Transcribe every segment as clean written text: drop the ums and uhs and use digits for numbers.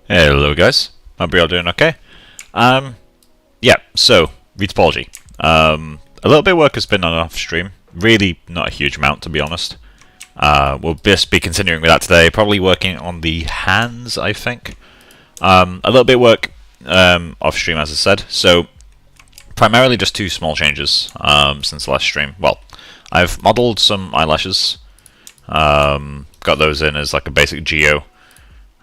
Hello guys, hope you're all doing okay. Yeah, so, retopology. A little bit of work has been done off stream, really not a huge amount to be honest. We'll just be continuing with that today, probably working on the hands I think. A little bit of work off stream as I said, so primarily just two small changes since the last stream. Well, I've modelled some eyelashes, got those in as like a basic geo.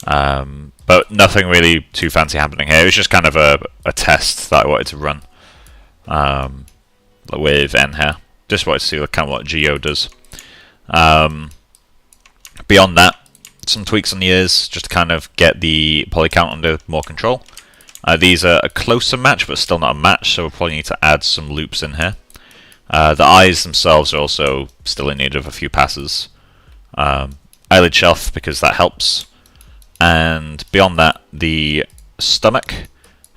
But nothing really too fancy happening here. It was just kind of a test that I wanted to run with N here. Just wanted to see kind of what Geo does. Beyond that, some tweaks on the ears, just to kind of get the poly count under more control. These are a closer match, but still not a match, so we'll probably need to add some loops in here. The eyes themselves are also still in need of a few passes. Eyelid shelf, because that helps. And beyond that, the stomach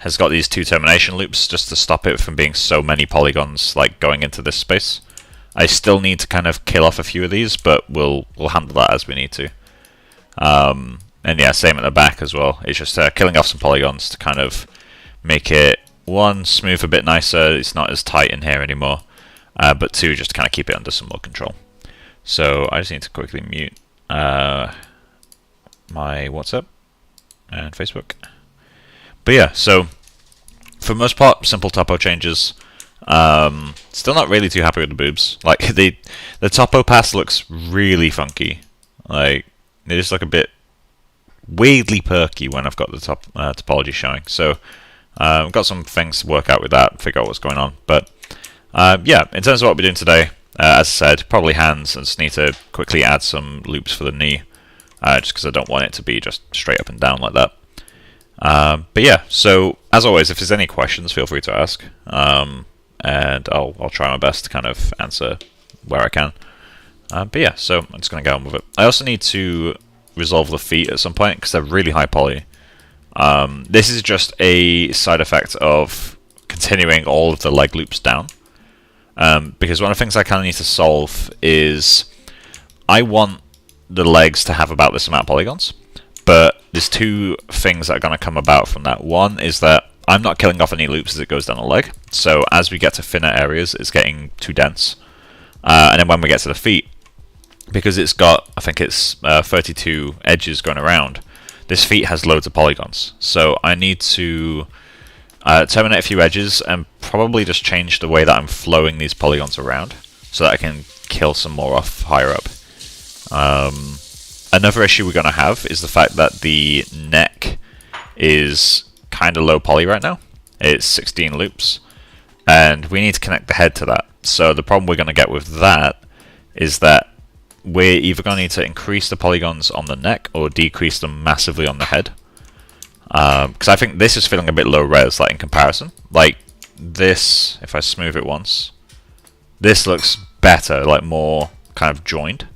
has got these two termination loops just to stop it from being so many polygons like going into this space. I still need to kind of kill off a few of these, but we'll handle that as we need to. And yeah, same at the back as well. It's just killing off some polygons to kind of make it, one, smooth a bit nicer, it's not as tight in here anymore, but two, just to kind of keep it under some more control. So I just need to quickly mute my WhatsApp and Facebook. But yeah, so for the most part, simple topo changes. Still not really too happy with the boobs. Like the topo pass looks really funky. Like they just look a bit weirdly perky when I've got the topology showing. So I've got some things to work out with that, figure out what's going on. But yeah, in terms of what we're doing today, as I said, probably hands. I just need to quickly add some loops for the knee. Just because I don't want it to be just straight up and down like that. But yeah, so as always, if there's any questions, feel free to ask, and I'll try my best to kind of answer where I can. But yeah, so I'm just going to go on with it. I also need to resolve the feet at some point because they're really high poly. This is just a side effect of continuing all of the leg loops down, because one of the things I kind of need to solve is I want the legs to have about this amount of polygons, but there's two things that are going to come about from that. One is that I'm not killing off any loops as it goes down the leg, so as we get to thinner areas it's getting too dense, and then when we get to the feet, because it's got, I think it's 32 edges going around, this feet has loads of polygons, so I need to terminate a few edges and probably just change the way that I'm flowing these polygons around so that I can kill some more off higher up. Another issue we're going to have is the fact that the neck is kind of low poly right now. It's 16 loops, and we need to connect the head to that. So the problem we're going to get with that is that we're either going to need to increase the polygons on the neck or decrease them massively on the head. Because I think this is feeling a bit low res, like in comparison. Like this, if I smooth it once, this looks better, like more kind of joined.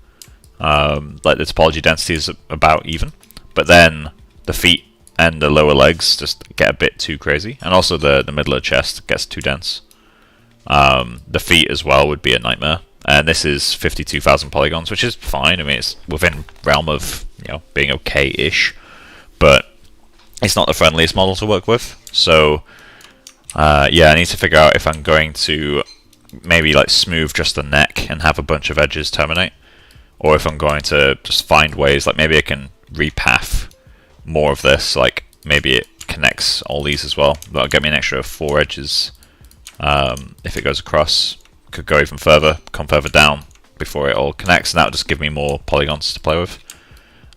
Like the topology density is about even, but then the feet and the lower legs just get a bit too crazy, and also the middle of the chest gets too dense. The feet as well would be a nightmare, and this is 52,000 polygons, which is fine. I mean, it's within realm of, you know, being okay-ish, but it's not the friendliest model to work with. So yeah, I need to figure out if I'm going to maybe like smooth just the neck and have a bunch of edges terminate, or if I'm going to just find ways, like maybe I can repath more of this, like maybe it connects all these as well. That'll get me an extra 4 edges if it goes across. Could go even further, come further down before it all connects, and that'll just give me more polygons to play with.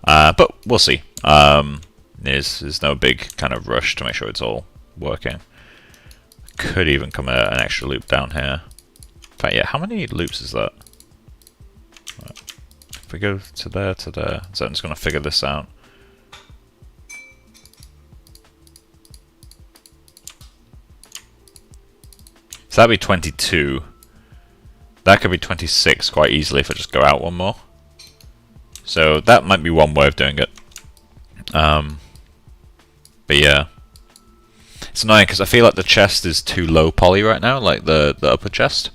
But we'll see. There's no big kind of rush to make sure it's all working. Could even come an extra loop down here. In fact, yeah, how many loops is that? If we go to there, so I'm just going to figure this out. So that'd be 22. That could be 26 quite easily if I just go out one more. So that might be one way of doing it. But yeah. It's annoying because I feel like the chest is too low poly right now, like the upper chest.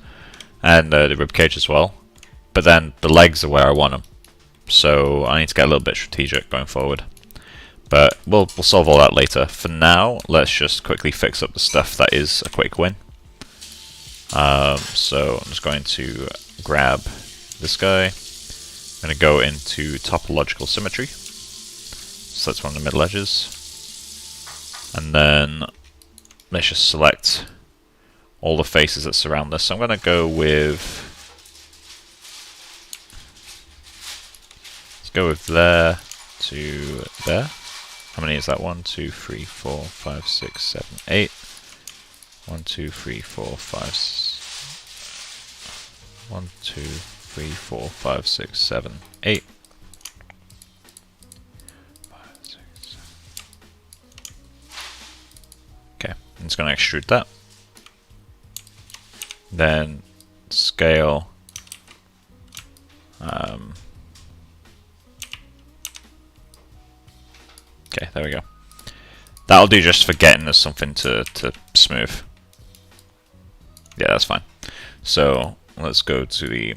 And the ribcage as well. But then the legs are where I want them. So I need to get a little bit strategic going forward. But we'll solve all that later. For now, let's just quickly fix up the stuff that is a quick win. So I'm just going to grab this guy. I'm going to go into topological symmetry. So that's one of the middle edges. And then let's just select all the faces that surround this. So I'm going to go with... let's go with there to there. How many is that? 1, 2, 3, 4, 5, 6, 7, 8. 1, 2, 3, 4, 5, 1, 2, 3, 4, 5, 6, 7, 8. 5, 6, 7. Okay, I'm just going to extrude that. Then scale. Okay, there we go. That'll do just for getting us something to smooth. Yeah, that's fine. So let's go to the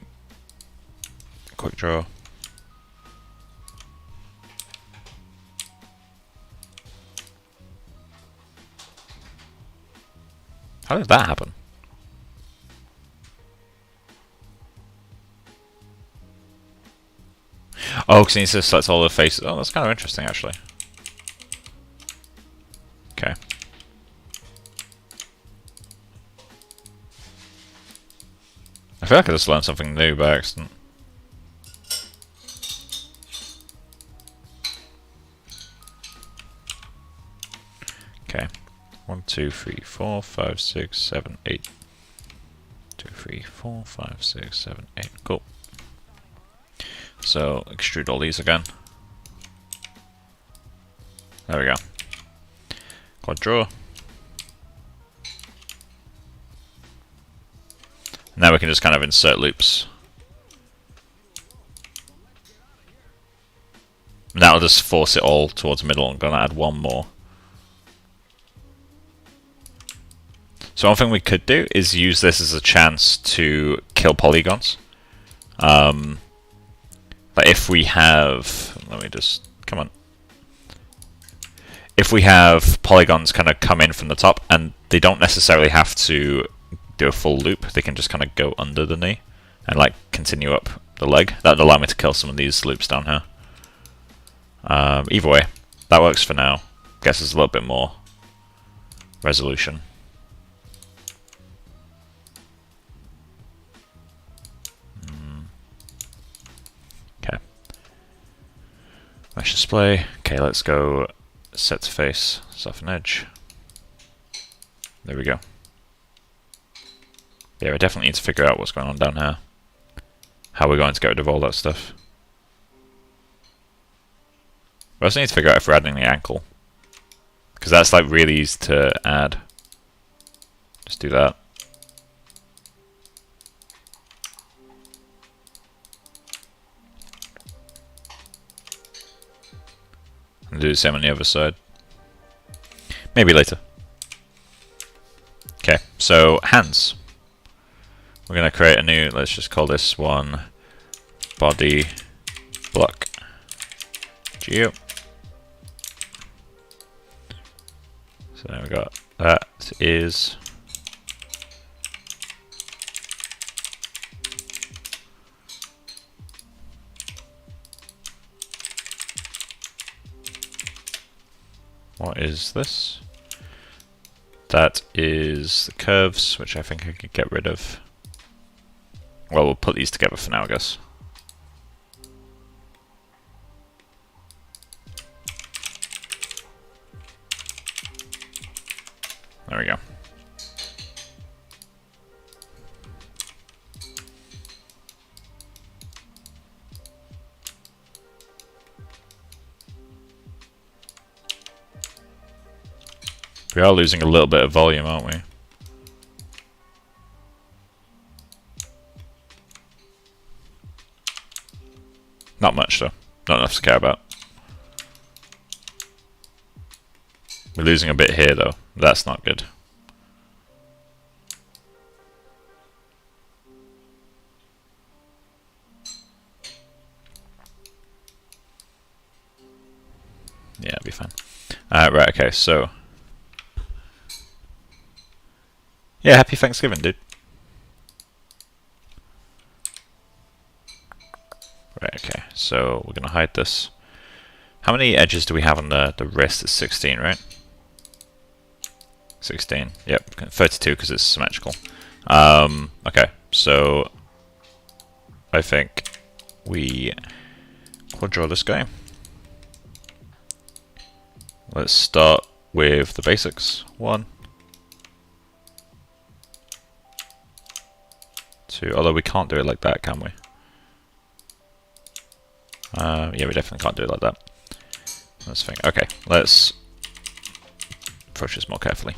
quick draw. How did that happen? Oh, because he needs to select all the faces. Oh, that's kind of interesting, actually. Okay. I feel like I just learned something new by accident. Okay. 1, 2, 3, 4, 5, 6, 7, 8. 2, 3, 4, 5, 6, 7, 8. Cool. So extrude all these again. There we go. Quad draw. Now we can just kind of insert loops. And that'll just force it all towards the middle. I'm going to add one more. So one thing we could do is use this as a chance to kill polygons. But if we have... let me just... come on. If we have polygons kind of come in from the top, and they don't necessarily have to do a full loop, they can just kind of go under the knee and like continue up the leg. That would allow me to kill some of these loops down here. Either way, that works for now. Guess there's a little bit more resolution. Okay. Mesh display. Okay, let's go set to face, soften edge. There we go. Yeah, we definitely need to figure out what's going on down here. How we're going to get rid of all that stuff. We also need to figure out if we're adding the ankle. Because that's like really easy to add. Just do that. And do the same on the other side. Maybe later. Okay, so hands. We're going to create a new, let's just call this one body block geo. So now we got that is what is this? That is the curves, which I think I could get rid of. Well, we'll put these together for now, I guess. There we go. We are losing a little bit of volume, aren't we? Not much, though. Not enough to care about. We're losing a bit here, though. That's not good. Yeah, it'll be fine. Right, okay, so... Yeah, happy Thanksgiving, dude. Right, okay, so we're going to hide this. How many edges do we have on the wrist? It's 16, right? 16, yep, 32 because it's symmetrical. Okay, so I think we quad draw this guy. Let's start with the basics. 1, 2, although we can't do it like that, can we? Yeah, we definitely can't do it like that. Let's think. Okay, let's approach this more carefully.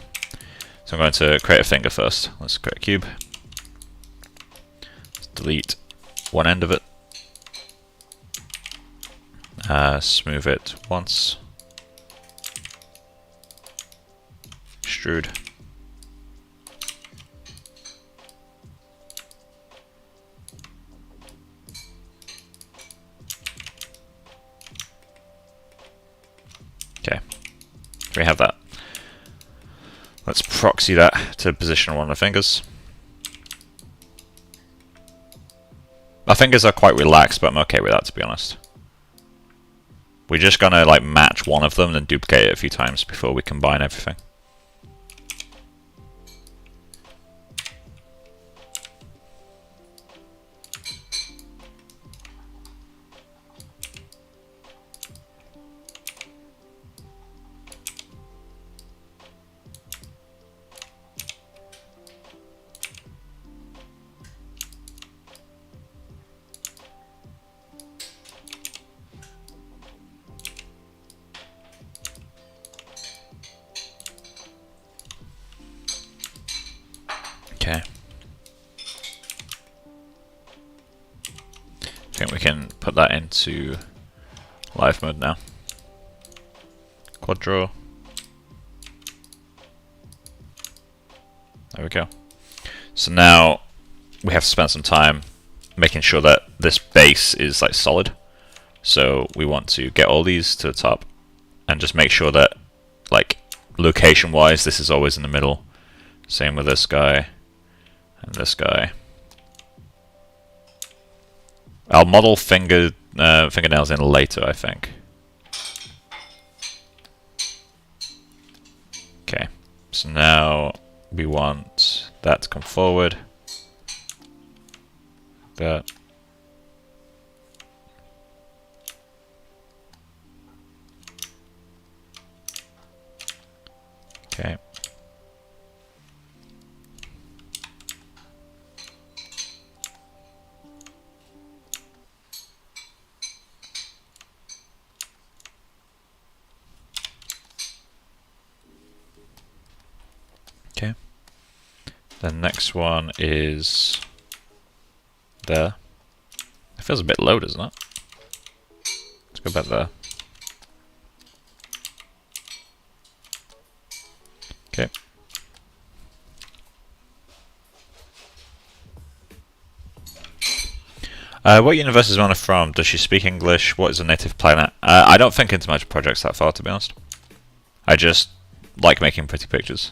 So I'm going to create a finger first. Let's create a cube. Let's delete one end of it. Smooth it once. Extrude. Okay, we have that. Let's proxy that to position one of the fingers. My fingers are quite relaxed, but I'm okay with that, to be honest. We're just gonna like match one of them and duplicate it a few times before we combine everything. Okay. I think we can put that into live mode now. Quad draw. There we go. So now we have to spend some time making sure that this base is like solid. So we want to get all these to the top and just make sure that like location wise this is always in the middle. Same with this guy and this guy. I'll model fingernails in later, I think. Okay, so now we want that to come forward. That. Okay. Okay. The next one is there. It feels a bit low, doesn't it? Let's go back there. Okay. What universe is Mona from? Does she speak English? What is a native planet? I don't think into much projects that far, to be honest. I just like making pretty pictures.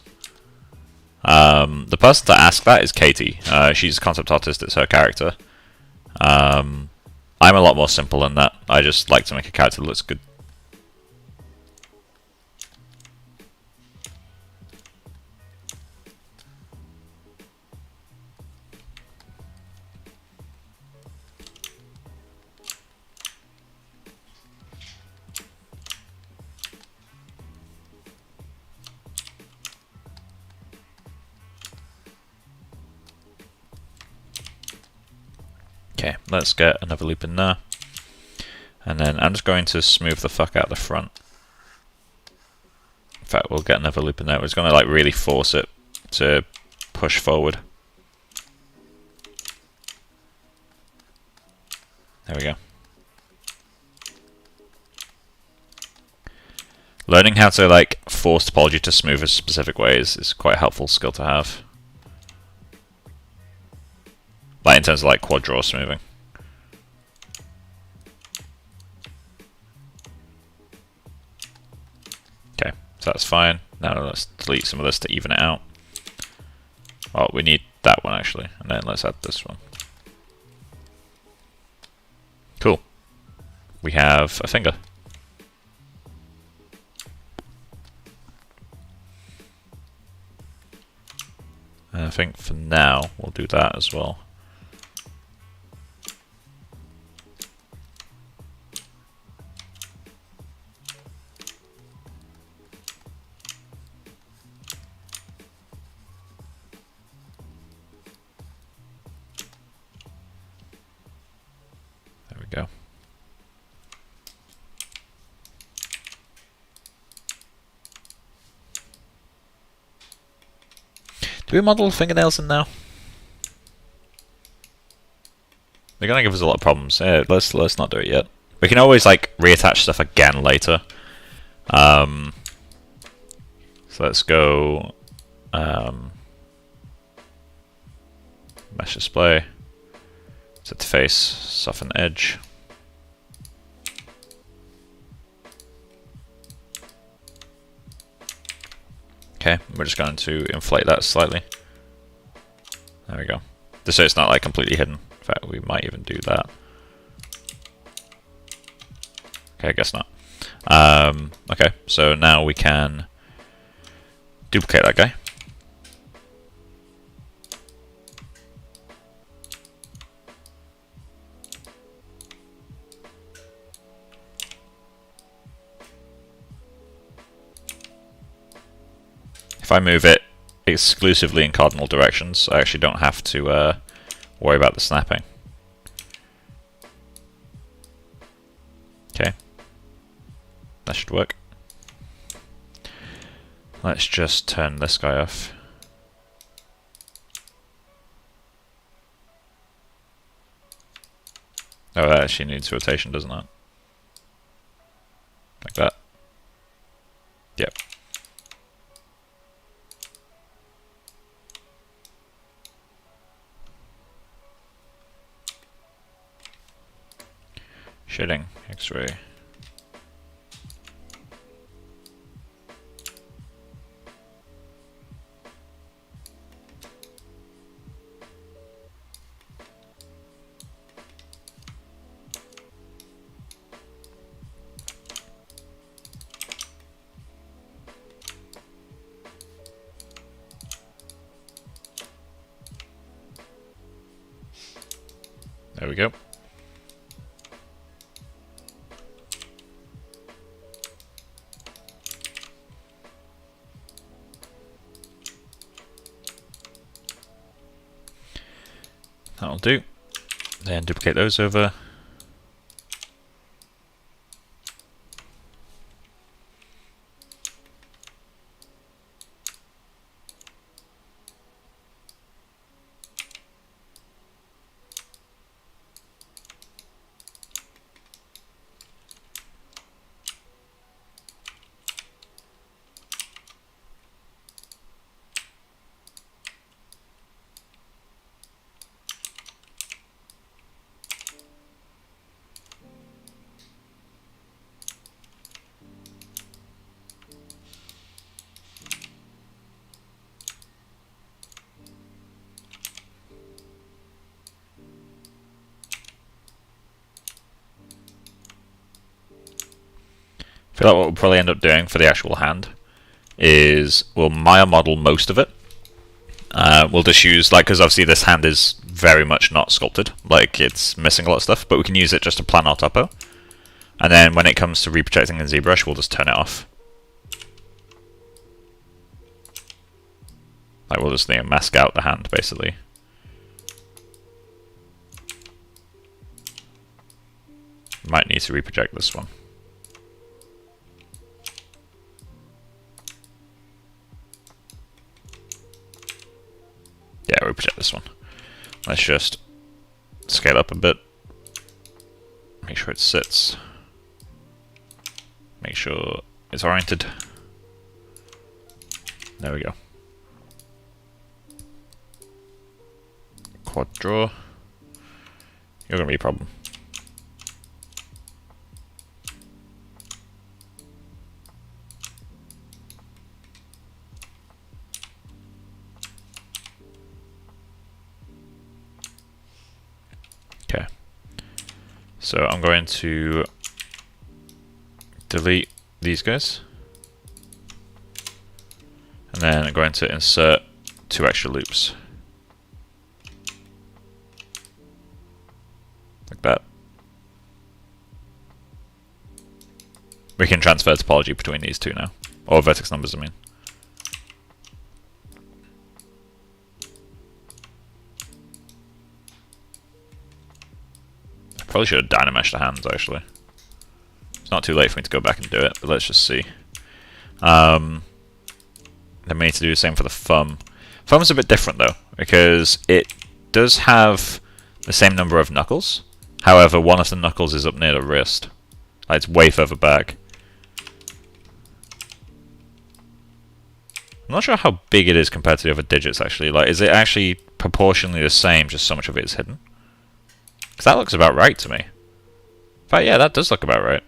The person to ask that is Katie. She's a concept artist, it's her character. I'm a lot more simple than that. I just like to make a character that looks good. Okay, let's get another loop in there. And then I'm just going to smooth the fuck out the front. In fact, we'll get another loop in there. We're just going to like really force it to push forward. There we go. Learning how to like force topology to smooth a specific way is quite a helpful skill to have. Like in terms of like quad draw smoothing. So that's fine. Now let's delete some of this to even it out. Oh, we need that one actually, and then let's add this one. Cool. We have a finger. And I think for now we'll do that as well. There we go. Do we model fingernails in now? They're gonna give us a lot of problems. Yeah, let's not do it yet. We can always like reattach stuff again later. So let's go mesh display, set the face, soften edge. Okay, we're just going to inflate that slightly. There we go. Just so it's not like completely hidden. In fact, we might even do that. Okay, I guess not. Okay, so now we can duplicate that guy. If I move it exclusively in cardinal directions, I actually don't have to worry about the snapping. Okay, that should work. Let's just turn this guy off. Oh, that actually needs rotation, doesn't it? Like that. Yep. Shading, X-ray. There we go. That'll do. Then duplicate those over. I feel like what we'll probably end up doing for the actual hand is we'll Maya model most of it. We'll just use, like, because obviously this hand is very much not sculpted, like it's missing a lot of stuff, but we can use it just to plan our topo. And then when it comes to reprojecting in ZBrush, we'll just turn it off. Like we'll just mask out the hand basically. Might need to reproject this one. Yeah, reproject this one. Let's just scale up a bit. Make sure it sits. Make sure it's oriented. There we go. Quad draw. You're gonna be a problem. So I'm going to delete these guys. And then I'm going to insert 2 extra loops. Like that. We can transfer topology between these two now. Or vertex numbers, I mean. I probably should have dynameshed the hands, actually. It's not too late for me to go back and do it, but let's just see. Then we need to do the same for the thumb. Thumb's a bit different, though, because it does have the same number of knuckles. However, one of the knuckles is up near the wrist. Like, it's way further back. I'm not sure how big it is compared to the other digits, actually. Like, is it actually proportionally the same, just so much of it is hidden? Because that looks about right to me. But yeah, that does look about right.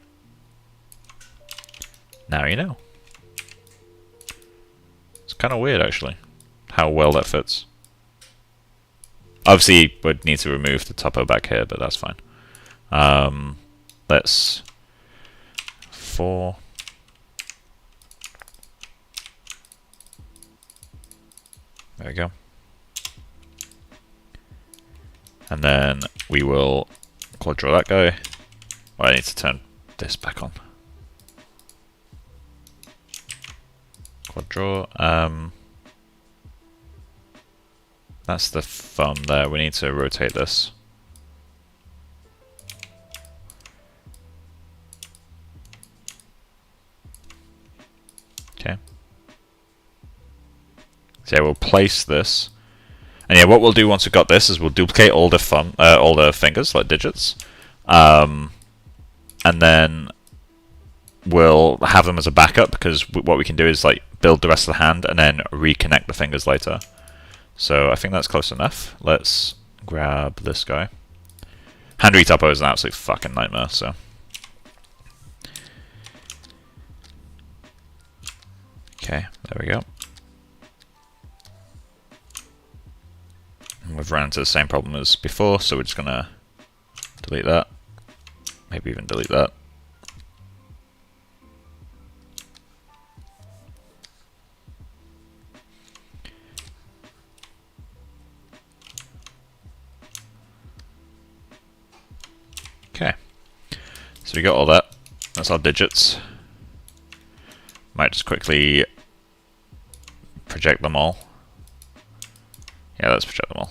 Now you know. It's kind of weird, actually, how well that fits. Obviously, we'd need to remove the topo back here, but that's fine. Let's 4. There we go. And then we will quad draw that guy. Well, I need to turn this back on. Quad draw. That's the thumb there. We need to rotate this. Okay. So yeah, we'll place this. And yeah, what we'll do once we've got this is we'll duplicate all the fingers, like digits. And then we'll have them as a backup, because what we can do is like build the rest of the hand and then reconnect the fingers later. So I think that's close enough. Let's grab this guy. Hand retopo is an absolute fucking nightmare, so. Okay, there we go. And we've run into the same problem as before, so we're just gonna delete that. Maybe even delete that. Okay, so we got all that. That's our digits. Might just quickly project them all. Yeah, let's project them all.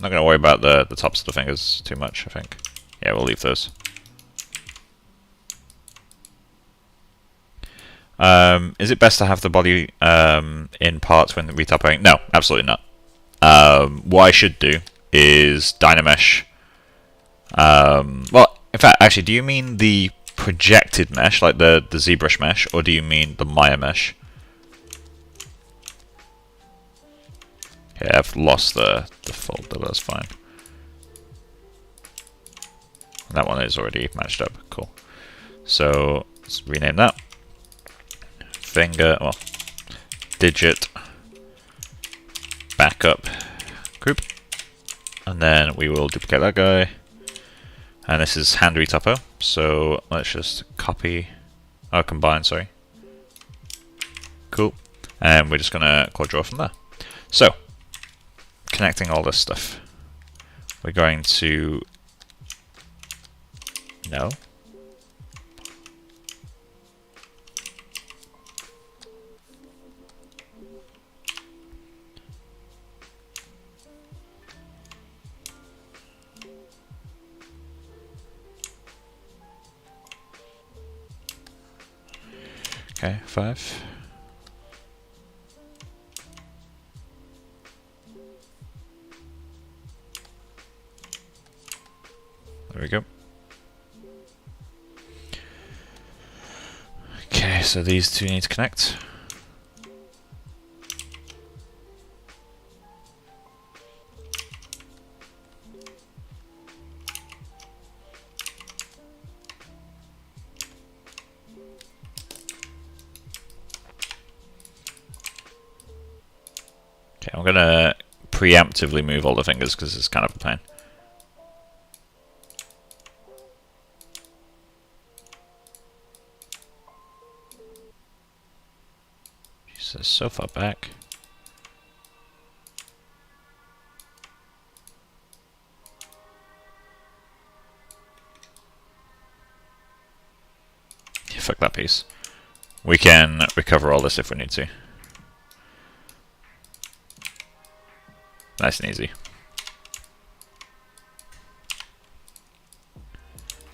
Not going to worry about the tops of the fingers too much, I think. Yeah, we'll leave those. Is it best to have the body in parts when retopoing? No, absolutely not. What I should do is dynamesh. Well, in fact, actually, do you mean the projected mesh, like the ZBrush mesh, or do you mean the Maya mesh? Okay, I've lost the folder, that's fine. That one is already matched up, cool. So, let's rename that. Finger, well, digit, backup group. And then we will duplicate that guy. And this is hand retopo, so let's just copy, combine, sorry. Cool. And we're just gonna quad draw from there. So, connecting all this stuff. We're going to, no. Okay, 5. There we go. Okay, so these two need to connect. Okay, I'm gonna preemptively move all the fingers because it's kind of a pain. Jesus, so far back. Yeah, fuck that piece. We can recover all this if we need to. Nice and easy.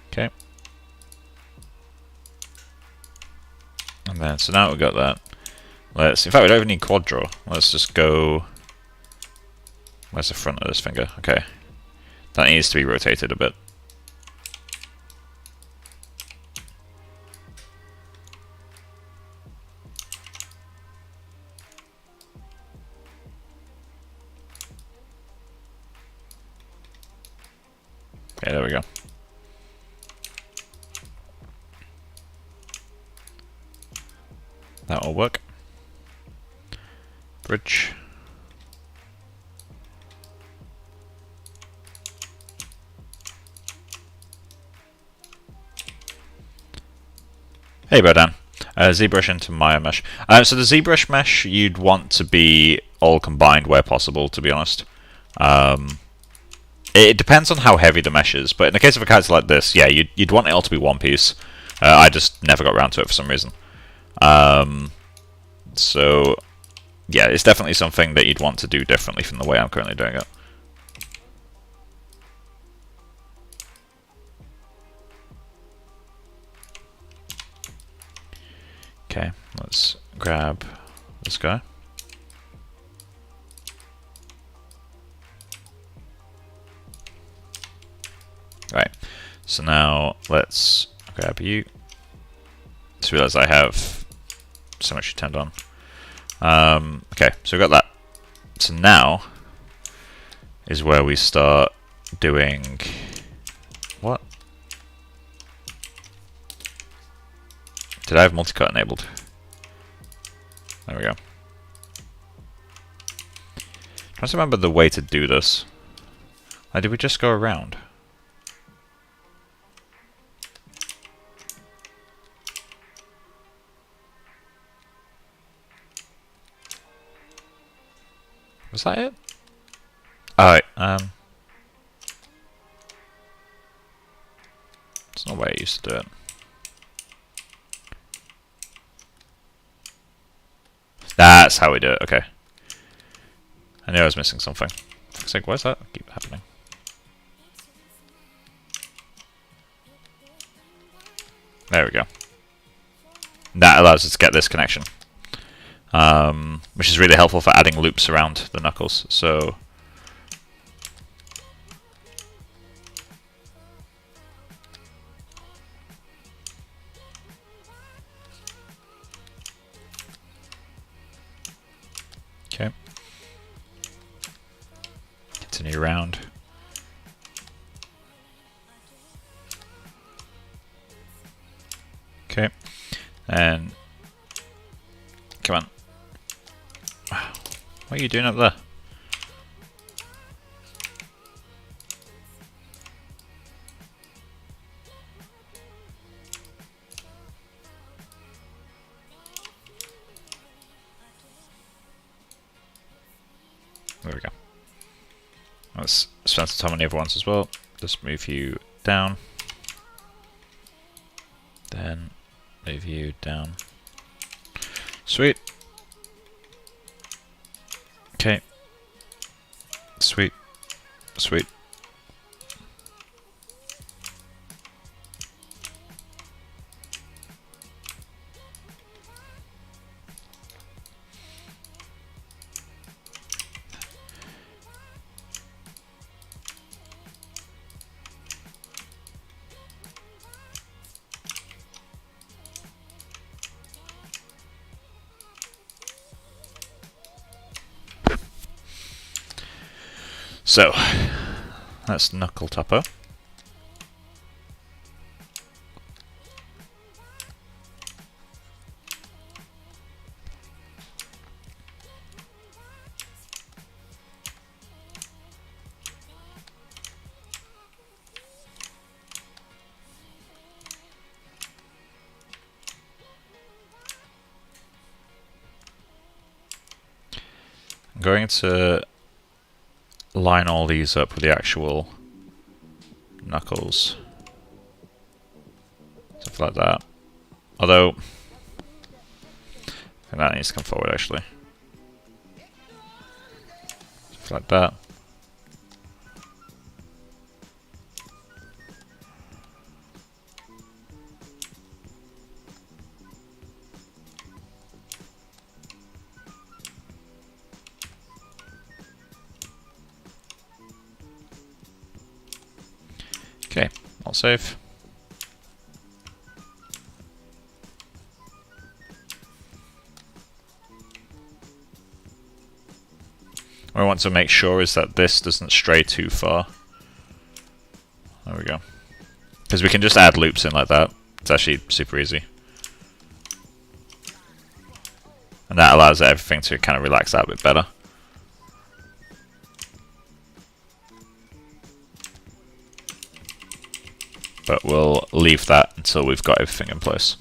Okay. And then, so now we've got that. Let's, in fact, we don't even need quad draw. Let's just go. Where's the front of this finger? Okay. That needs to be rotated a bit. Okay, there we go. That will work. Bridge. Hey, Bodan. ZBrush into Maya mesh. So the ZBrush mesh you'd want to be all combined where possible, to be honest. It depends on how heavy the mesh is, but in the case of a character like this, yeah, you'd want it all to be one piece. I just never got around to it for some reason. So, yeah, it's definitely something that you'd want to do differently from the way I'm currently doing it. Okay, let's grab this guy. Right, so now let's grab you. Just realize I have so much turned on. Okay, so we've got that. So now is where we start doing what? Did I have multi-cut enabled? There we go. I just remember the way to do this. Like, did we just go around? Was that it? Alright, there's no way I used to do it. That's how we do it, okay. I knew I was missing something. For fuck's sake, why does that keep happening? There we go. That allows us to get this connection. Which is really helpful for adding loops around the knuckles, so... Okay. Continue around. Okay. And... Come on. What are you doing up there? There we go. Let's spend some time on the other ones as well. Just move you down. Then move you down. Sweet. Okay. Sweet. Sweet. So, that's knuckle topper. I'm going to line all these up with the actual knuckles. Stuff like that. Although, I think that needs to come forward actually. Stuff like that. Okay, I'll save. What I want to make sure is that this doesn't stray too far. There we go. Because we can just add loops in like that. It's actually super easy. And that allows everything to kind of relax out a bit better. But we'll leave that until we've got everything in place.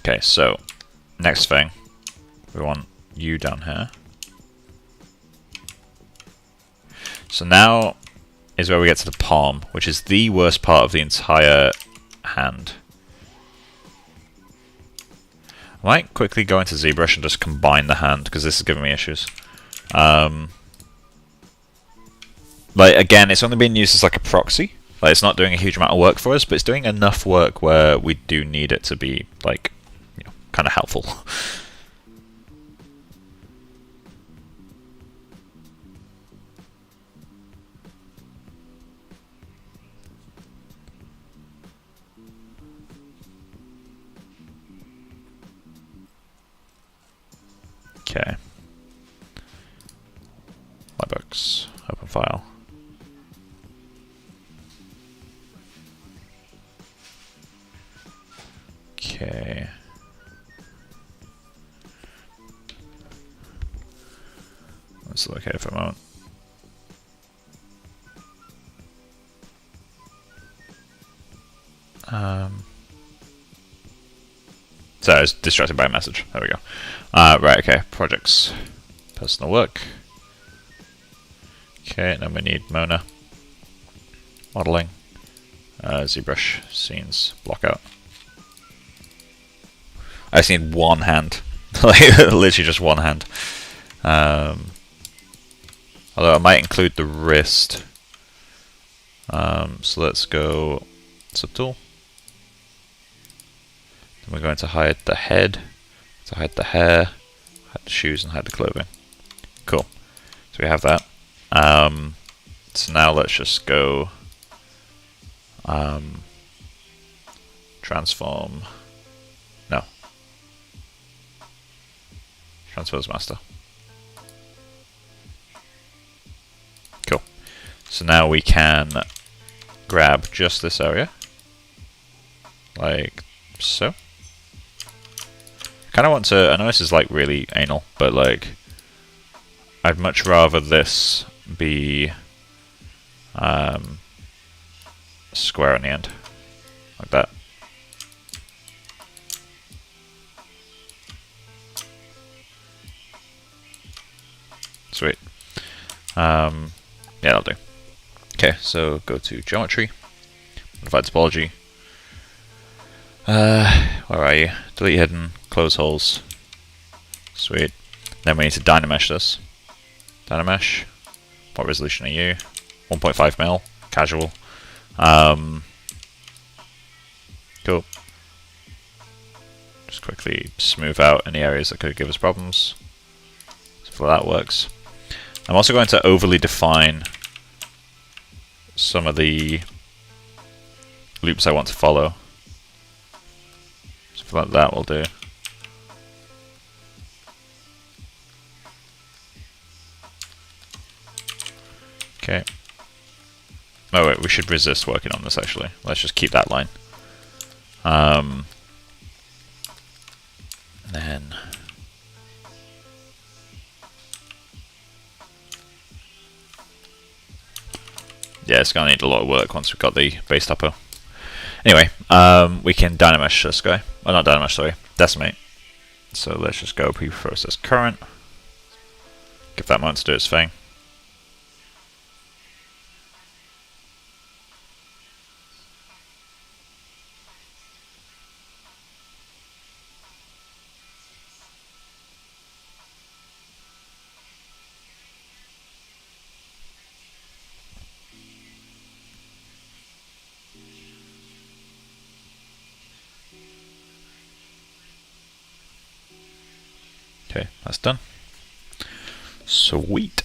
Okay, so next thing, we want you down here. So now is where we get to the palm, which is the worst part of the entire hand. I might quickly go into ZBrush and just combine the hand, because this is giving me issues. Like, again, it's only being used as like a proxy. Like, it's not doing a huge amount of work for us, but it's doing enough work where we do need it to be, like, you know, kind of helpful. Okay. Lightbox, open file. Okay. Let's locate it for a moment. So I was distracted by a message. There we go. Right, okay. Projects. Personal work. Okay, then we need Mona. Modeling. ZBrush. Scenes. Blockout. I just need one hand. Like, literally just one hand. Although I might include the wrist. So let's go subtool. Then we're going to hide the head, to hide the hair, hide the shoes, and hide the clothing. Cool. So we have that. So now let's just go transform. No. Transpose master. Cool. So now we can grab just this area, like so. Kind of want to, I know this is like really anal, but like I'd much rather this be square on the end, like that. Sweet. Yeah, that'll do. Okay, so go to geometry, modify topology. Where are you? Delete hidden, close holes. Sweet. Then we need to Dynamesh this. Dynamesh. What resolution are you? 1.5 mil. Casual. Cool. Just quickly smooth out any areas that could give us problems. So that works. I'm also going to overly define some of the loops I want to follow. Something like that will do. Okay. Oh wait, we should resist working on this actually. Let's just keep that line. Then yeah, it's gonna need a lot of work once we've got the base topo. Anyway, we can Dynamesh this guy. Oh, not Dynamesh, sorry. Decimate. So let's just go preprocess current. Give that moment to do its thing. Okay, that's done. Sweet.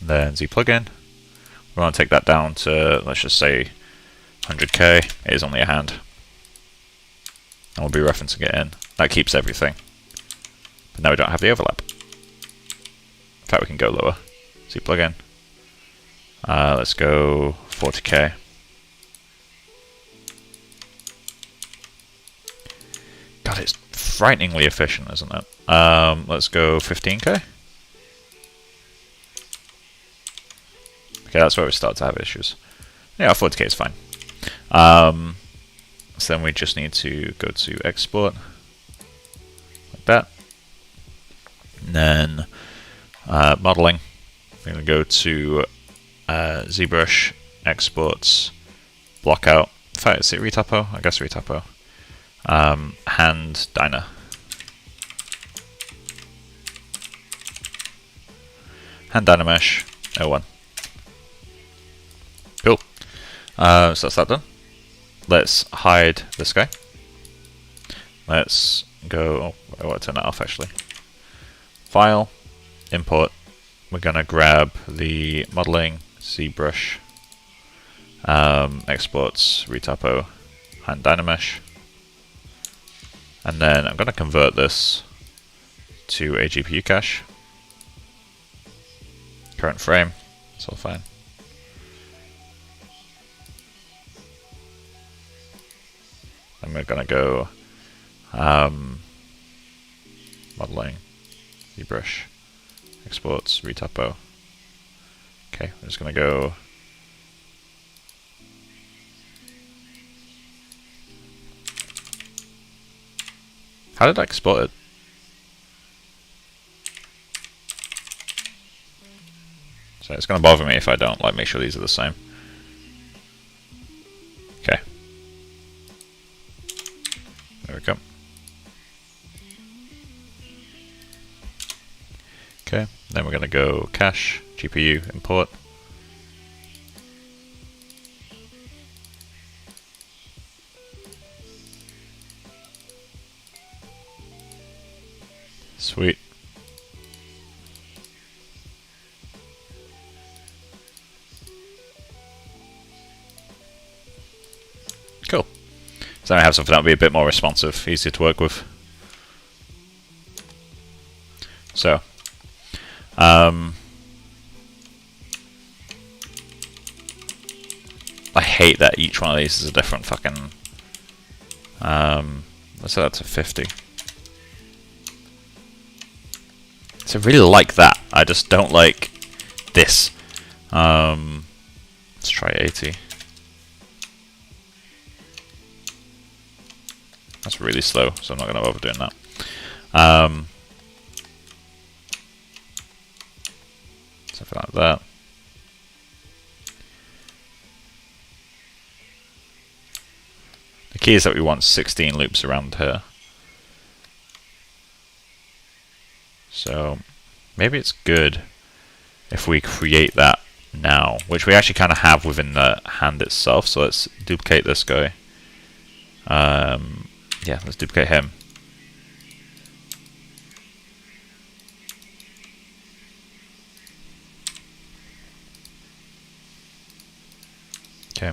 Then Z plugin. We want to take that down to, let's just say, 100k. It is only a hand. And we'll be referencing it in. That keeps everything. But now we don't have the overlap. In fact, we can go lower. Z plugin. Let's go 40k. God, it's frighteningly efficient, isn't it? Let's go 15k. Okay, that's where we start to have issues. Yeah, 40k is fine. So then we just need to go to export, like that. And then modeling, we're going to go to ZBrush, exports, blockout. In fact, is it retypo? I guess retypo. Hand diner. Hand diner mesh 01. Cool. So that's that done. Let's hide this guy. Let's go. Oh, I want to turn that off actually. File, import. We're gonna grab the modeling, ZBrush, exports, retypo, hand dynamesh, and then I'm gonna convert this to a GPU cache. Current frame, it's all fine. And we're gonna go modeling, ZBrush, exports, retypo. Okay, we're just gonna go how did I export it? So it's gonna bother me if I don't like make sure these are the same. Okay. There we go. Okay, then we're going to go cache, GPU, import. Sweet. Cool. So now I have something that will be a bit more responsive, easier to work with. So, I hate that each one of these is a different fucking. Let's set that to 50. So I really like that. I just don't like this. Let's try 80. That's really slow, so I'm not going to bother doing that. Something like that. The key is that we want 16 loops around here. So maybe it's good if we create that now, which we actually kind of have within the hand itself. So let's duplicate this guy. Yeah, let's duplicate him. Okay,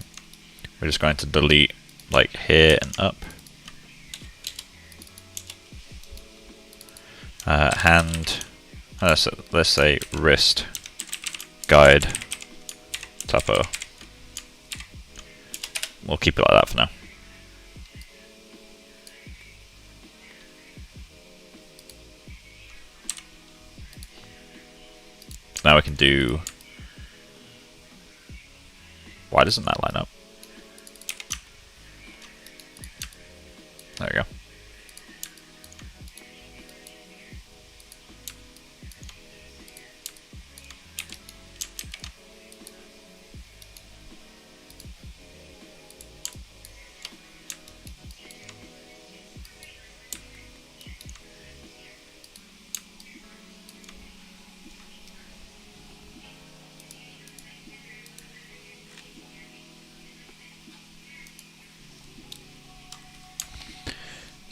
we're just going to delete like here and up. Hand, let's say wrist, guide, topo. We'll keep it like that for now. Now we can do. Why doesn't that line up? There we go.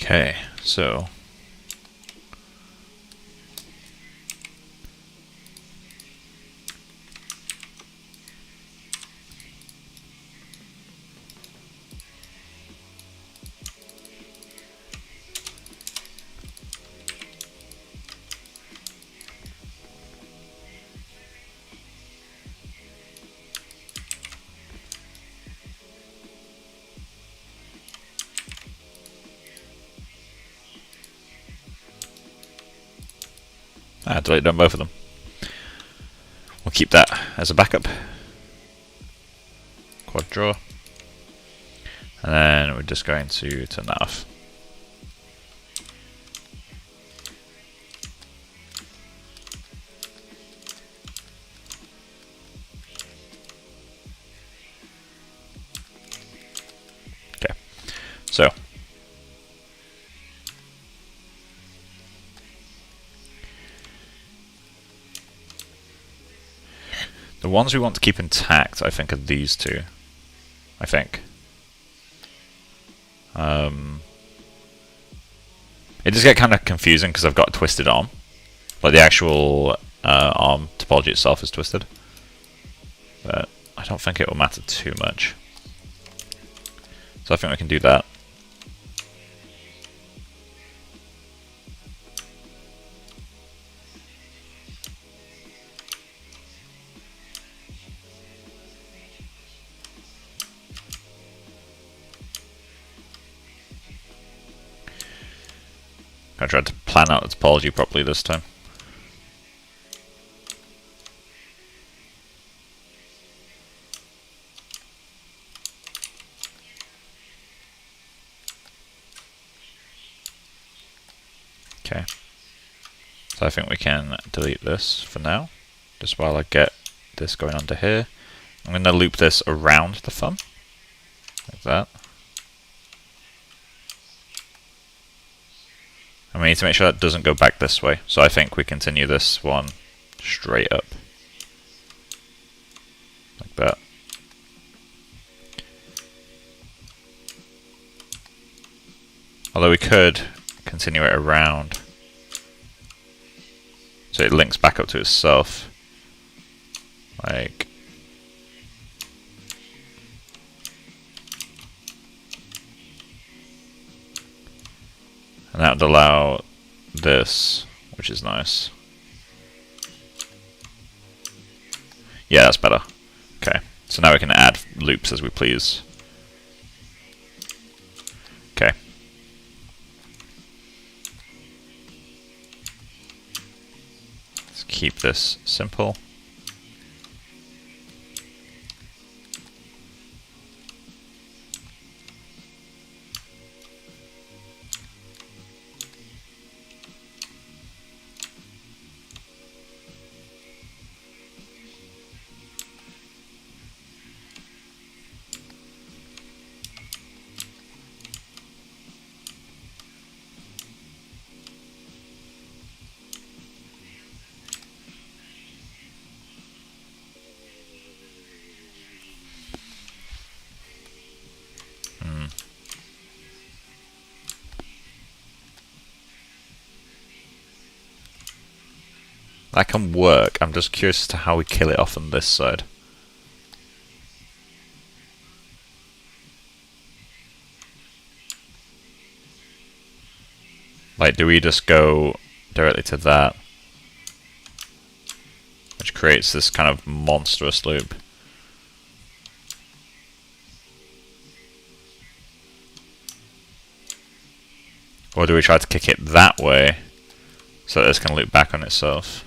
Okay, so delete down both of them. We'll keep that as a backup. Quad draw. And then we're just going to turn that off. Okay, so the ones we want to keep intact, I think, are these two. I think. It does get kind of confusing because I've got a twisted arm. Like the actual arm topology itself is twisted. But I don't think it will matter too much. So I think we can do that. I tried to plan out the topology properly this time. Okay. So I think we can delete this for now, just while I get this going under here. I'm going to loop this around the thumb, like that. And we need to make sure that doesn't go back this way, so I think we continue this one straight up. Like that. Although we could continue it around, so it links back up to itself. Like, and that would allow this, which is nice. Yeah, that's better. Okay, so now we can add loops as we please. Okay. Let's keep this simple. That can work. I'm just curious as to how we kill it off on this side. Like, do we just go directly to that? Which creates this kind of monstrous loop. Or do we try to kick it that way so that this can loop back on itself?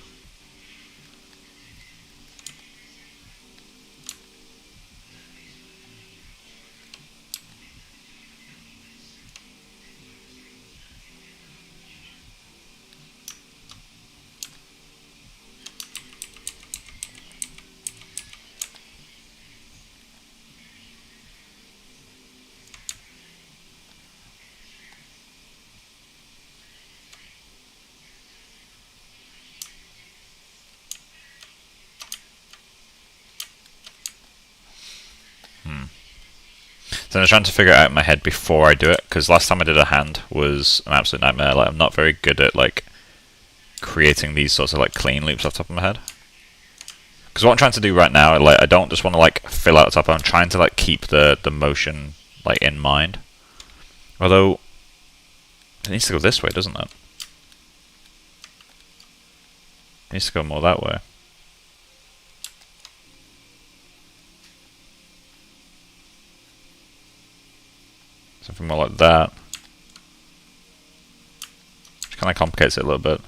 So I'm trying to figure it out in my head before I do it, because last time I did a hand was an absolute nightmare. Like, I'm not very good at like creating these sorts of like clean loops off the top of my head. Because what I'm trying to do right now, like, I don't just want to like fill out the top. I'm trying to like keep the motion like in mind. Although it needs to go this way, doesn't it? It needs to go more that way. Something more like that. Which kind of complicates it a little bit.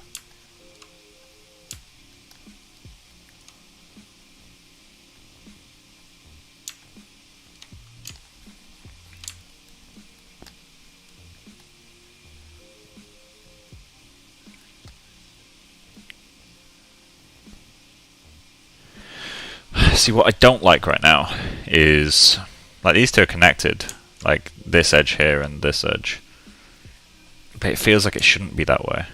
See, what I don't like right now is, like, these two are connected, like this edge here and this edge, but it feels like it shouldn't be that way.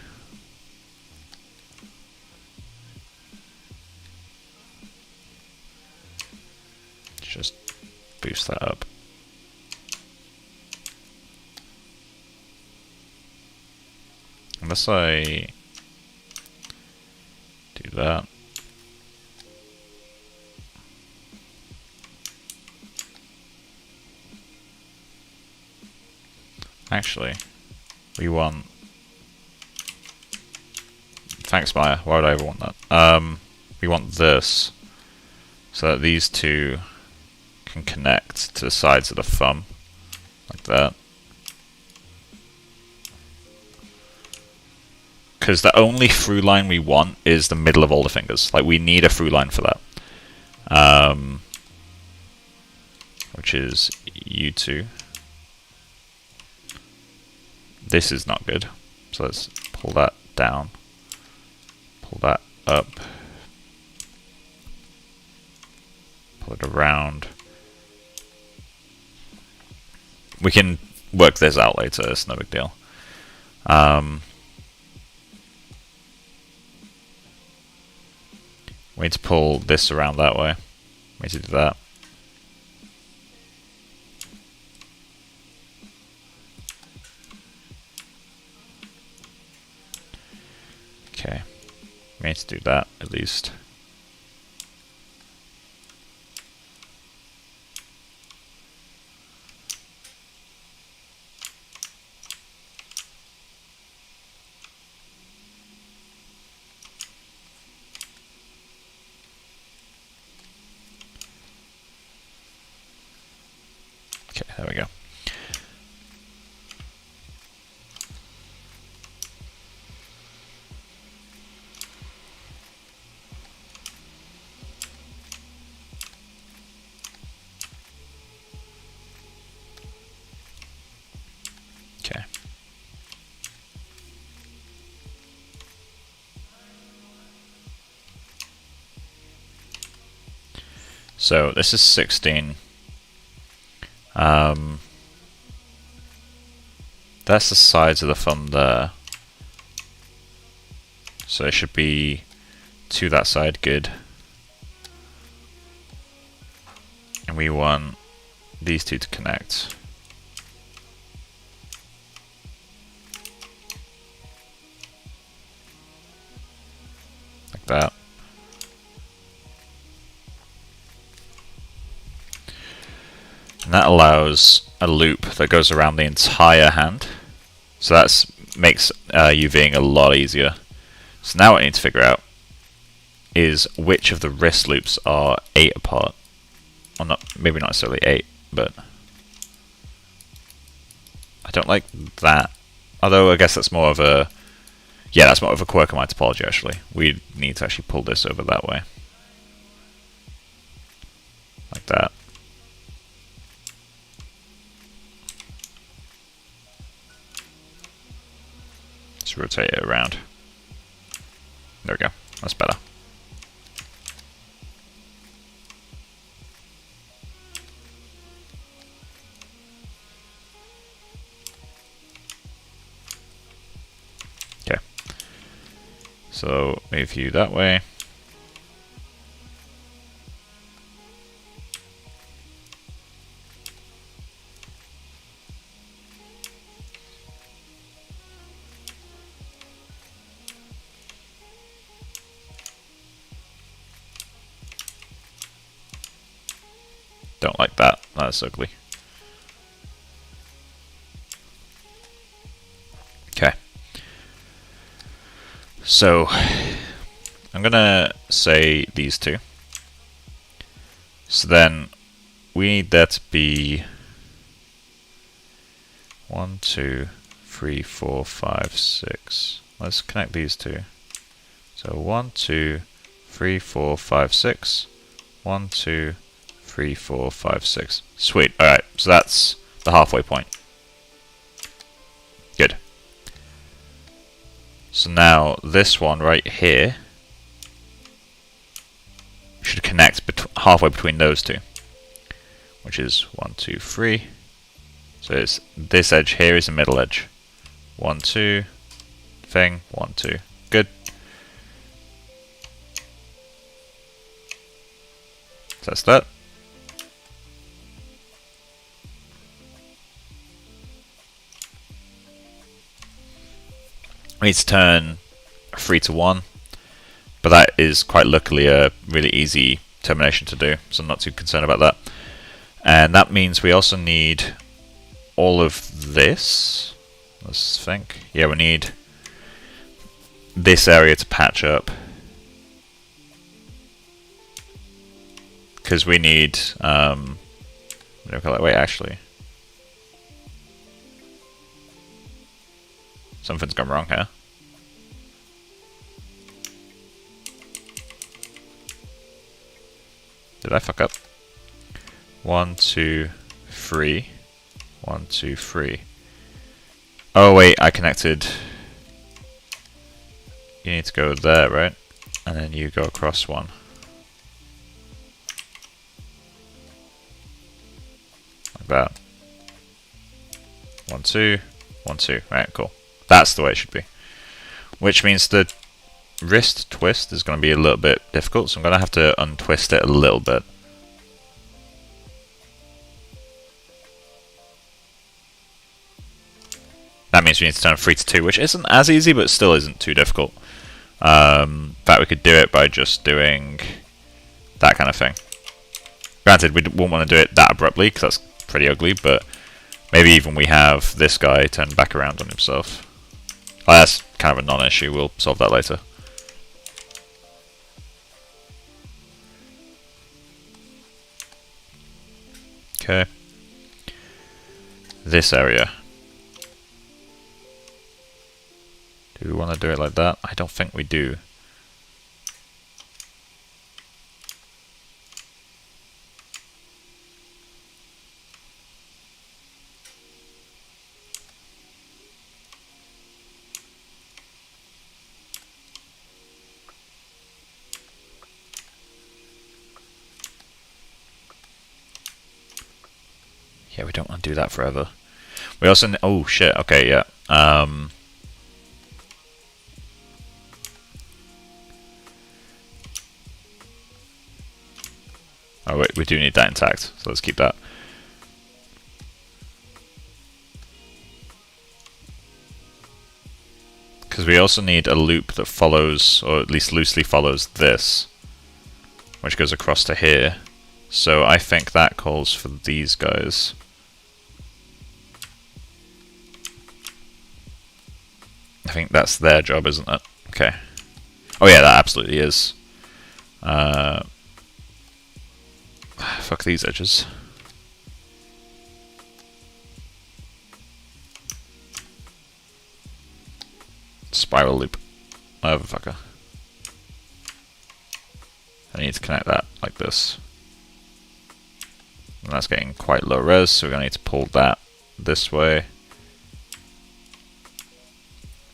Just boost that up. Unless I do that. Actually, we want... Thanks, Maya. Why would I ever want that? We want this, so that these two can connect to the sides of the thumb, like that. Because the only through line we want is the middle of all the fingers. Like, we need a through line for that. Which is U2. This is not good, so let's pull that down, pull that up, pull it around. We can work this out later, it's no big deal. We need to pull this around that way. We need to do that. Okay, we need to do that at least. Okay, there we go. Okay. So this is 16. That's the sides of the thumb there. So it should be to that side, good. And we want these two to connect. Like that. And that allows a loop that goes around the entire hand. So that makes UVing a lot easier. So now what I need to figure out is which of the wrist loops are 8 apart. Well, maybe not necessarily 8, but I don't like that. Although I guess that's more of a... Yeah, that's more of a quirk of my topology, actually. We need to actually pull this over that way. Like that. Let's rotate it around. There we go. That's better. Okay. So move you that way. Don't like that. That's ugly. Okay. So I'm gonna say these two. So then we need there to be 1, 2, 3, 4, 5, 6. Let's connect these two. So 1, 2, 3, 4, 5, 6. 1, 2, 3, 4, 5, 6. Sweet. Alright, so that's the halfway point. Good. So now this one right here should connect halfway between those two, which is 1, 2, 3. So it's this edge here is the middle edge. 1, 2, thing, 1, 2. Good. So that's that. We need to turn 3 to 1, but that is quite luckily a really easy termination to do, so I'm not too concerned about that. And that means we also need all of this. Let's think. Yeah, we need this area to patch up, because we need wait, actually something's gone wrong here. Did I fuck up? 1, 2, 3. 1, 2, 3. Oh wait, I connected. You need to go there, right? And then you go across one. Like that. 1, 2, 1, 2. Right, cool. That's the way it should be. Which means the wrist twist is going to be a little bit difficult, so I'm going to have to untwist it a little bit. That means we need to turn 3 to 2, which isn't as easy, but still isn't too difficult. In fact, we could do it by just doing that kind of thing. Granted, we wouldn't want to do it that abruptly, because that's pretty ugly, but maybe even we have this guy turn back around on himself. Oh, that's kind of a non-issue, we'll solve that later. Okay. This area. Do we want to do it like that? I don't think we do. Yeah, we don't want to do that forever. We also oh shit, okay, yeah. Oh wait, we do need that intact, so let's keep that. Because we also need a loop that follows, or at least loosely follows this, which goes across to here. So I think that calls for these guys. I think that's their job, isn't it? Okay. Oh yeah, that absolutely is. Fuck these edges. Spiral loop. Motherfucker. I need to connect that like this. And that's getting quite low res, so we're going to need to pull that this way.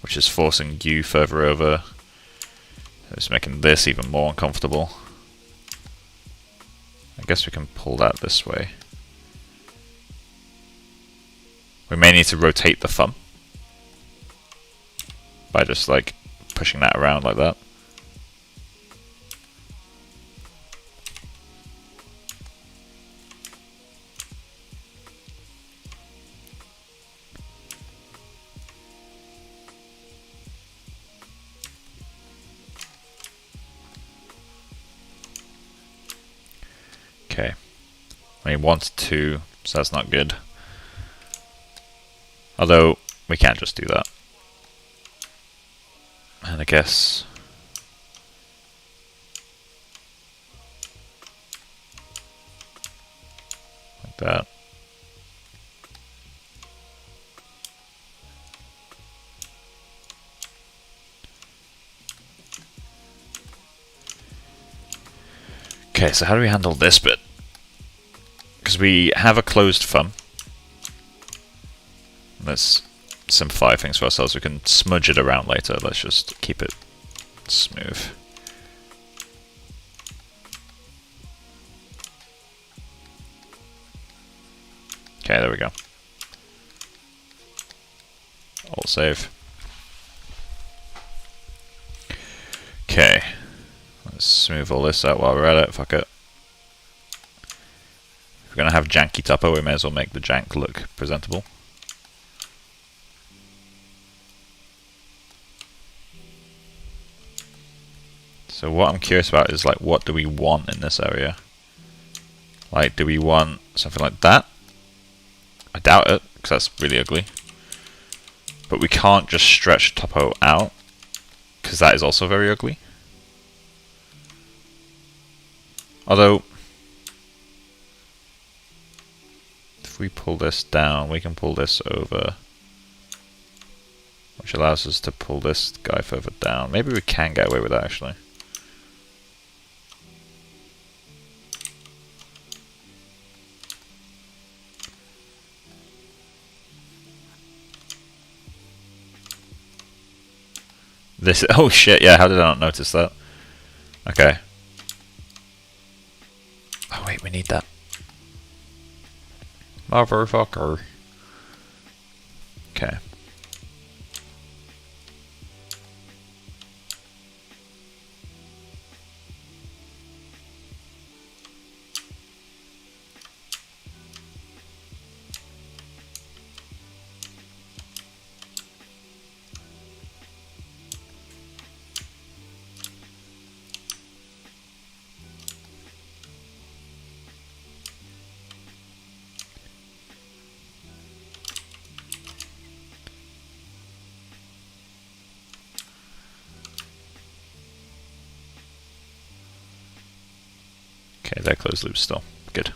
Which is forcing you further over. It's making this even more uncomfortable. I guess we can pull that this way. We may need to rotate the thumb by just like pushing that around like that. Okay. I mean 1 to 2, so that's not good. Although we can't just do that. And I guess like that. Okay, so how do we handle this bit? Because we have a closed thumb. Let's simplify things for ourselves. We can smudge it around later. Let's just keep it smooth. Okay, there we go. Alt save. Okay. Let's smooth all this out while we're at it. Fuck it. If we're going to have janky topo, we may as well make the jank look presentable. So what I'm curious about is, like, what do we want in this area? Like, do we want something like that? I doubt it, because that's really ugly. But we can't just stretch topo out, because that is also very ugly. Although, if we pull this down, we can pull this over, which allows us to pull this guy further down. Maybe we can get away with that, actually. This, oh shit, yeah, how did I not notice that? Okay. Oh wait, we need that. Motherfucker. Okay. Okay, they're closed loops still. Good.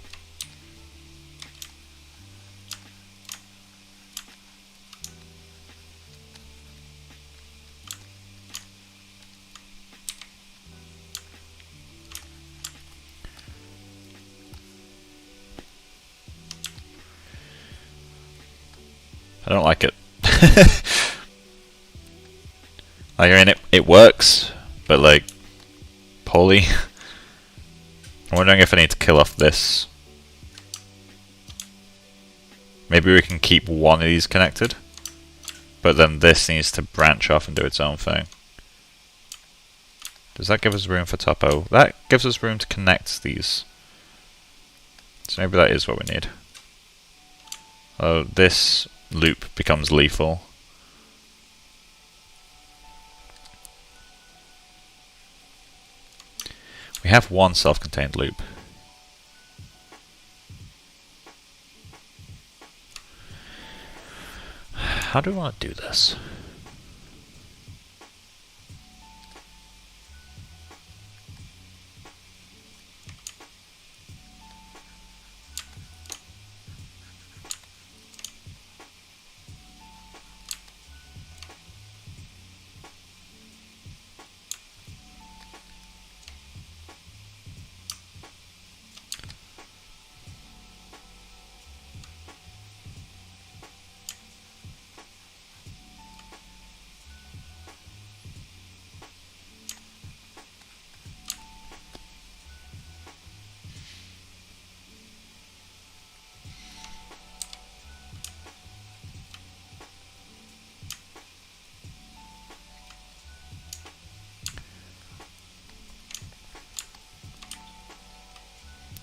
I don't like it. Like, I mean, it works, but like, poorly. I'm wondering if I need to kill off this. Maybe we can keep one of these connected, but then this needs to branch off and do its own thing. Does that give us room for topo? That gives us room to connect these. So maybe that is what we need. Oh, this loop becomes lethal. We have one self-contained loop. How do we want to do this?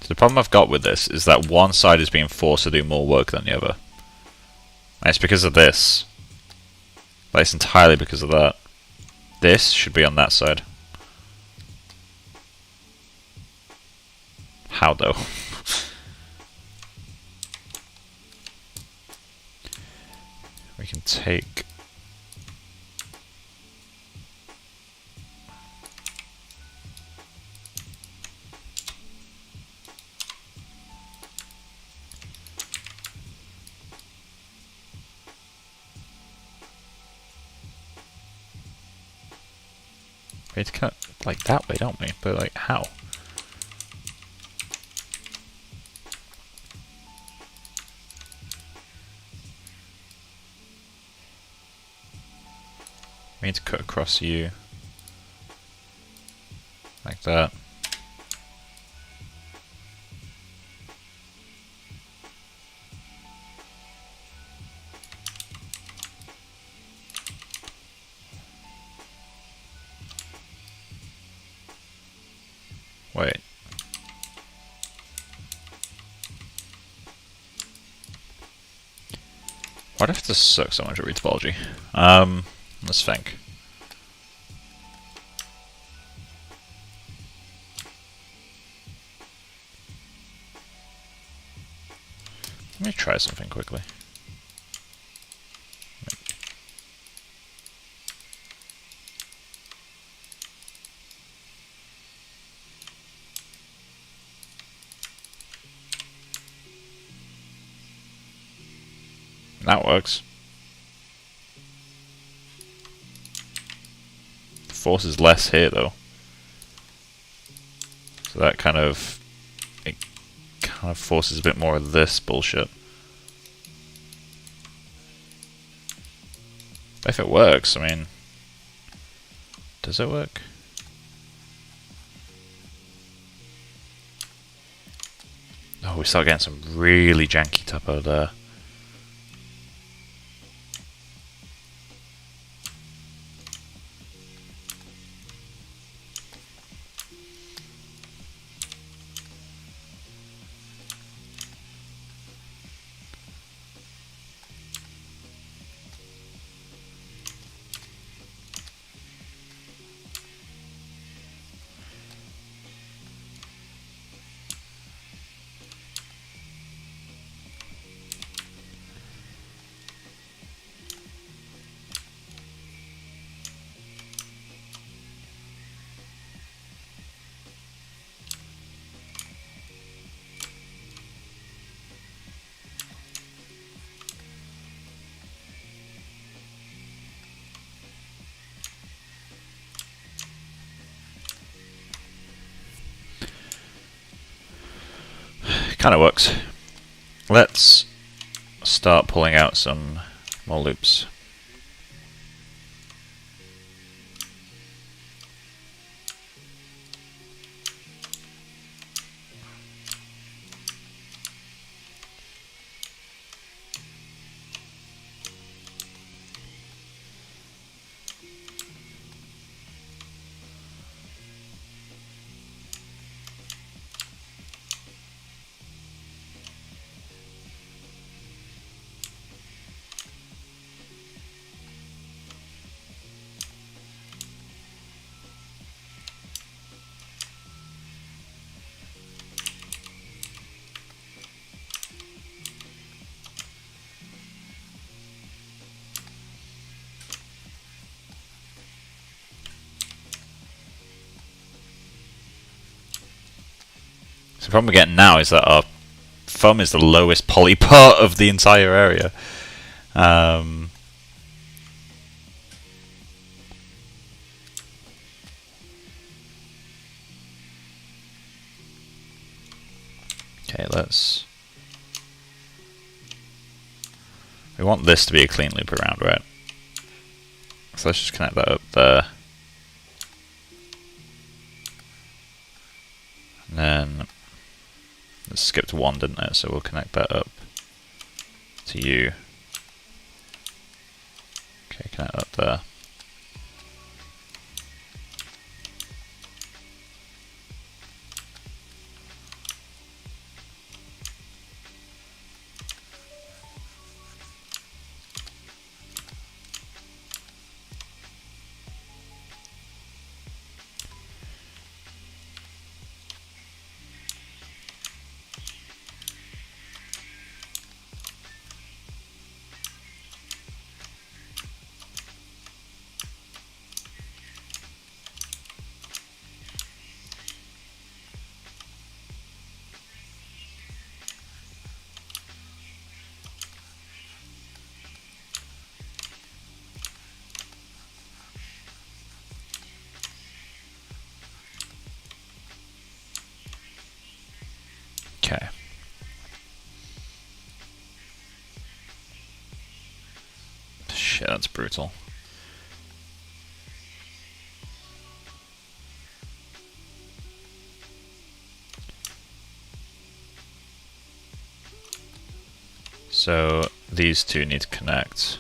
So the problem I've got with this is that one side is being forced to do more work than the other. And it's because of this. But it's entirely because of that. This should be on that side. How though? can take... We need to cut like that way, don't we? But like how? We need to cut across you. Like that. Wait. Why do I have to suck so much at retopology? Let's think. Let me try something quickly. That works. The force is less here though. So that kind of forces a bit more of this bullshit. If it works, I mean, does it work? Oh, we start getting some really janky topo there. Kind of works. Let's start pulling out some more loops. So the problem we're getting now is that our foam is the lowest poly part of the entire area. Okay, we want this to be a clean loop around, right? So let's just connect that up there. And then it skipped one, didn't it? So we'll connect that up to you. Okay, connect that there. Okay. Shit, that's brutal. So these two need to connect.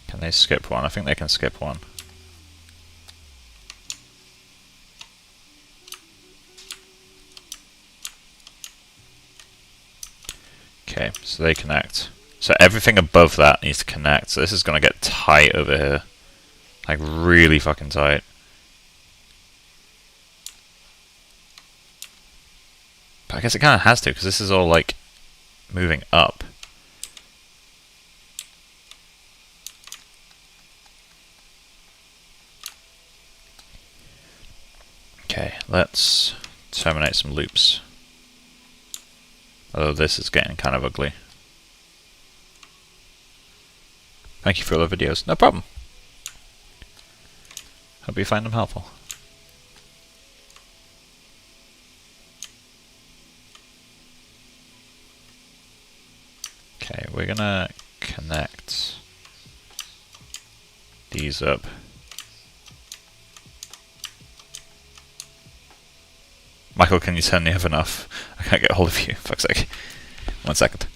Can they skip one? I think they can skip one. Okay, so they connect. So everything above that needs to connect. So this is going to get tight over here. Like really fucking tight. But I guess it kind of has to, because this is all like moving up. Okay, let's terminate some loops. Although this is getting kind of ugly. Thank you for all the videos. No problem. Hope you find them helpful. Okay, we're gonna connect these up. Michael, can you turn the oven off? I can't get hold of you, fuck's sake. 1 second.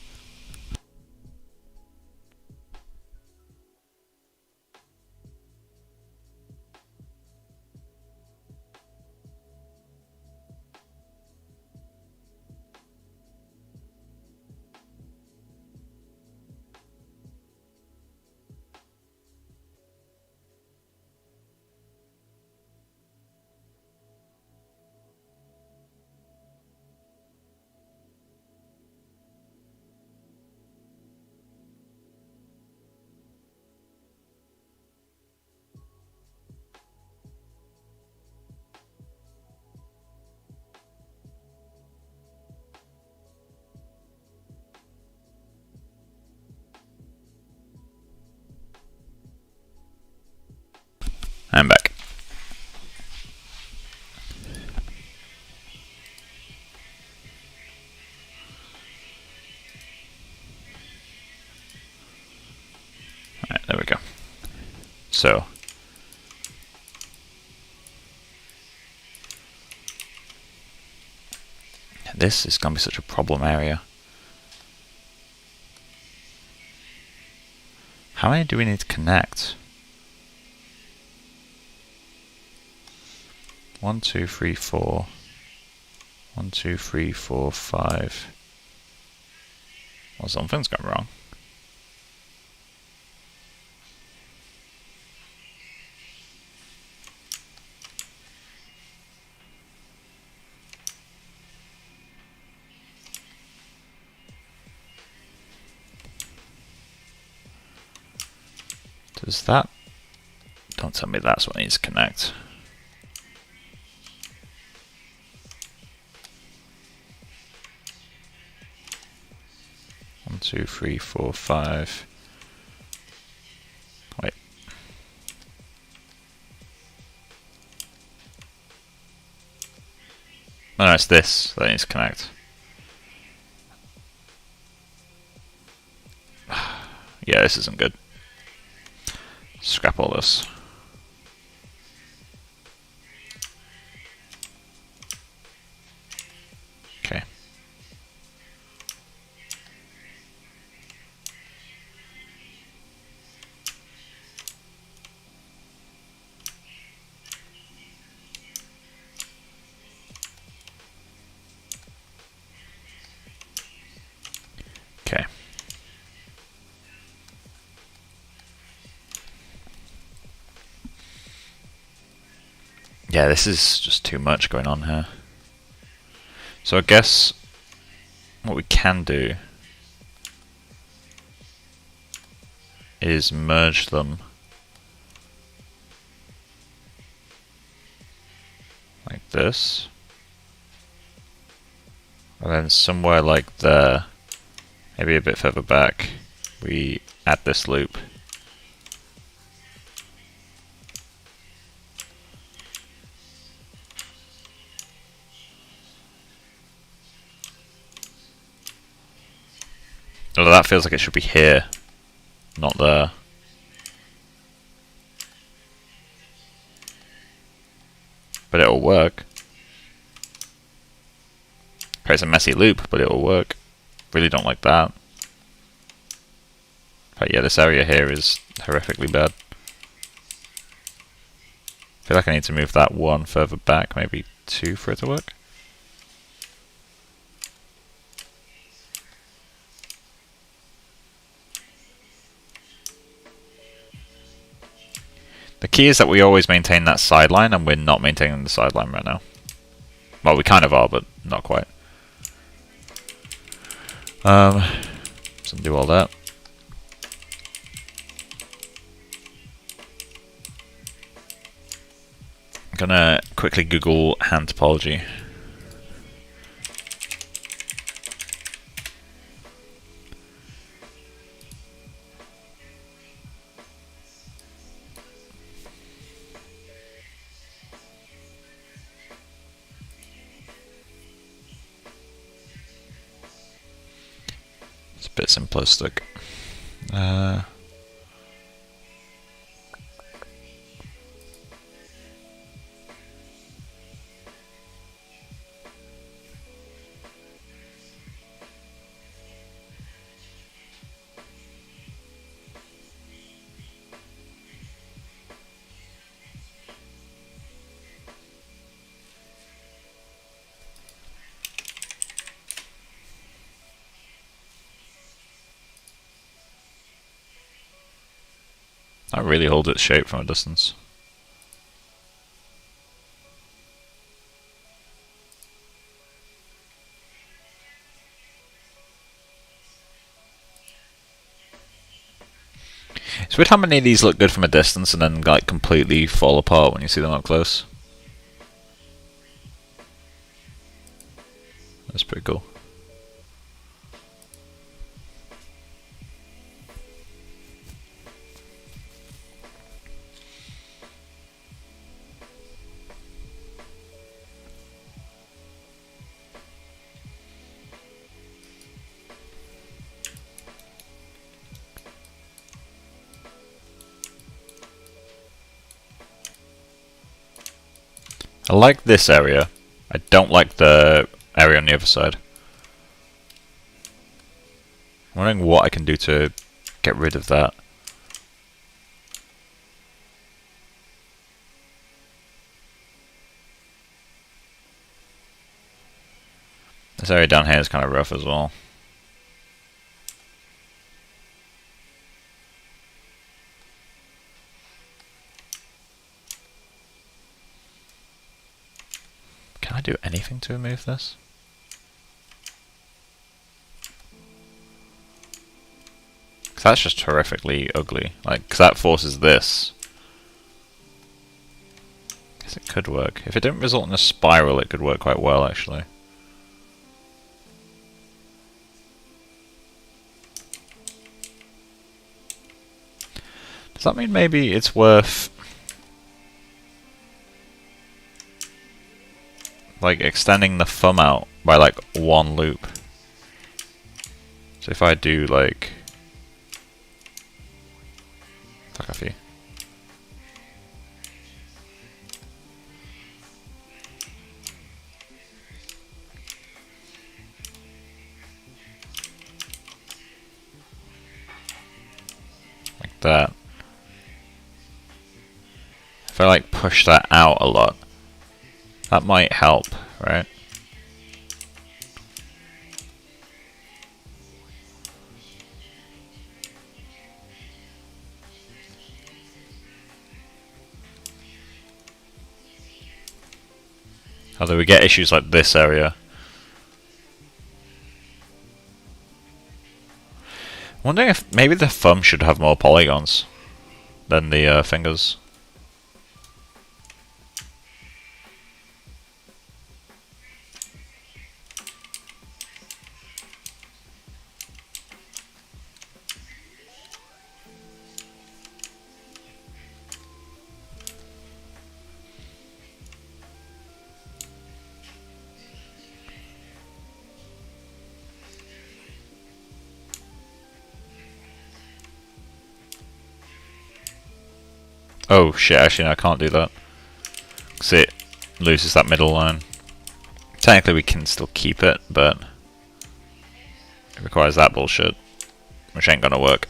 I'm back. Alright, there we go. So, this is going to be such a problem area. How many do we need to connect? 1, 2, 3, 4. 1, 2, 3, 4, 5. Well, something's gone wrong. Does that... Don't tell me that's what needs to connect. One, two, three, four, five. Wait. No, it's this that needs to connect. Yeah, this isn't good. Scrap all this. Okay. Okay. Yeah, this is just too much going on here. So I guess what we can do is merge them like this, and then somewhere like there, maybe a bit further back, we add this loop. Although that feels like it should be here, not there. But it'll work. Creates a messy loop, but it'll work. Really don't like that. But yeah, this area here is horrifically bad. I feel like I need to move that one further back, maybe 2 for it to work. The key is that we always maintain that sideline, and we're not maintaining the sideline right now. Well, we kind of are, but not quite. So do all that. I'm gonna quickly Google hand topology. It's a bit simplistic. That really holds its shape from a distance. It's weird how many of these look good from a distance and then like completely fall apart when you see them up close. That's pretty cool. I like this area. I don't like the area on the other side. I'm wondering what I can do to get rid of that. This area down here is kind of rough as well. Can I do anything to remove this? Because that's just horrifically ugly. Like, because that forces this. I guess it could work. If it didn't result in a spiral, it could work quite well, actually. Does that mean maybe it's worth like extending the thumb out by like 1 loop? So if I do like fuck off you. Like that. If I like push that out a lot, that might help, right? Although we get issues like this area. I'm wondering if maybe the thumb should have more polygons than the fingers. Oh shit, actually no, I can't do that. Because it loses that middle line. Technically we can still keep it, but it requires that bullshit, which ain't gonna work.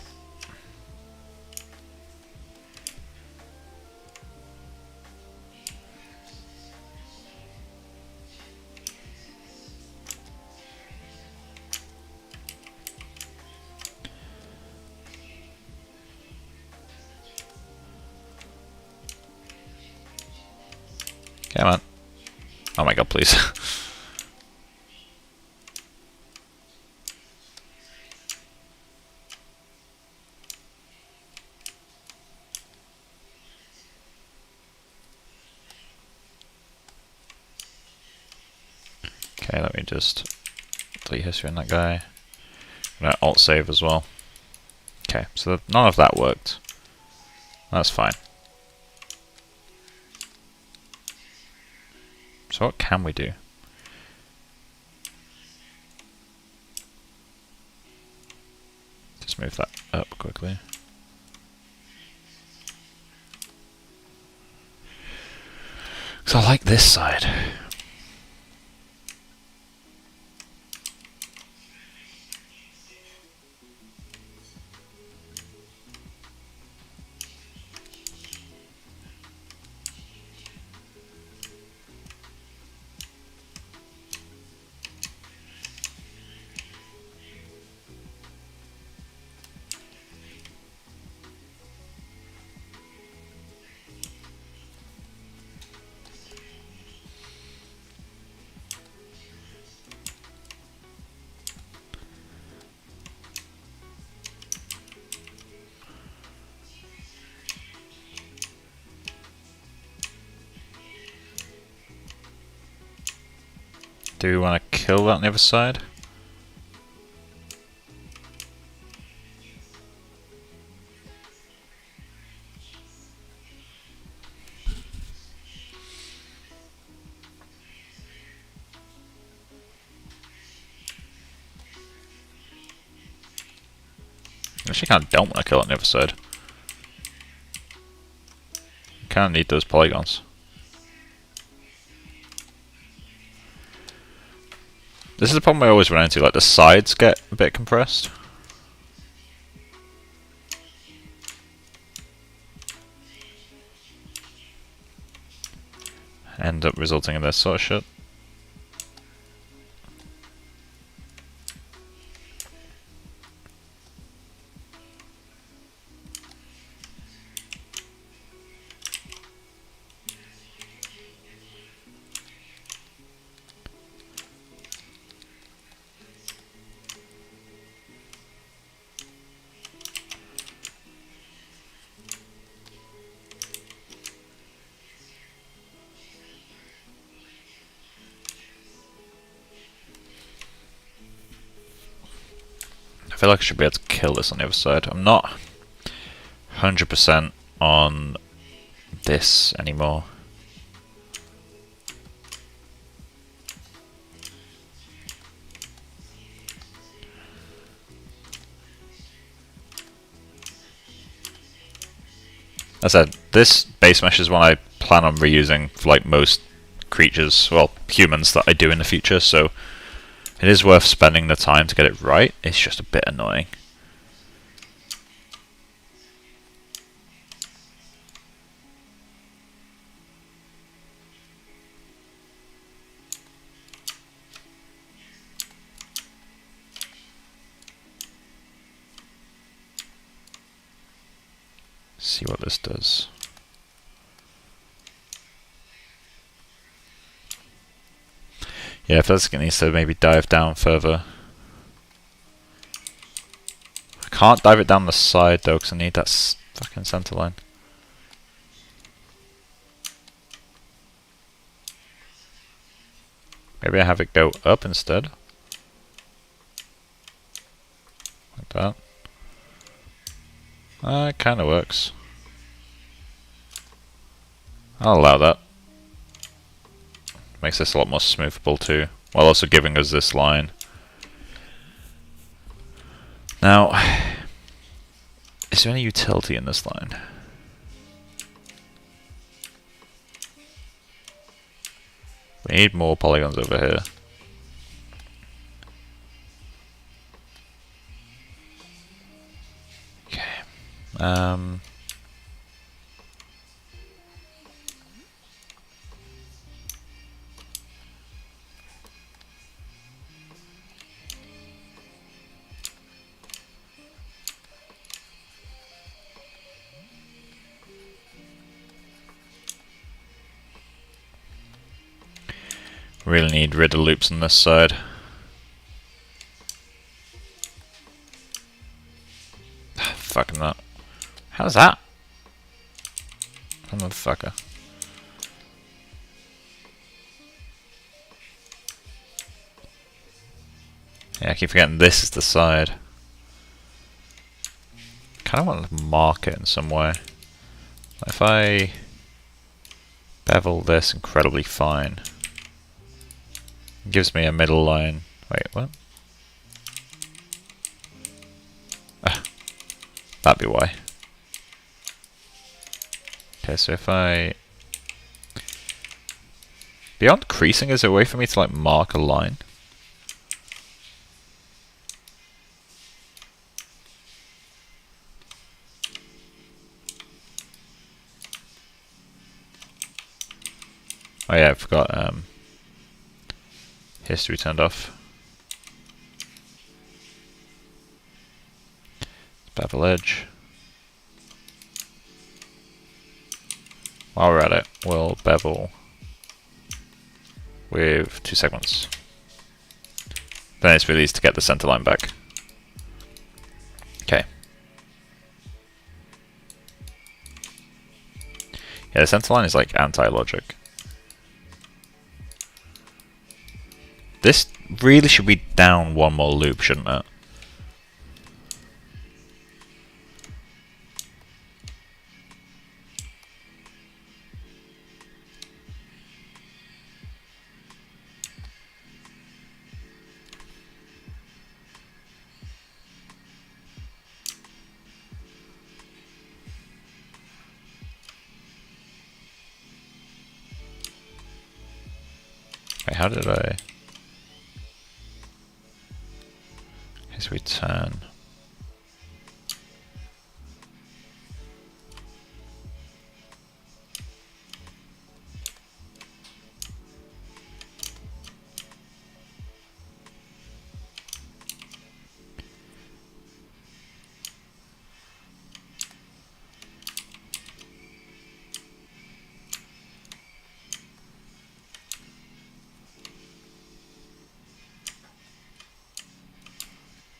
Come on. Oh my god, please. Okay, let me just delete history on that guy. I'm gonna alt save as well. Okay, so none of that worked. That's fine. So what can we do? Just move that up quickly. Because I like this side. Do we want to kill that on the other side? Actually, kind of don't want to kill it on the other side. Kind of need those polygons. This is the problem I always run into, like the sides get a bit compressed. End up resulting in this sort of shit. I feel like I should be able to kill this on the other side. I'm not 100% on this anymore. As I said, this base mesh is one I plan on reusing for like most creatures, well, humans that I do in the future, so it is worth spending the time to get it right. It's just a bit annoying. See what this does. Yeah, Fezzik needs to maybe dive down further. I can't dive it down the side though, because I need that fucking center line. Maybe I have it go up instead. Like that. It kind of works. I'll allow that. Makes this a lot more smoothable too, while also giving us this line. Now, is there any utility in this line? We need more polygons over here. Okay. Really need rid of loops on this side. Fucking that. How's that? Motherfucker. Yeah, I keep forgetting this is the side. Kinda want to mark it in some way. If I bevel this incredibly fine, it gives me a middle line. Wait, what? Ah, that'd be why. Okay, so if I... Beyond creasing, is there a way for me to like mark a line? Oh yeah, I forgot history turned off. Bevel edge. While we're at it, we'll bevel with 2 segments. Then it's really easy to get the center line back. Okay. Yeah, the center line is like anti-logic. This really should be down one more loop, shouldn't it? Wait, how did I... Okay, so we turn...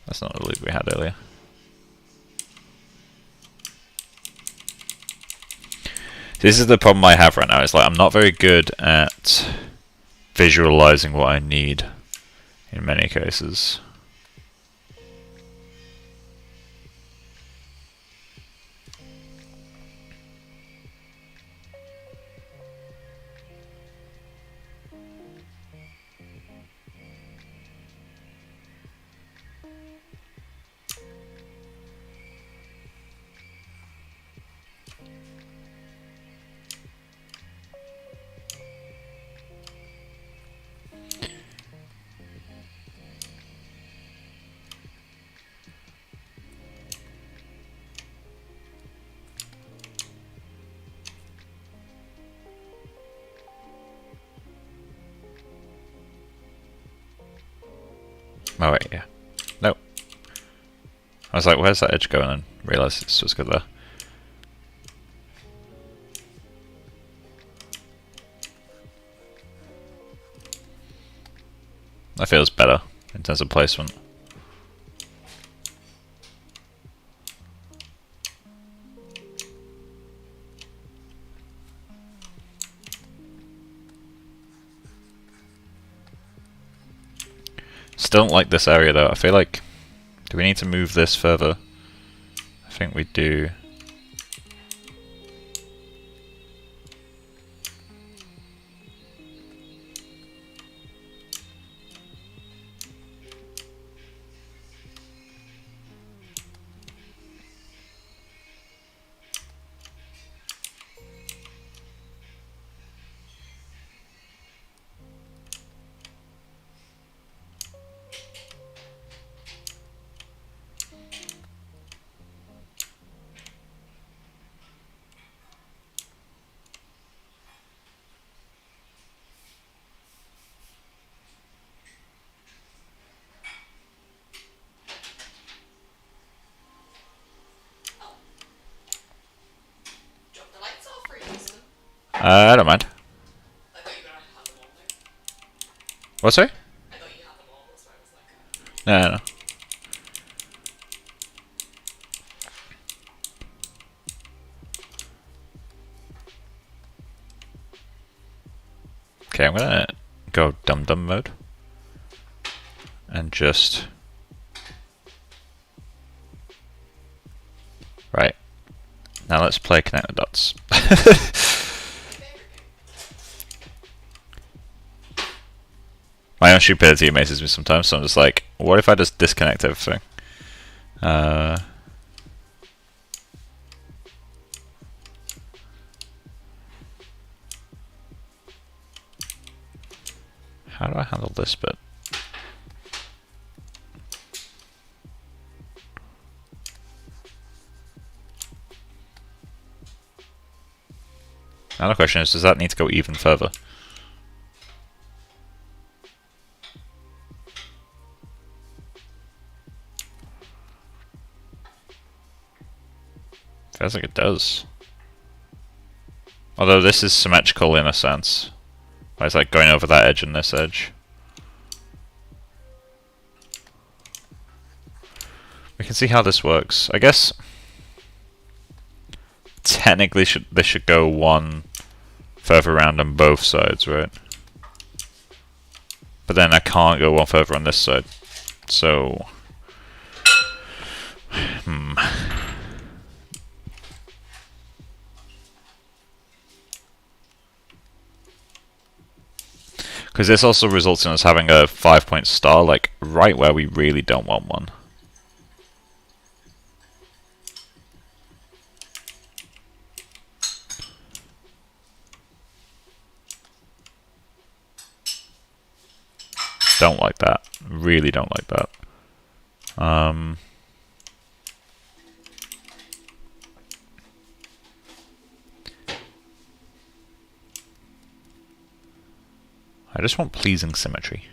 That's not the loop we had earlier. This is the problem I have right now. It's like I'm not very good at visualizing what I need in many cases. Oh wait, yeah. Nope. I was like, where's that edge going? And realised it's just good there. That feels better in terms of placement. Still don't like this area though. I feel like... Do we need to move this further? I think we do. I don't mind. I thought you were gonna have them all there. What, sorry? I thought you had them all, that's why I was like... No, no. Okay, I'm gonna go dum-dum mode. And just... Right. Now let's play connect the dots. My own stupidity amazes me sometimes, so I'm just like, what if I just disconnect everything? How do I handle this bit? Now the question is, does that need to go even further? Feels like it does. Although this is symmetrical in a sense. It's like going over that edge and this edge. We can see how this works. I guess technically this should go one further around on both sides, right? But then I can't go one further on this side. So because this also results in us having a 5-point star, like right where we really don't want one. Don't like that. Really don't like that. I just want pleasing symmetry.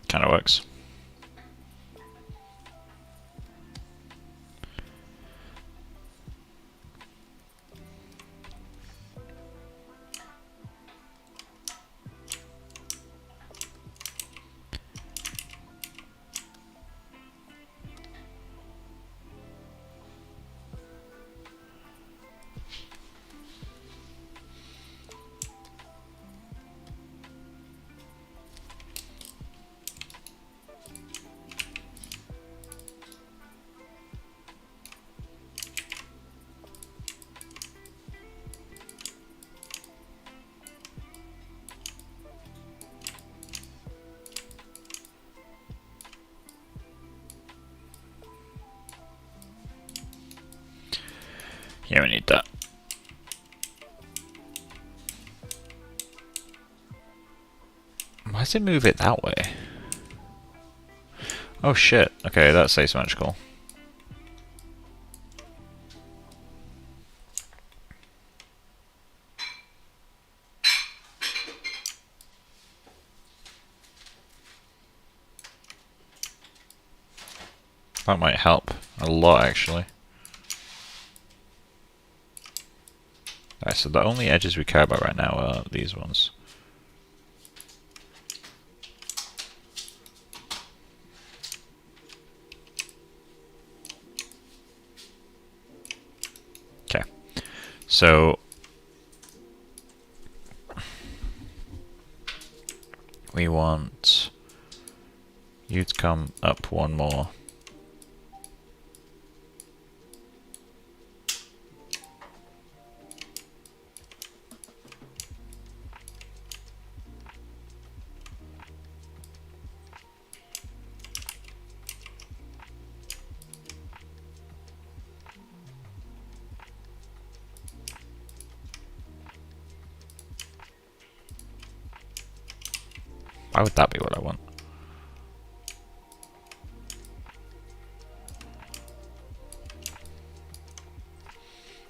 Kind of works. Yeah, we need that. Why does it move it that way? Oh shit. Okay, that's asymmetrical. That might help a lot, actually. Alright, so the only edges we care about right now are these ones. Okay, so we want you to come up one more. Why would that be what I want?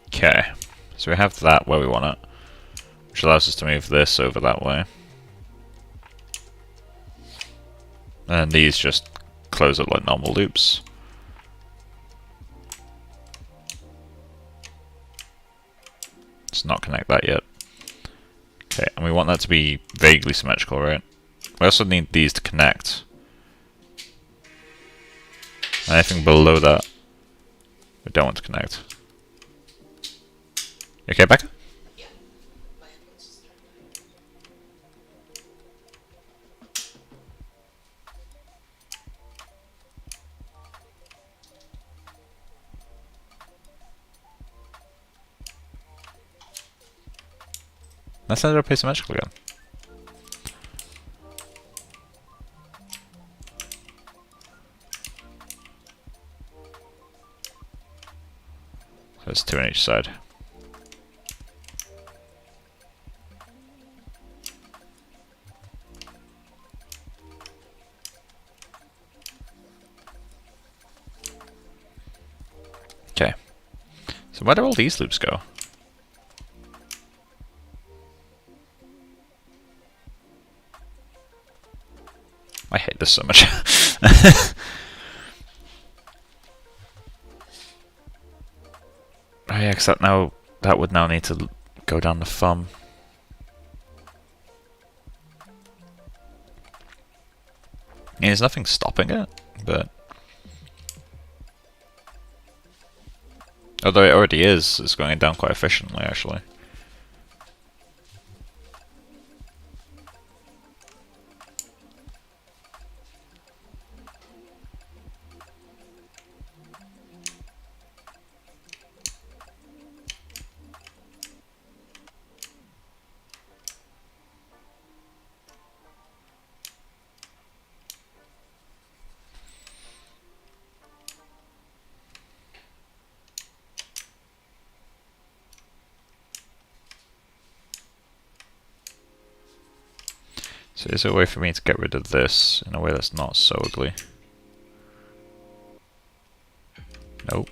Okay, so we have that where we want it, which allows us to move this over that way. And these just close up like normal loops. Let's not connect that yet. Okay, and we want that to be vaguely symmetrical, right? We also need these to connect. Anything below that, we don't want to connect. You okay, Becca? Yeah. My headphones just turned Let's end up asymmetrical again. So there's 2 on each side. Okay. So where do all these loops go? I hate this so much. Oh yeah, because that would now need to go down the thumb. Yeah, there's nothing stopping it, but although it already is, it's going down quite efficiently actually. So is there a way for me to get rid of this in a way that's not so ugly? Nope.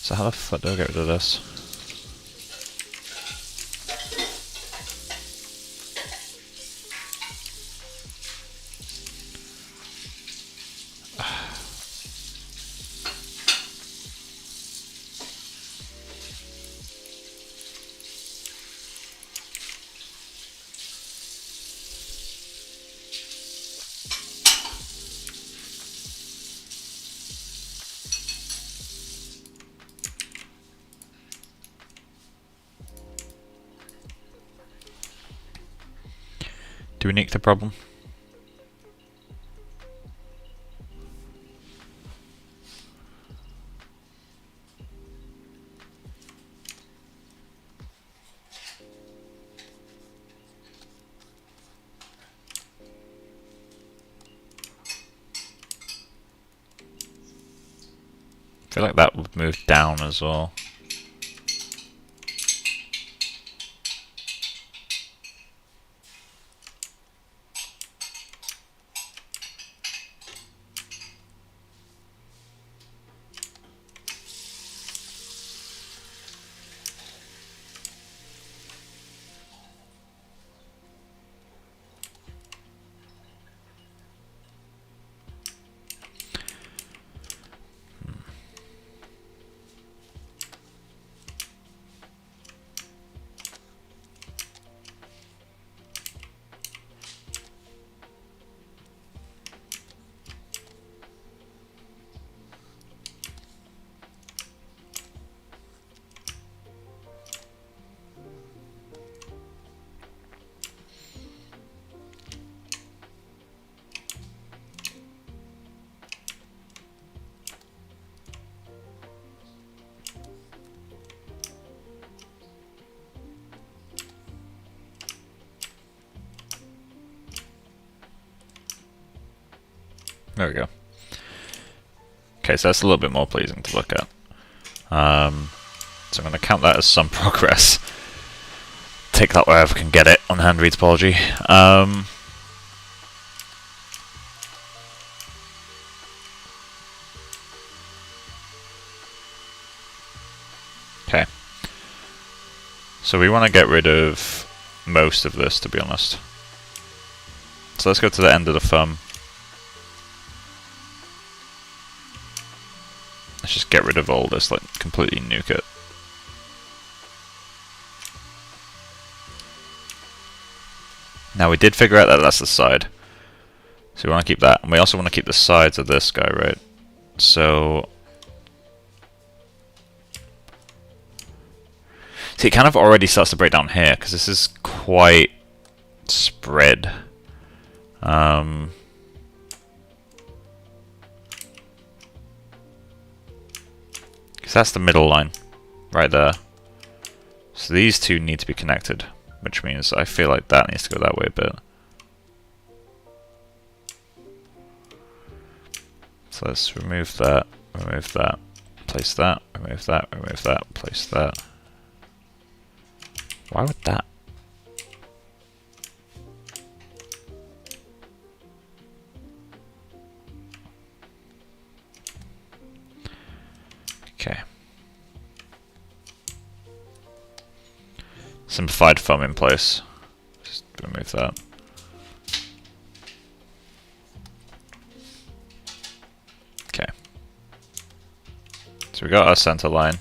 So how the fuck do I get rid of this? Do we nick the problem? I feel like that would move down as well. There we go. Okay, so that's a little bit more pleasing to look at. So I'm going to count that as some progress. Take that wherever I can get it on hand-read topology. Okay. So we want to get rid of most of this, to be honest. So let's go to the end of the thumb. Let's just get rid of all this, like completely nuke it. Now we did figure out that that's the side. So we want to keep that. And we also want to keep the sides of this guy, right? So... see, it kind of already starts to break down here, because this is quite spread. Because that's the middle line, right there. So these two need to be connected, which means I feel like that needs to go that way a bit. So let's remove that, place that, remove that, place that. Why would that? Okay. Simplified thumb in place. Just remove that. Okay. So we got our center line.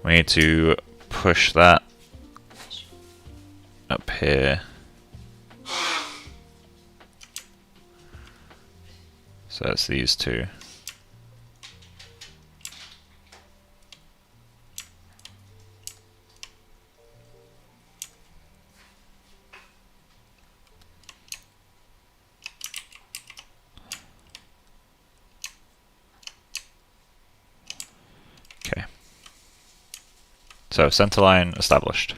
We need to push that up here. So that's these two. Okay. So center line established.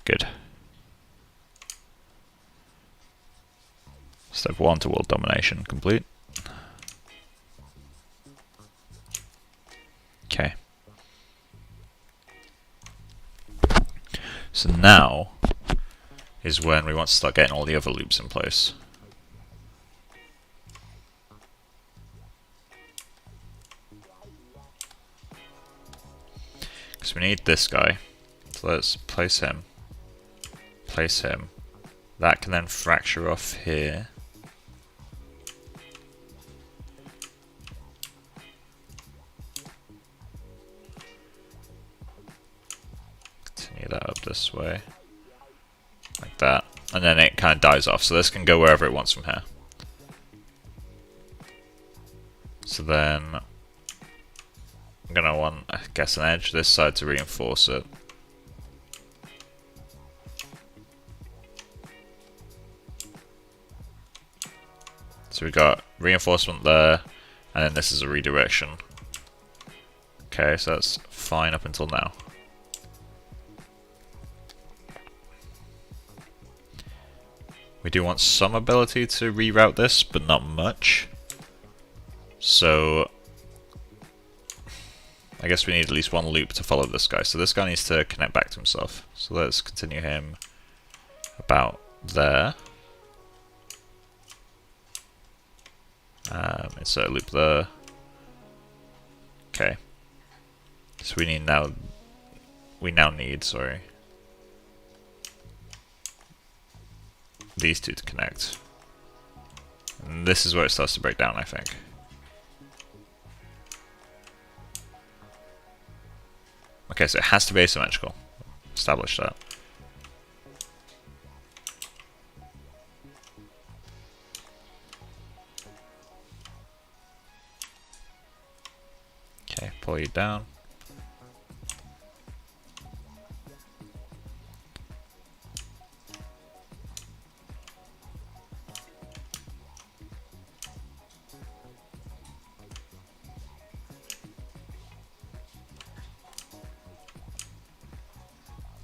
Good. Step 1 to world domination complete. Okay. So now is when we want to start getting all the other loops in place. Because we need this guy. So let's place him. Place him. That can then fracture off here. Continue that up this way. Like that. And then it kind of dies off. So this can go wherever it wants from here. So then I'm going to want, I guess, an edge this side to reinforce it. So we got reinforcement there, and then this is a redirection. Okay, so that's fine up until now. We do want some ability to reroute this, but not much. So I guess we need at least one loop to follow this guy. So this guy needs to connect back to himself. So let's continue him about there. Insert a loop there. Okay. So we now need, sorry, these two to connect. And this is where it starts to break down, I think. Okay, so it has to be asymmetrical. Establish that. Okay, pull you down.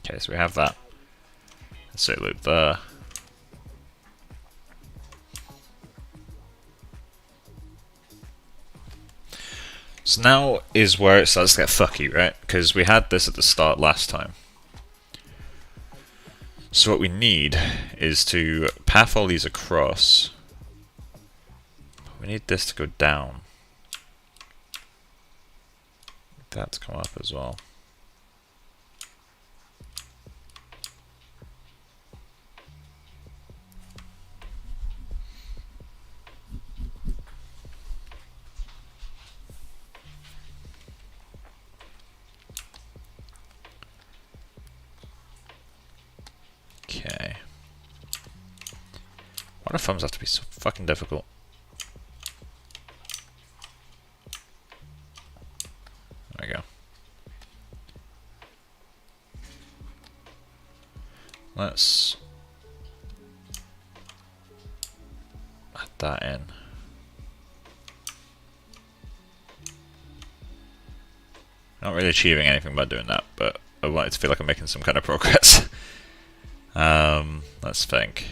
Okay, so we have that. Insert loop there. So now is where it starts to get fucky, right? Because we had this at the start last time. So what we need is to path all these across. We need this to go down. That to come up as well. Okay. Why do thumbs have to be so fucking difficult? There we go. Let's add that in. Not really achieving anything by doing that, but I want it to feel like I'm making some kind of progress. Let's think.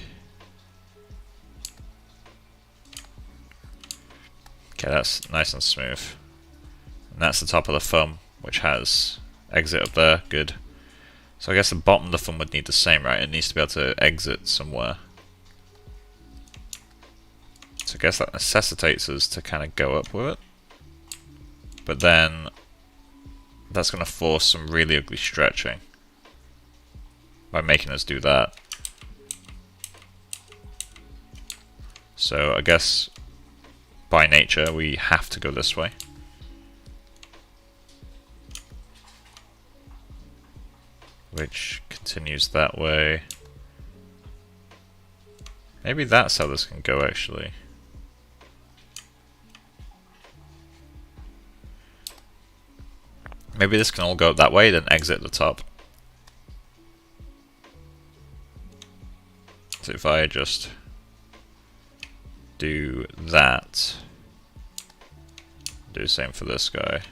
Okay, that's nice and smooth. And that's the top of the thumb, which has exit up there. Good. So I guess the bottom of the thumb would need the same, right? It needs to be able to exit somewhere. So I guess that necessitates us to kind of go up with it. But then that's going to force some really ugly stretching by making us do that. So I guess by nature we have to go this way. Which continues that way. Maybe that's how this can go actually. Maybe this can all go up that way, then exit the top. So if I just do that, do the same for this guy.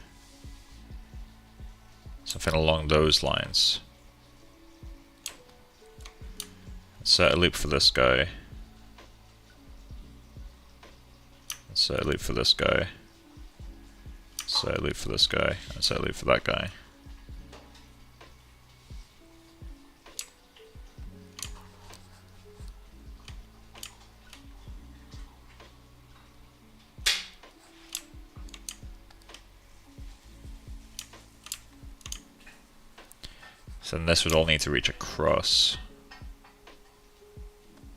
Something along those lines. Insert a loop for this guy. Insert a loop for this guy. Insert a loop for this guy. Insert a loop for that guy. So then this would all need to reach across.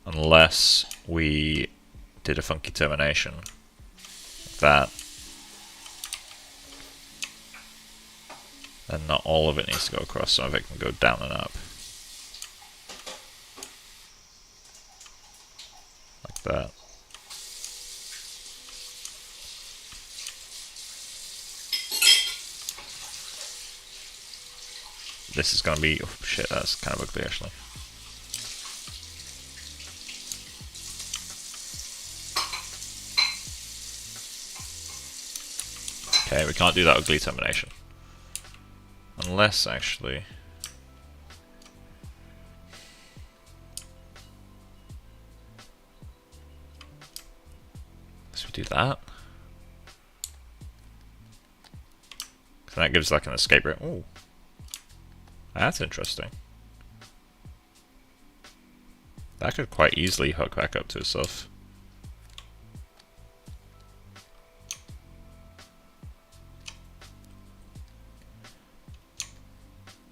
Unless we did a funky termination. Like that. Then not all of it needs to go across, some of it can go down and up. Like that. This is going to be... oh shit, that's kind of ugly actually. Okay, we can't do that ugly termination. Unless, actually... unless we do that. So that gives like an escape route. Ooh. That's interesting. That could quite easily hook back up to itself.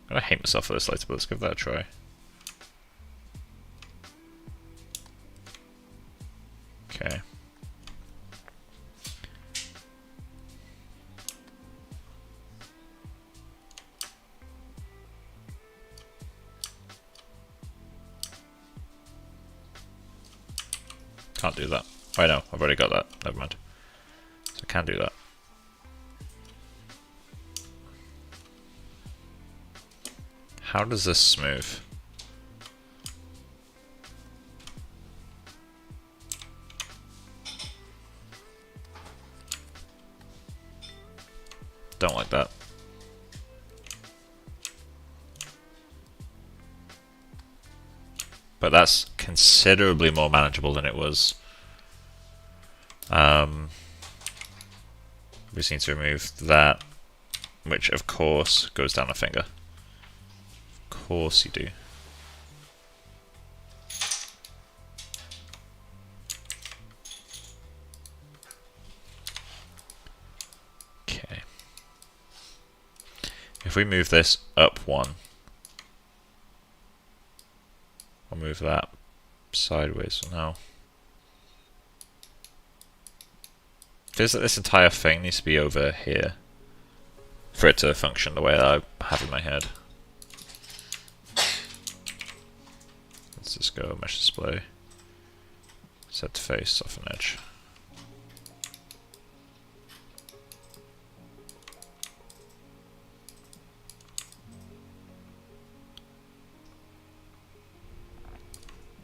I'm gonna hate myself for this later, but let's give that a try. Okay. Can't do that. I know, I've already got that. Never mind. So I can do that. How does this smooth? Don't like that. But that's considerably more manageable than it was We just need to remove that, which of course goes down a finger. Of course you do. Okay. If we move this up one, I'll move that sideways now. Feels like this entire thing needs to be over here for it to function the way that I have in my head. Let's just go mesh display, set to face, soften edge.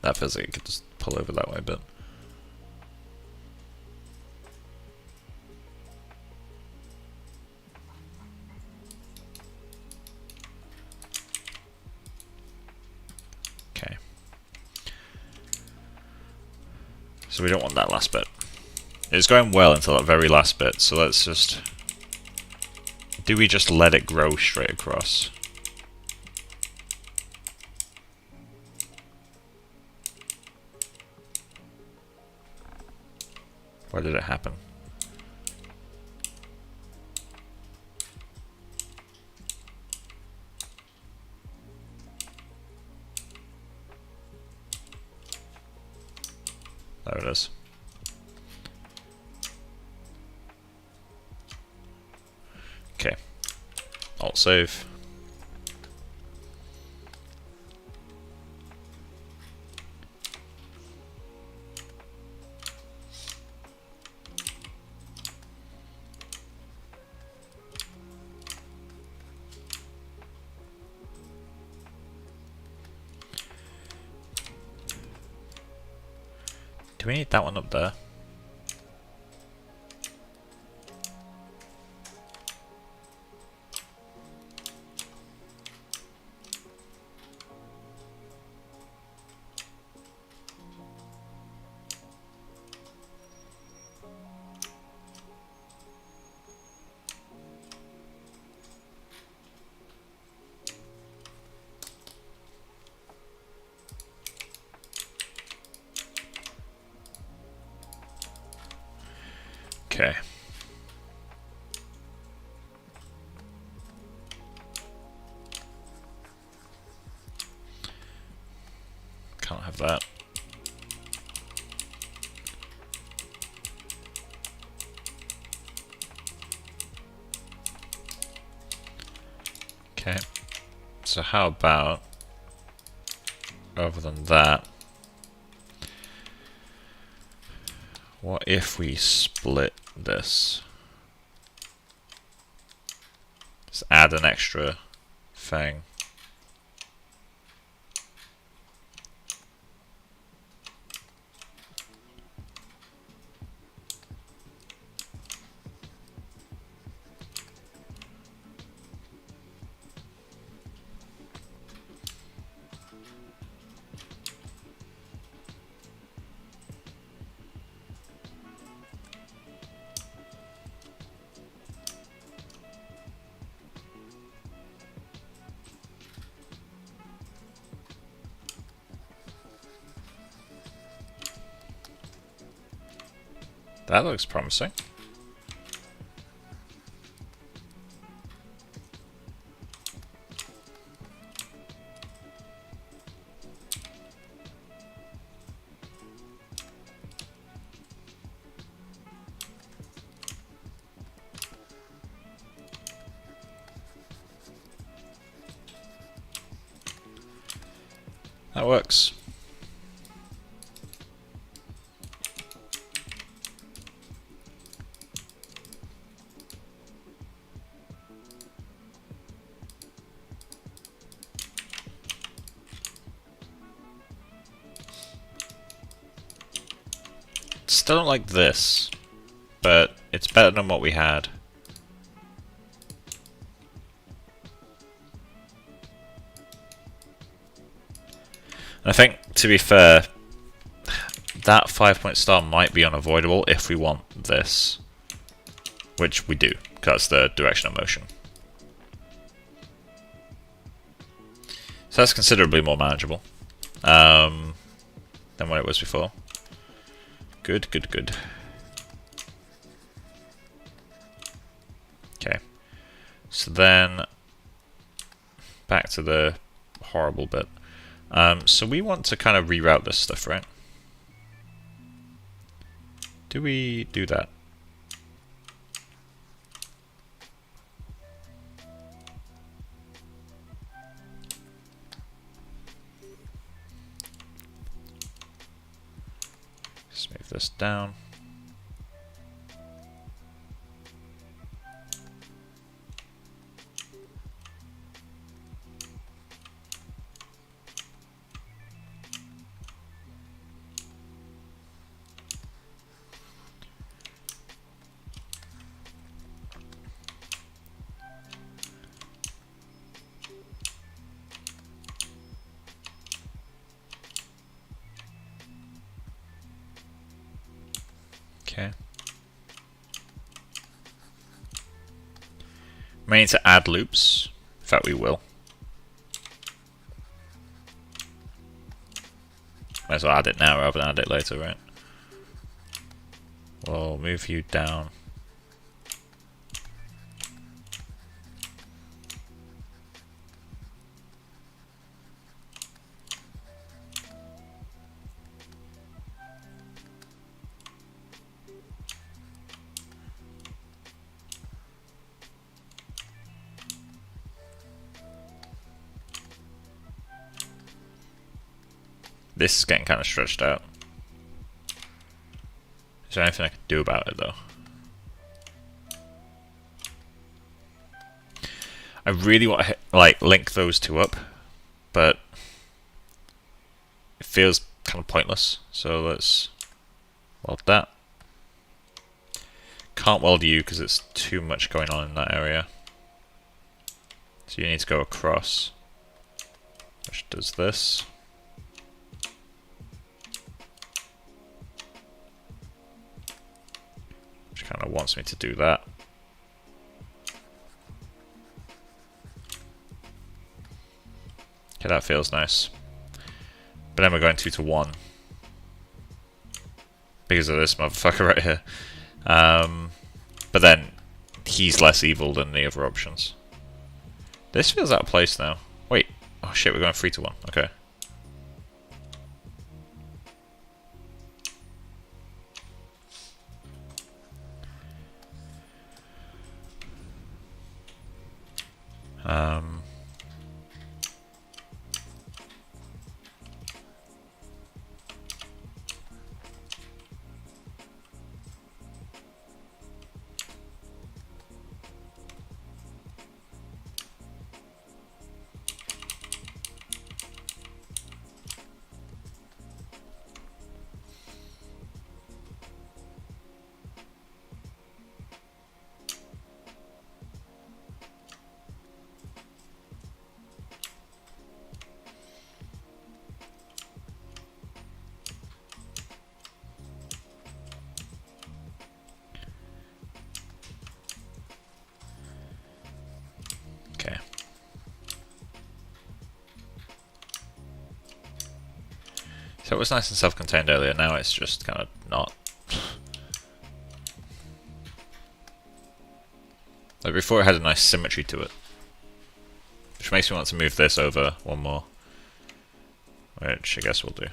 That feels like it could just pull over that way a bit. Okay. So we don't want that last bit. It's going well until that very last bit, so let's just... Do we just let it grow straight across? Why did it happen? There it is. Okay. Alt save. Do we need that one up there? Okay. Can't have that. Okay. So how about, other than that, what if we split this? Just add an extra thing. That looks promising. That works. Still don't like this, but it's better than what we had. And I think, to be fair, that 5-point star might be unavoidable if we want this. which we do, because that's the direction of motion. So that's considerably more manageable than what it was before. Good, good, good. Okay, so then back to the horrible bit. So we want to kind of reroute this stuff, right? Do we do that? Just move this down. Okay. We need to add loops. In fact, we will. Might as well add it now rather than add it later, right? We'll move you down. This is getting kind of stretched out. Is there anything I can do about it, though? I really want to like link those two up, but it feels kind of pointless. So let's weld that. Can't weld you because it's too much going on in that area. So you need to go across, which does this. Which kind of wants me to do that. Okay, that feels nice. But then we're going 2 to 1. Because of this motherfucker right here. But then he's less evil than the other options. This feels out of place now. Wait. Oh shit, we're going 3 to 1. Okay. Okay. So it was nice and self-contained earlier, now it's just kind of not. Like before it had a nice symmetry to it. Which makes me want to move this over one more. Which I guess we'll do.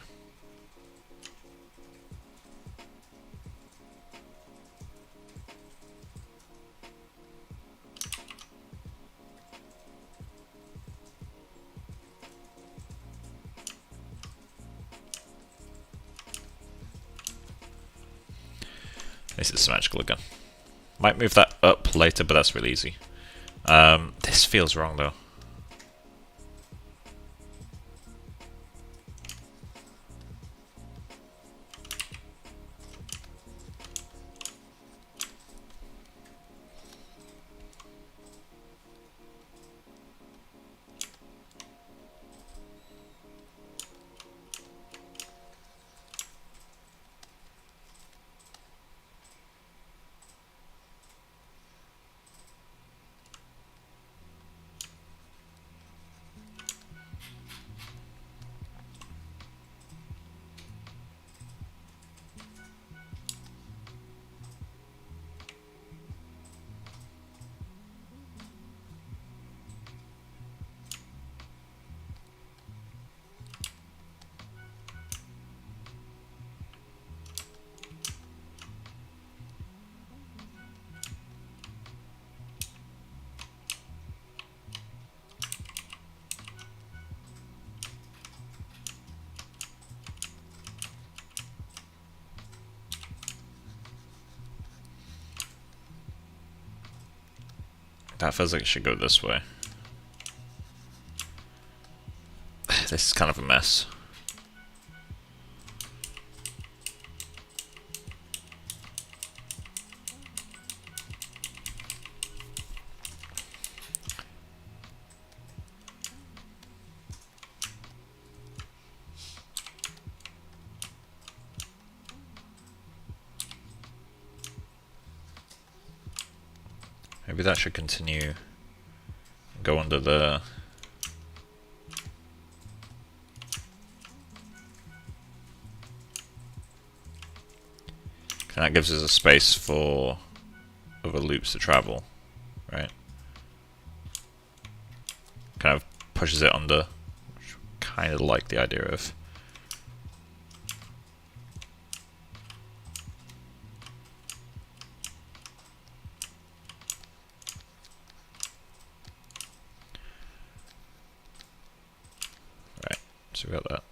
This is symmetrical again. Might move that up later, but that's really easy. This feels wrong though. That feels like it should go this way. This is kind of a mess. Maybe that should continue and go under the... And that gives us a space for other loops to travel, right? Kind of pushes it under, which kind of like the idea of. Right, so we got that.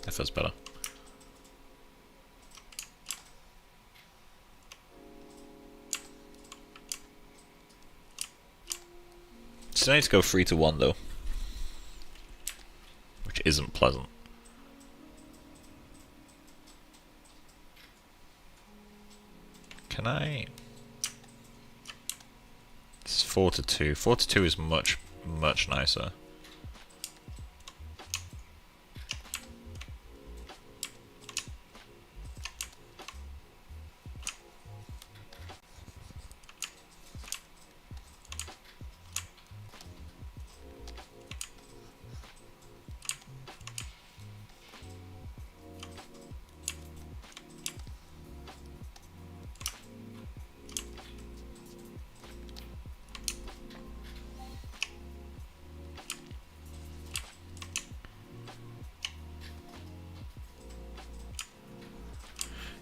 That feels better. Still need to go 3 to 1 though, which isn't pleasant. Can I? It's 4 to 2. 4 to 2 is much nicer.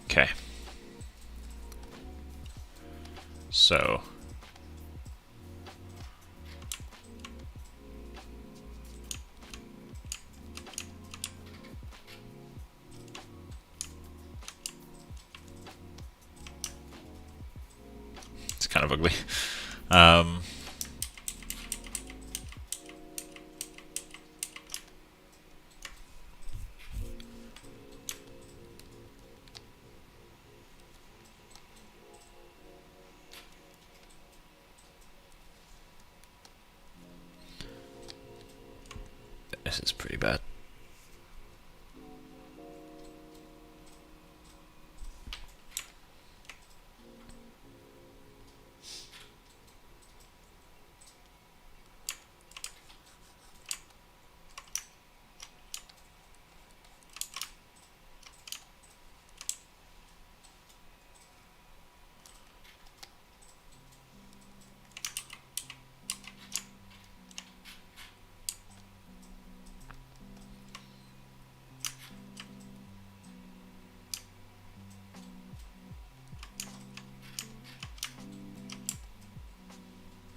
Okay. So it's kind of ugly. This is pretty bad.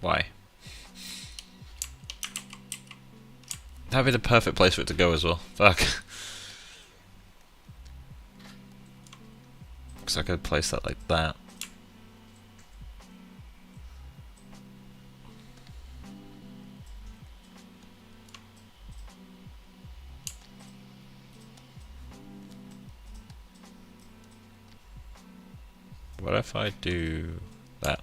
Why? That'd be the perfect place for it to go as well. Fuck. Because I could place that like that. What if I do that?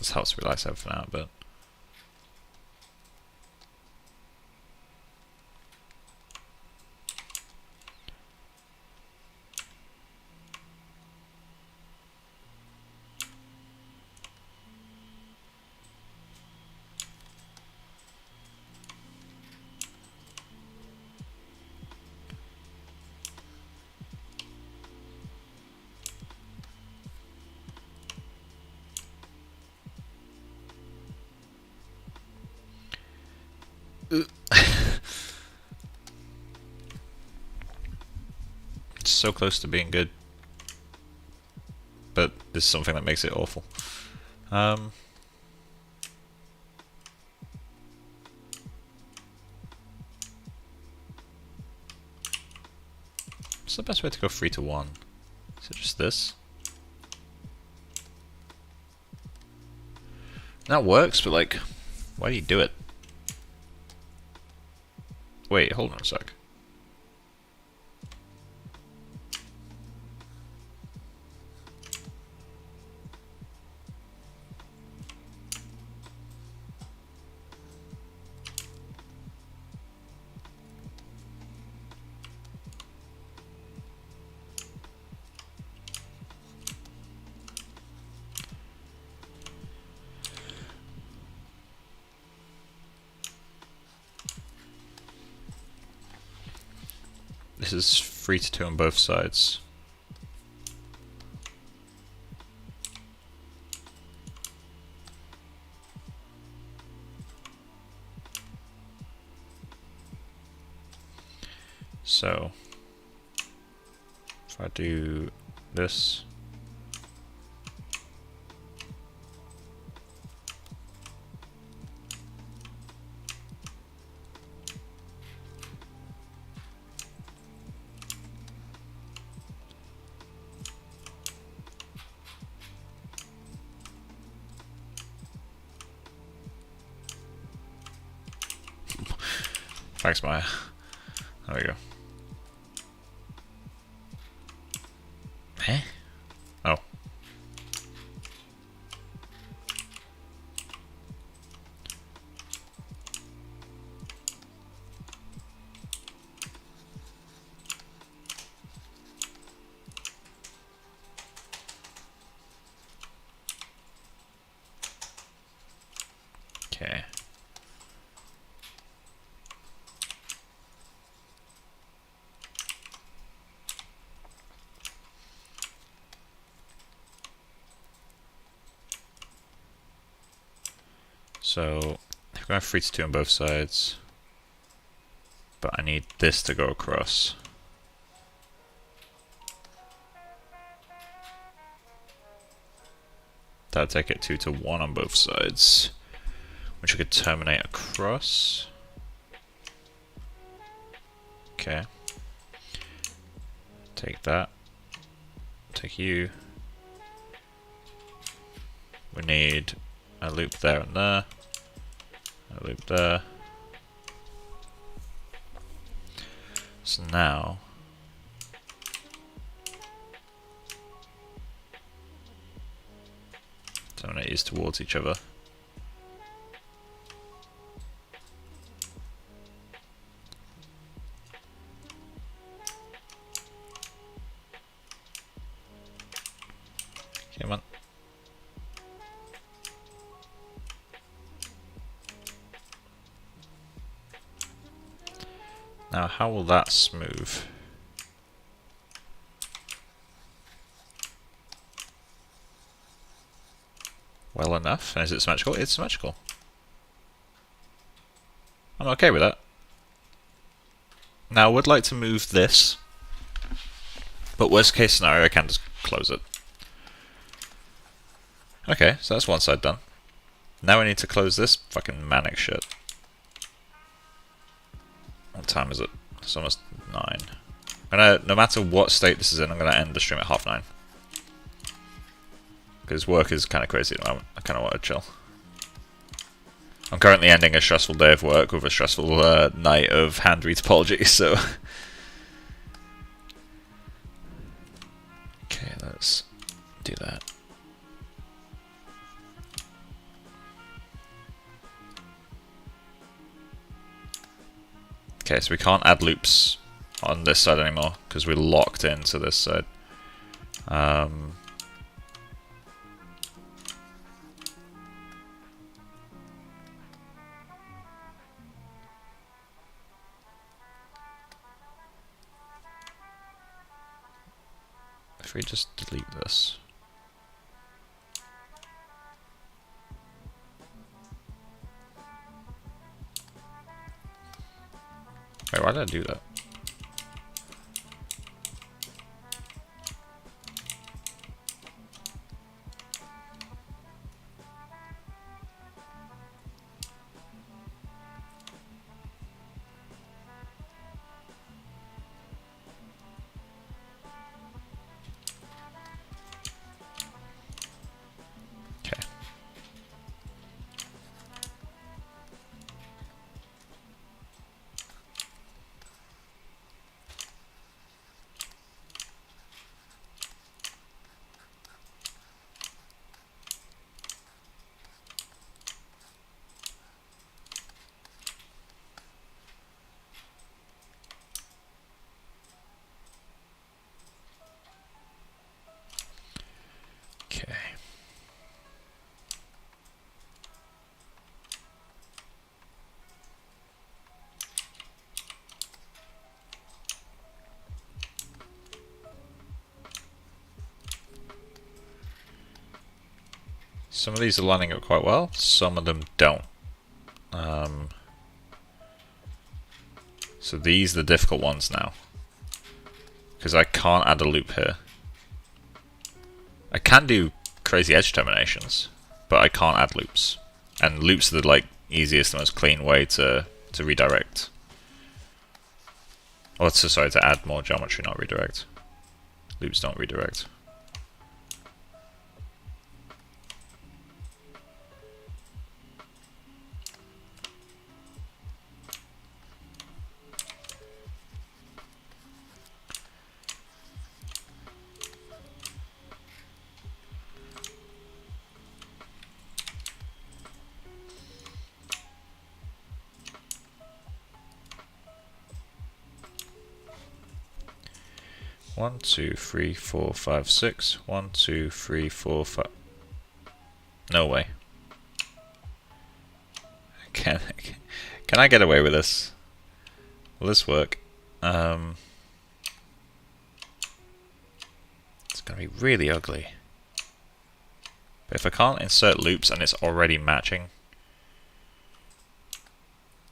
This helps relax everything out a bit. It's so close to being good, but there's something that makes it awful. What's the best way to go 3 to 1? Is it just this? That works, but like, why do you do it? Wait, hold on a sec. This is 3 to 2 on both sides. So, if I do this, thanks Maya. There we go. Huh? Oh. Okay. So, we're going 3 to 2 on both sides, but I need this to go across. That'll take it 2 to 1 on both sides, which I could terminate across. Okay. Take that. Take you. We need a loop there and there. A loop there. So now terminate these towards each other. Come on. Now, how will that smooth? Well enough. And is it symmetrical? It's symmetrical. I'm okay with that. Now, I would like to move this, but worst case scenario, I can just close it. Okay, so that's one side done. Now we need to close this fucking manic shit. What time is it? It's almost 9. No matter what state this is in, I'm gonna end the stream at 9:30. Because work is kind of crazy at the moment. I kind of want to chill. I'm currently ending a stressful day of work with a stressful night of hand-read topology, so... Okay, let's do that. Okay, so we can't add loops on this side anymore because we're locked into this side. If we just delete this. Wait, why did I do that? Okay. Okay. Some of these are lining up quite well, some of them don't. So these are the difficult ones now. Because I can't add a loop here. I can do crazy edge terminations, but I can't add loops. And loops are the easiest and most clean way to redirect. Oh, sorry, to add more geometry, not redirect. Loops don't redirect. One, two, three, four, five, six. 1, 2, 3, 4, 5. No way. Can I get away with this? Will this work? It's gonna be really ugly. But if I can't insert loops and it's already matching,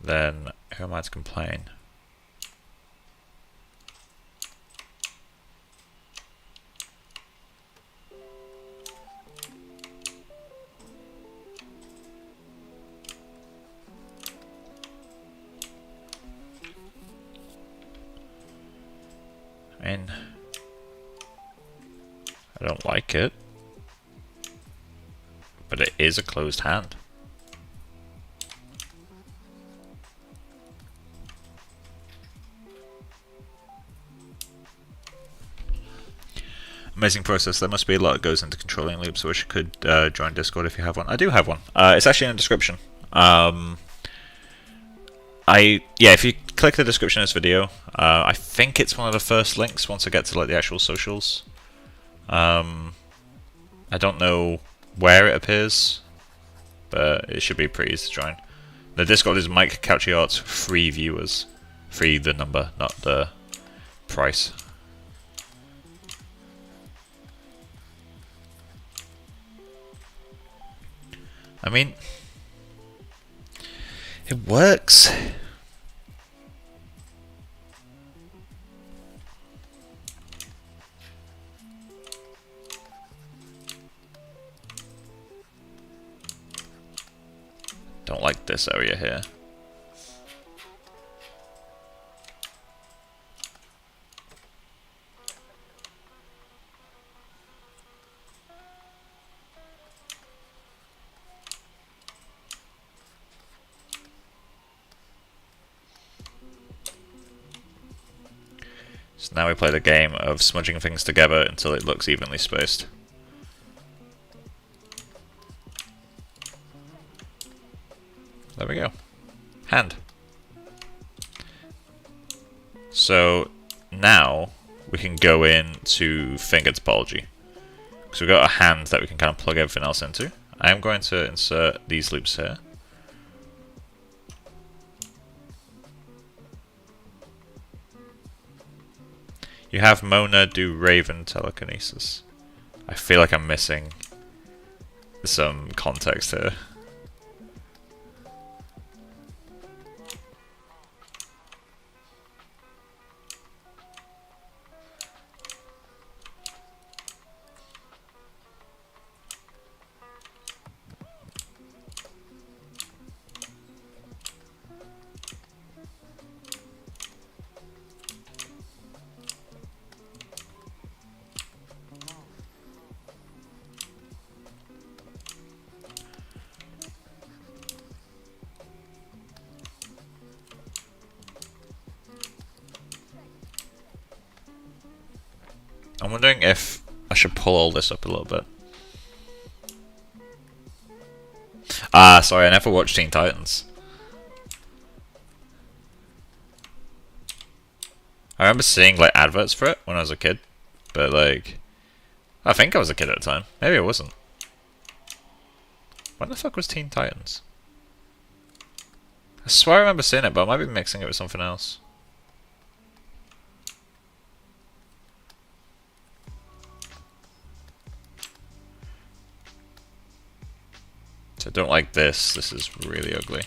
then who am I to complain? I mean, I don't like it, but it is a closed hand. Amazing process. There must be a lot that goes into controlling loops. I wish you could join Discord if you have one. I do have one. It's actually in the description. If you click the description of this video, I think it's one of the first links once I get to the actual socials. I don't know where it appears, but it should be pretty easy to join. The Discord is Mike Couchyart's free viewers. Free the number, not the price. I mean, it works. Don't like this area here. So now we play the game of smudging things together until it looks evenly spaced. There we go. Hand. So now we can go into finger topology. So we've got a hand that we can kind of plug everything else into. I am going to insert these loops here. You have Mona do Raven telekinesis. I feel like I'm missing some context here. I'm wondering if I should pull all this up a little bit. Ah, sorry, I never watched Teen Titans. I remember seeing like adverts for it when I was a kid, but like, I think I was a kid at the time. Maybe I wasn't. When the fuck was Teen Titans? I swear I remember seeing it, but I might be mixing it with something else. So I don't like this. This is really ugly.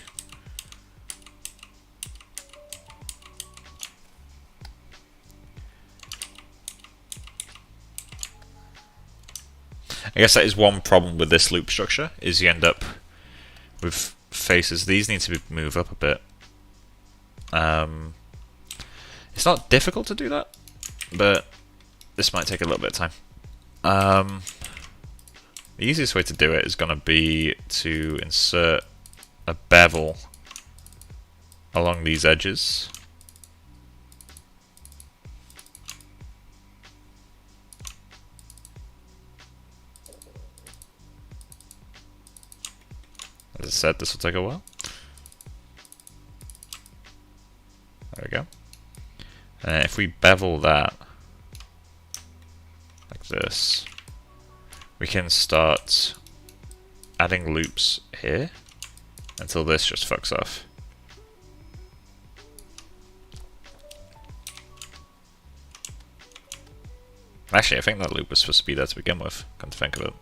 I guess that is one problem with this loop structure, is you end up with faces. These need to move up a bit. It's not difficult to do that, but this might take a little bit of time. The easiest way to do it is going to be to insert a bevel along these edges. As I said, this will take a while. There we go. And if we bevel that like this, we can start adding loops here until this just fucks off. Actually, I think that loop was supposed to be there to begin with, come to think of it.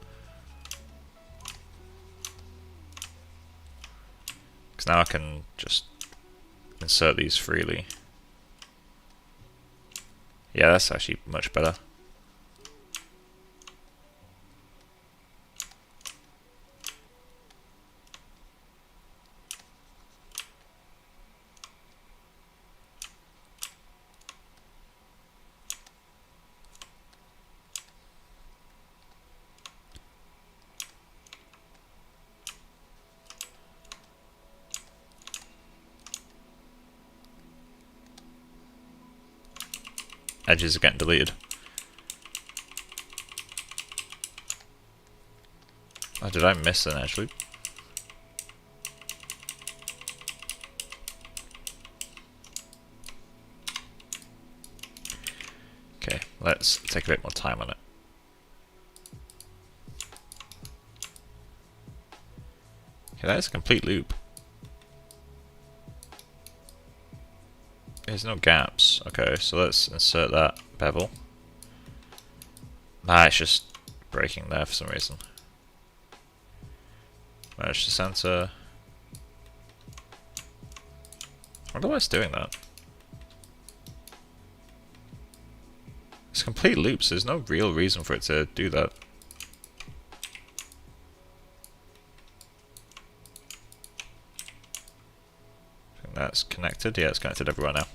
Because now I can just insert these freely. Yeah, that's actually much better. Edges are getting deleted. Oh, did I miss an edge loop? Okay, let's take a bit more time on it. Okay, that is a complete loop. There's no gaps. Okay, so let's insert that bevel. Nah, it's just breaking there for some reason. Merge the center. I wonder why it's doing that. It's complete loops. There's no real reason for it to do that. I think that's connected. Yeah, it's connected everywhere now.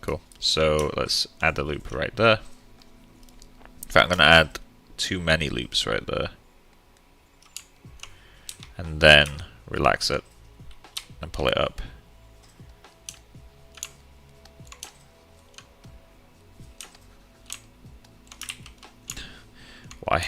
Cool. So let's add the loop right there. In fact, I'm going to add too many loops right there. And then relax it and pull it up. Why?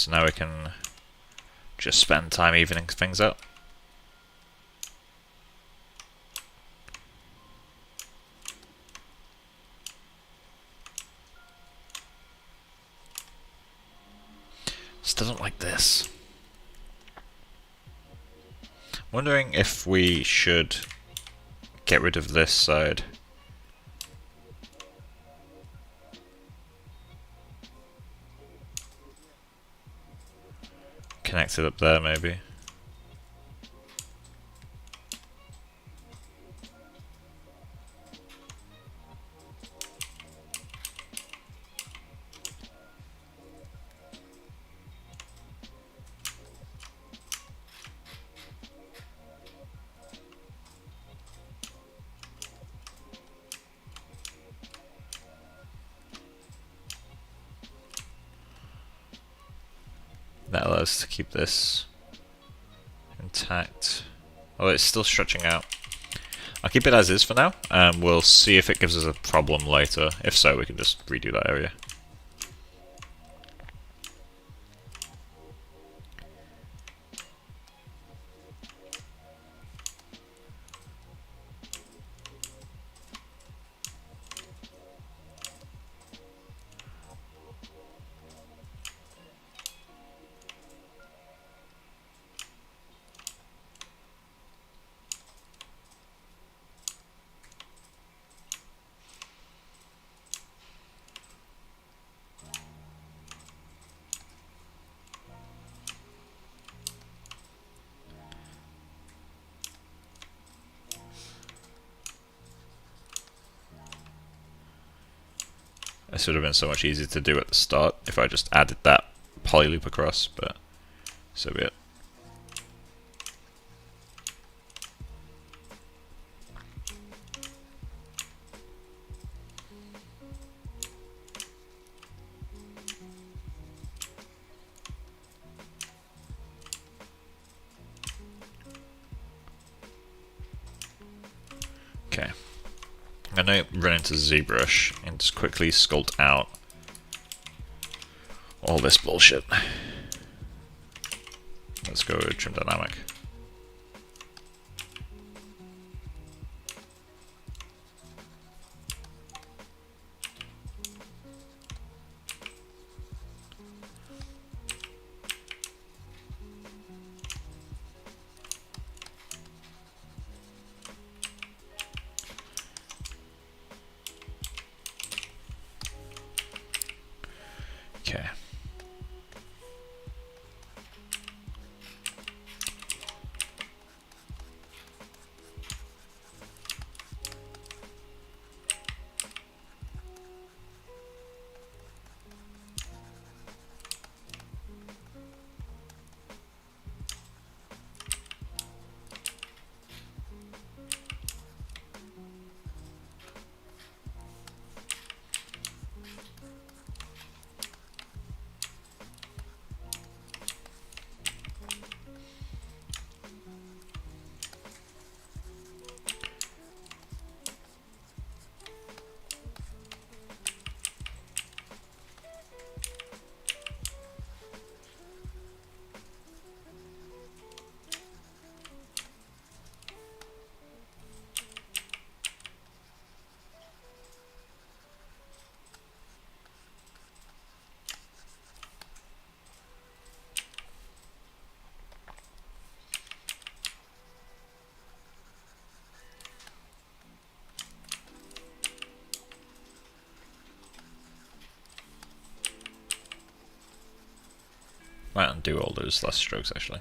so now we can just spend time evening things out. Still don't like this. Wondering if we should get rid of this side. Connect it up there, maybe. That allows us to keep this intact. Oh, it's still stretching out. I'll keep it as is for now, and we'll see if it gives us a problem later. If so, we can just redo that area. This would have been so much easier to do at the start if I just added that poly loop across, but so be it. Okay. I'm going to run into ZBrush and just quickly sculpt out all this bullshit. Let's go with trim dynamic. Okay. Might undo all those last strokes actually.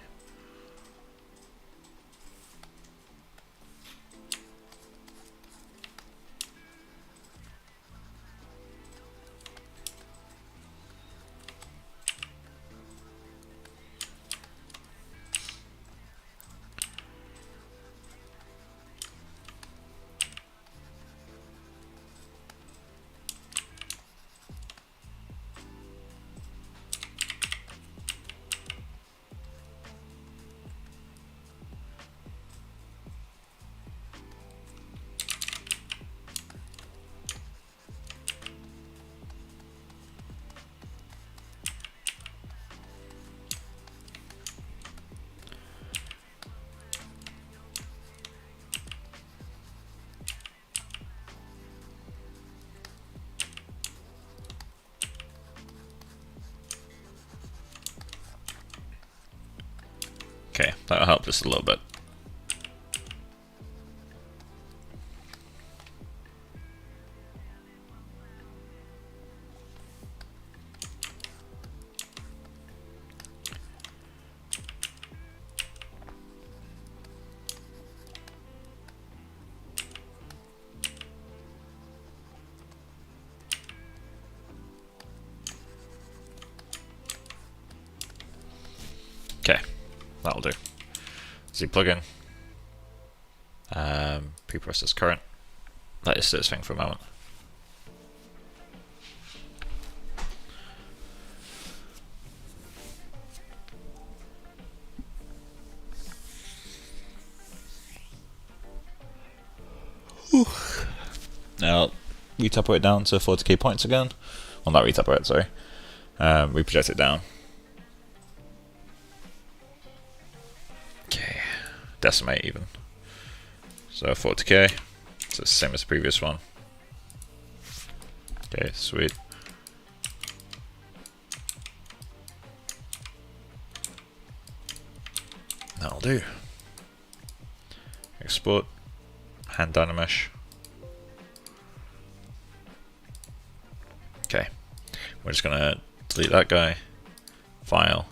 Okay, that'll help just a little bit. Okay, that'll do. Z plugin. Preprocess current. Let it sit its thing for a moment. Now, retapper it down to 40k points again. Well, not retapper it, sorry. Reproject it down. Okay, decimate even. So 40k, so it's the same as the previous one. Okay, sweet. That'll do. Export, hand dynamesh. Okay, we're just gonna delete that guy, file,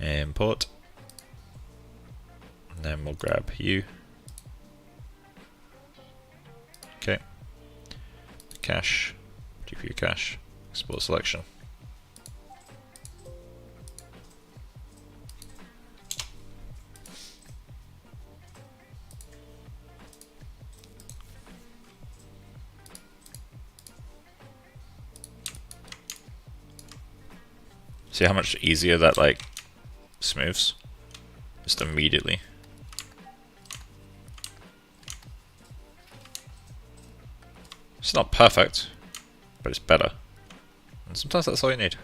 import, and then we'll grab you. Okay, cache, GPU cache, export selection. See how much easier that like smooths? Just immediately. It's not perfect, but it's better. And sometimes that's all you need.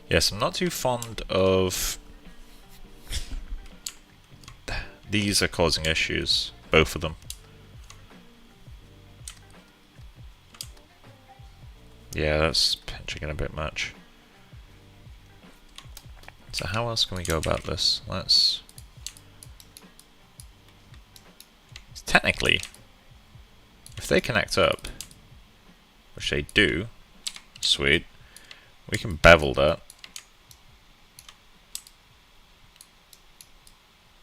Yes, I'm not too fond of... These are causing issues, both of them. Yeah, that's pinching it a bit much. So how else can we go about this? Let's... Technically, if they connect up, which they do, sweet, we can bevel that.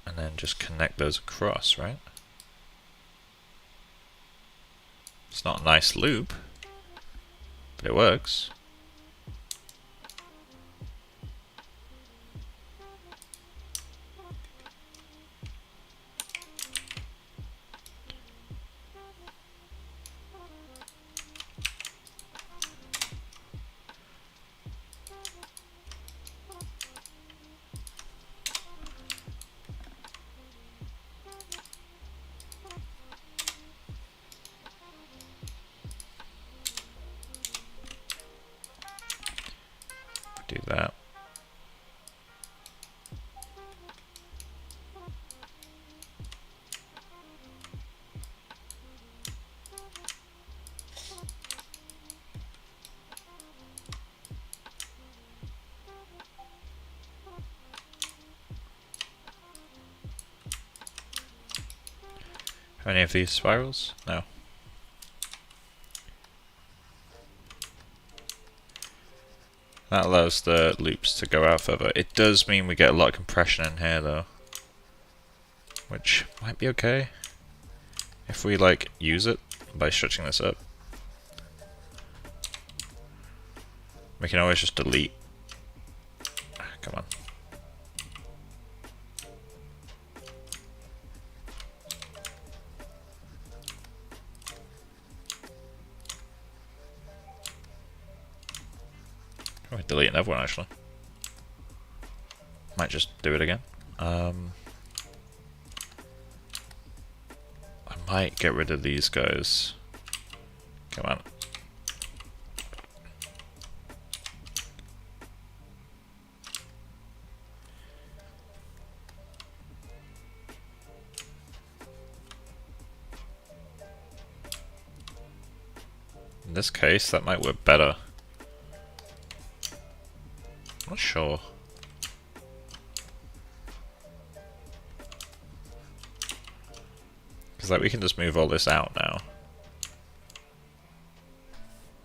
And then just connect those across, right? It's not a nice loop, but it works. Do that. Have any of these spirals? No. That allows the loops to go out further. It does mean we get a lot of compression in here though, which might be okay if we like use it by stretching this up. We can always just delete. Come on. Oh, delete another one actually. Might just do it again. I might get rid of these guys. Come on. In this case, that might work better. I'm not sure. Because like we can just move all this out now.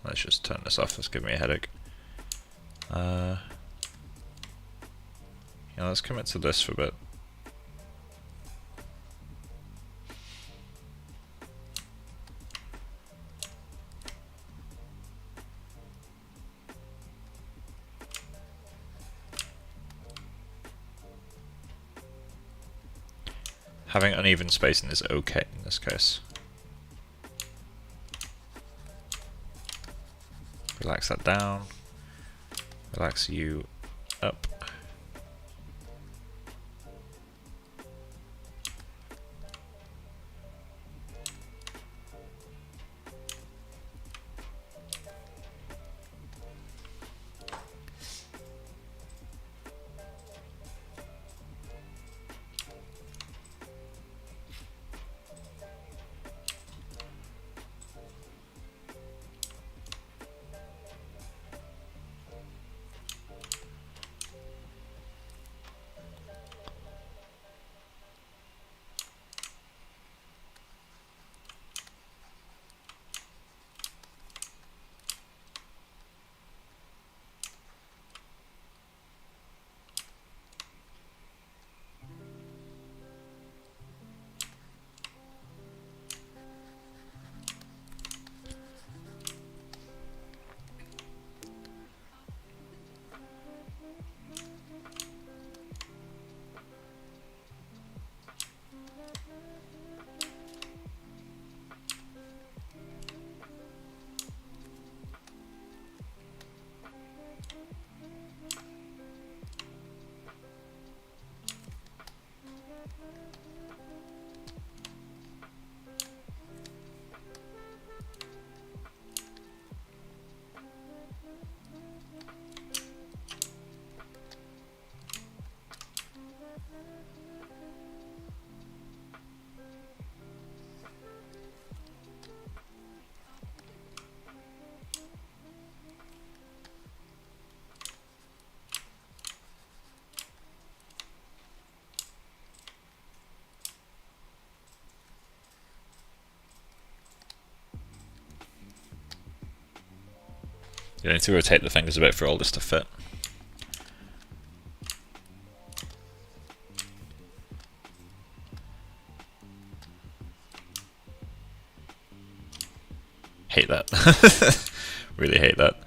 Let's just turn this off, it's giving me a headache. Yeah, let's commit to this for a bit. Having uneven spacing is okay in this case. Relax that down. Relax you up. You need to rotate the fingers a bit for all this to fit. Hate that. Really hate that.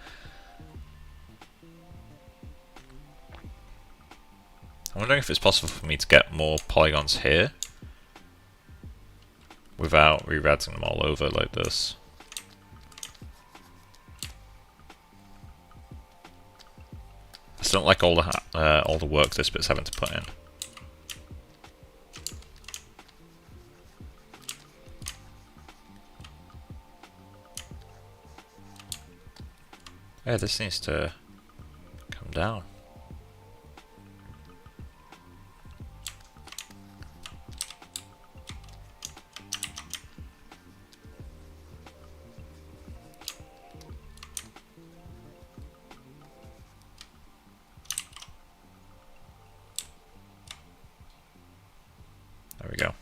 I'm wondering if it's possible for me to get more polygons here without re-radding them all over like this. I still don't like all the work this bit's having to put in. Yeah, this needs to come down. There we go.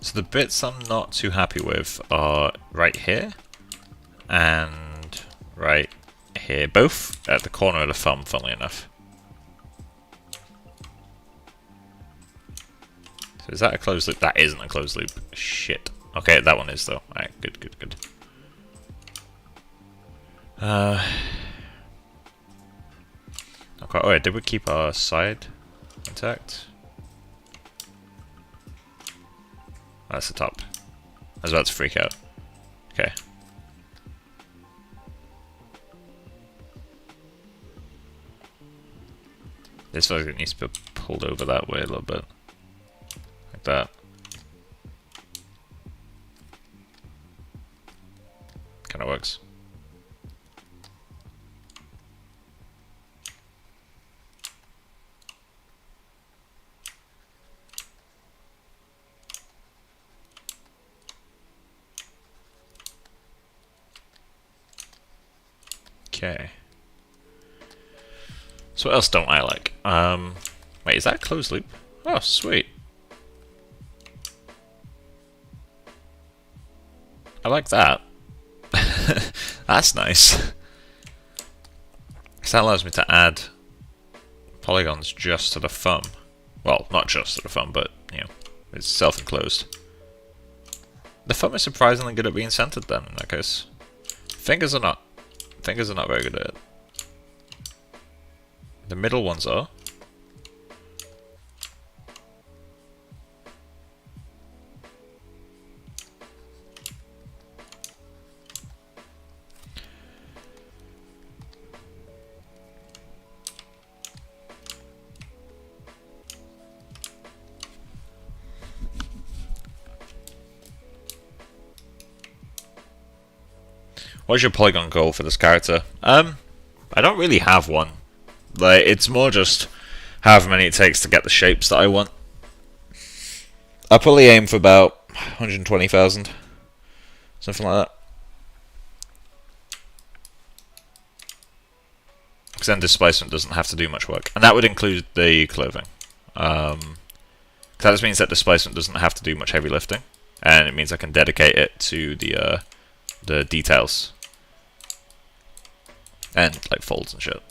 So the bits I'm not too happy with are right here and right here, both at the corner of the thumb, funnily enough. So is that a closed loop? That isn't a closed loop. Shit. Okay, that one is though. Alright, good, good, good. Okay, oh yeah, did we keep our side intact? That's the top. I was about to freak out. Okay. This feels like it needs to be pulled over that way a little bit. Like that. Okay. So what else don't I like? Wait, is that a closed loop? Oh, sweet. I like that. That's nice. Because that allows me to add polygons just to the thumb. Well, not just to the thumb, but, you know, it's self-enclosed. The thumb is surprisingly good at being centered then, in that case. Fingers are not very good at it. The middle ones are. What's your polygon goal for this character? I don't really have one. Like, it's more just however many it takes to get the shapes that I want. I'll probably aim for about 120,000. Something like that. Because then displacement doesn't have to do much work. And that would include the clothing. That just means that displacement doesn't have to do much heavy lifting. And it means I can dedicate it to the details. And, like, folds and shit.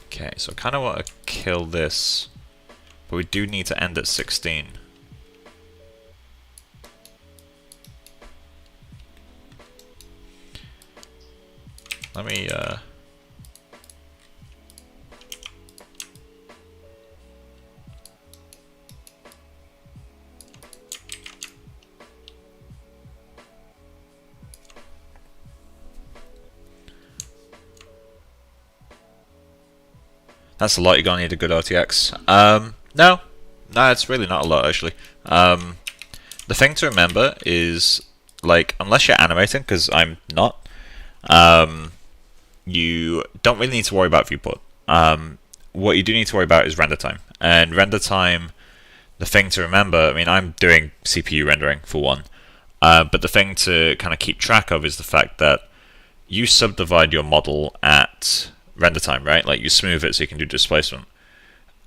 Okay, so I kind of want to kill this. But we do need to end at 16. Let me, That's a lot, you're gonna need a good RTX. No, it's really not a lot, actually. The thing to remember is, like, unless you're animating, because I'm not, you don't really need to worry about viewport. What you do need to worry about is render time. And render time, the thing to remember, I mean, I'm doing CPU rendering, for one, but the thing to kind of keep track of is the fact that you subdivide your model at render time, right? Like, you smooth it so you can do displacement.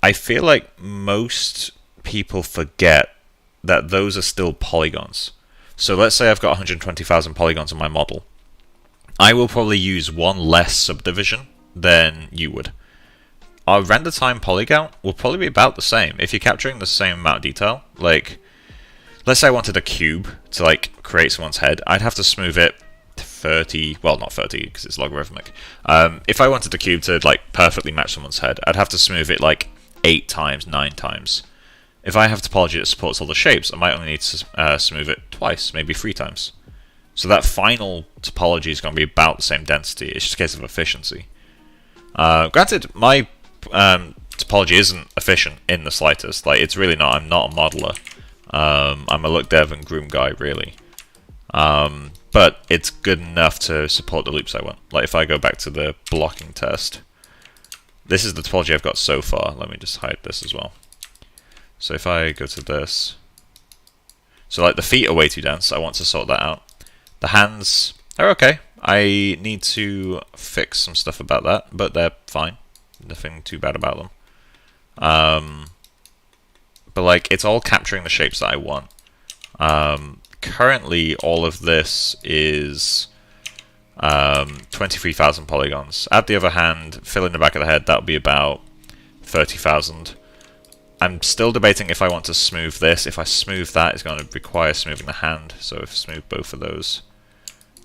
I feel like most people forget that those are still polygons. So let's say I've got 120,000 polygons in my model. I will probably use one less subdivision than you would. Our render time polygon will probably be about the same. If you're capturing the same amount of detail, like, let's say I wanted a cube to, like, create someone's head, I'd have to smooth it 30, well, not 30 because it's logarithmic. If I wanted the cube to, like, perfectly match someone's head, I'd have to smooth it like 8 times, 9 times. If I have topology that supports all the shapes, I might only need to smooth it twice, maybe 3 times. So that final topology is going to be about the same density. It's just a case of efficiency. Granted, my topology isn't efficient in the slightest. Like, it's really not. I'm not a modeler. I'm a look dev and groom guy, really. But it's good enough to support the loops I want. Like, if I go back to the blocking test, this is the topology I've got so far. Let me just hide this as well. So if I go to this, so like the feet are way too dense, I want to sort that out. The hands are okay. I need to fix some stuff about that, but they're fine. Nothing too bad about them. But like, it's all capturing the shapes that I want. Currently, all of this is 23,000 polygons. At the other hand, fill in the back of the head, that'll be about 30,000. I'm still debating if I want to smooth this. If I smooth that, it's going to require smoothing the hand. So if I smooth both of those,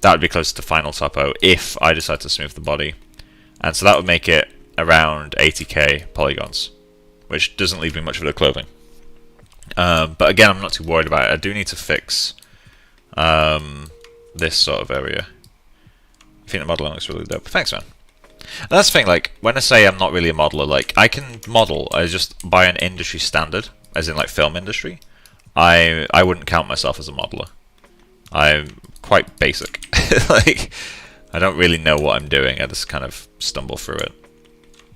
that would be close to final topo if I decide to smooth the body. And so that would make it around 80k polygons, which doesn't leave me much for the clothing. But again, I'm not too worried about it. I do need to fix this sort of area. I think the modeling looks really dope. Thanks, man. And that's the thing, like, when I say I'm not really a modeler, like, I can model, I just, by an industry standard, as in, like, film industry, I wouldn't count myself as a modeler. I'm quite basic. Like, I don't really know what I'm doing, I just kind of stumble through it.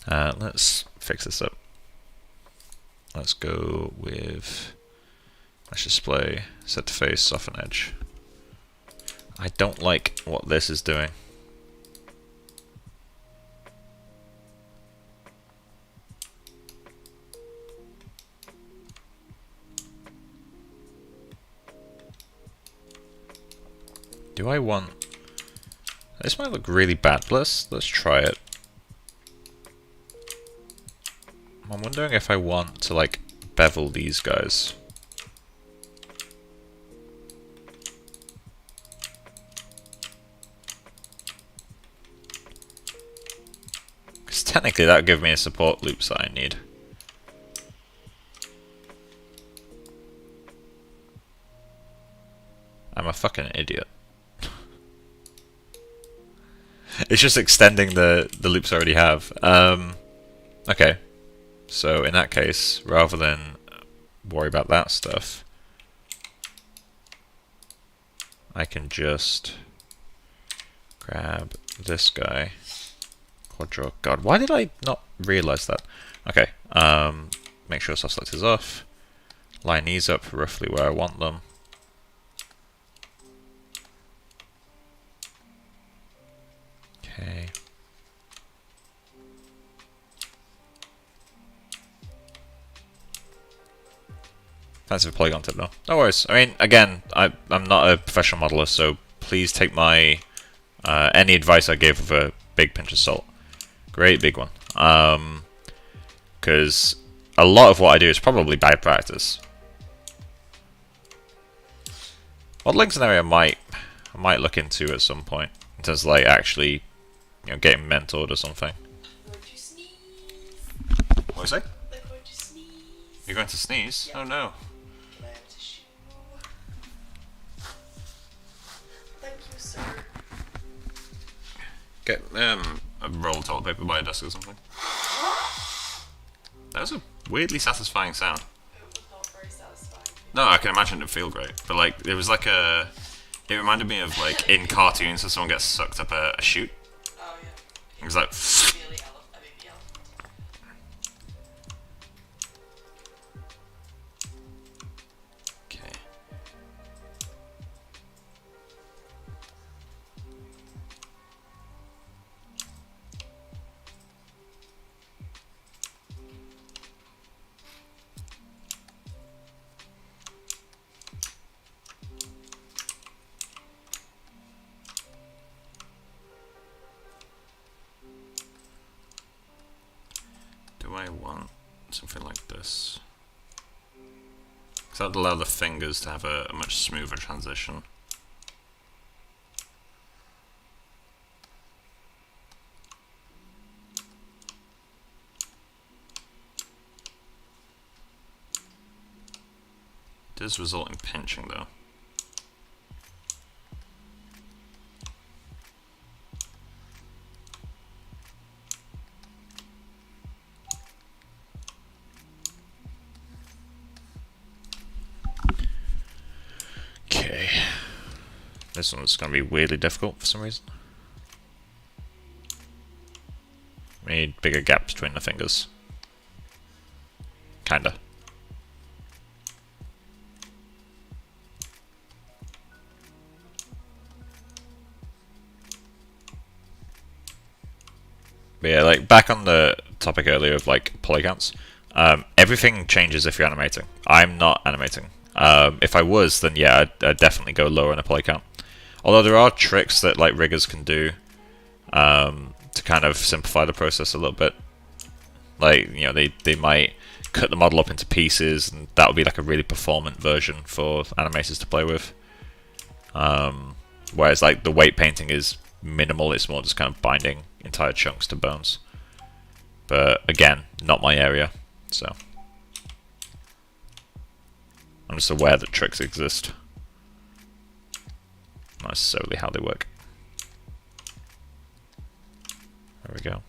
Let's fix this up. Let's go with mesh display, set to face, soften edge. I don't like what this is doing. Do I want... This might look really bad, but let's try it. I'm wondering if I want to, like, bevel these guys. Because technically that would give me a support loops that I need. I'm a fucking idiot. It's just extending the loops I already have. Okay. So in that case, rather than worry about that stuff, I can just grab this guy. Quadro. God, why did I not realize that? Okay. Make sure soft select is off. Line these up roughly where I want them. Okay. Fancy for polygon tip though. No worries. I mean, again, I'm not a professional modeler, so please take my any advice I gave with a big pinch of salt. Great big one. Because a lot of what I do is probably bad practice. Modeling's an area I might look into at some point in terms of like actually, you know, getting mentored or something. What was I? You're going to sneeze? Yeah. Oh no. Can I have a tissue? Thank you, sir. Get a roll of toilet paper by a desk or something. That was a weirdly satisfying sound. It was not very satisfying. No, I can imagine it'd feel great, but like it was like a. It reminded me of like in cartoons, when someone gets sucked up a chute. Oh yeah. It was like. Really a baby elephant. Okay. Do I want something like this? Because that would allow the fingers to have a much smoother transition. It does result in pinching though. Okay. This one's going to be weirdly difficult for some reason. We need bigger gaps between the fingers. Kinda. But yeah, like back on the topic earlier of like polygons, everything changes if you're animating. I'm not animating. If I was, then yeah, I'd definitely go lower on the poly count. Although there are tricks that like riggers can do to kind of simplify the process a little bit. Like, you know, they might cut the model up into pieces, and that would be like a really performant version for animators to play with. Whereas like the weight painting is minimal, it's more just kind of binding entire chunks to bones. But again, not my area, so I'm just aware that tricks exist. Not necessarily how they work. There we go.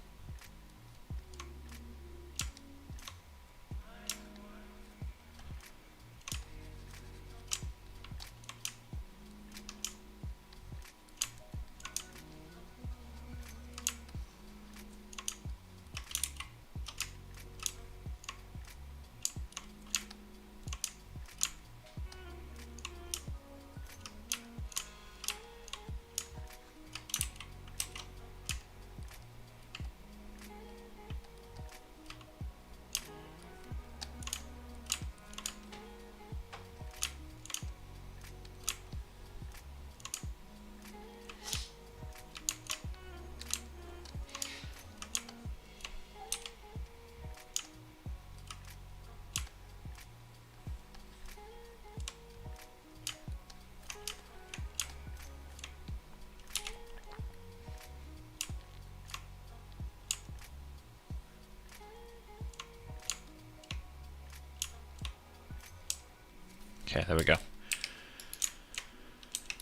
Okay, there we go.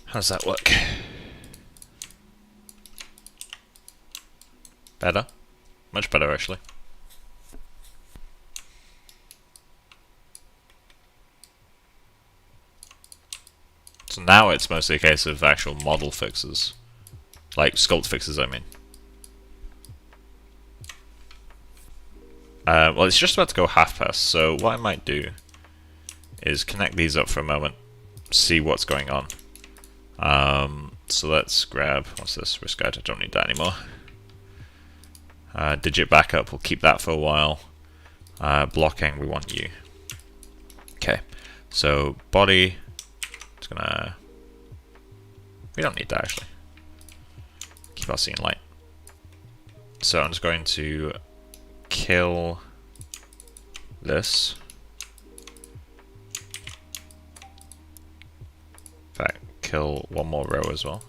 How does that work? Better? Much better, actually. So now it's mostly a case of actual model fixes. Like, sculpt fixes, I mean. Well, it's just about to go half past, so what I might do is connect these up for a moment, see what's going on. So let's grab, what's this, risk guide, I don't need that anymore. Digit backup, we'll keep that for a while. Blocking, we want you. Okay, so body, it's gonna, we don't need that actually. Keep our scene light. So I'm just going to kill this. In fact, kill one more row as well.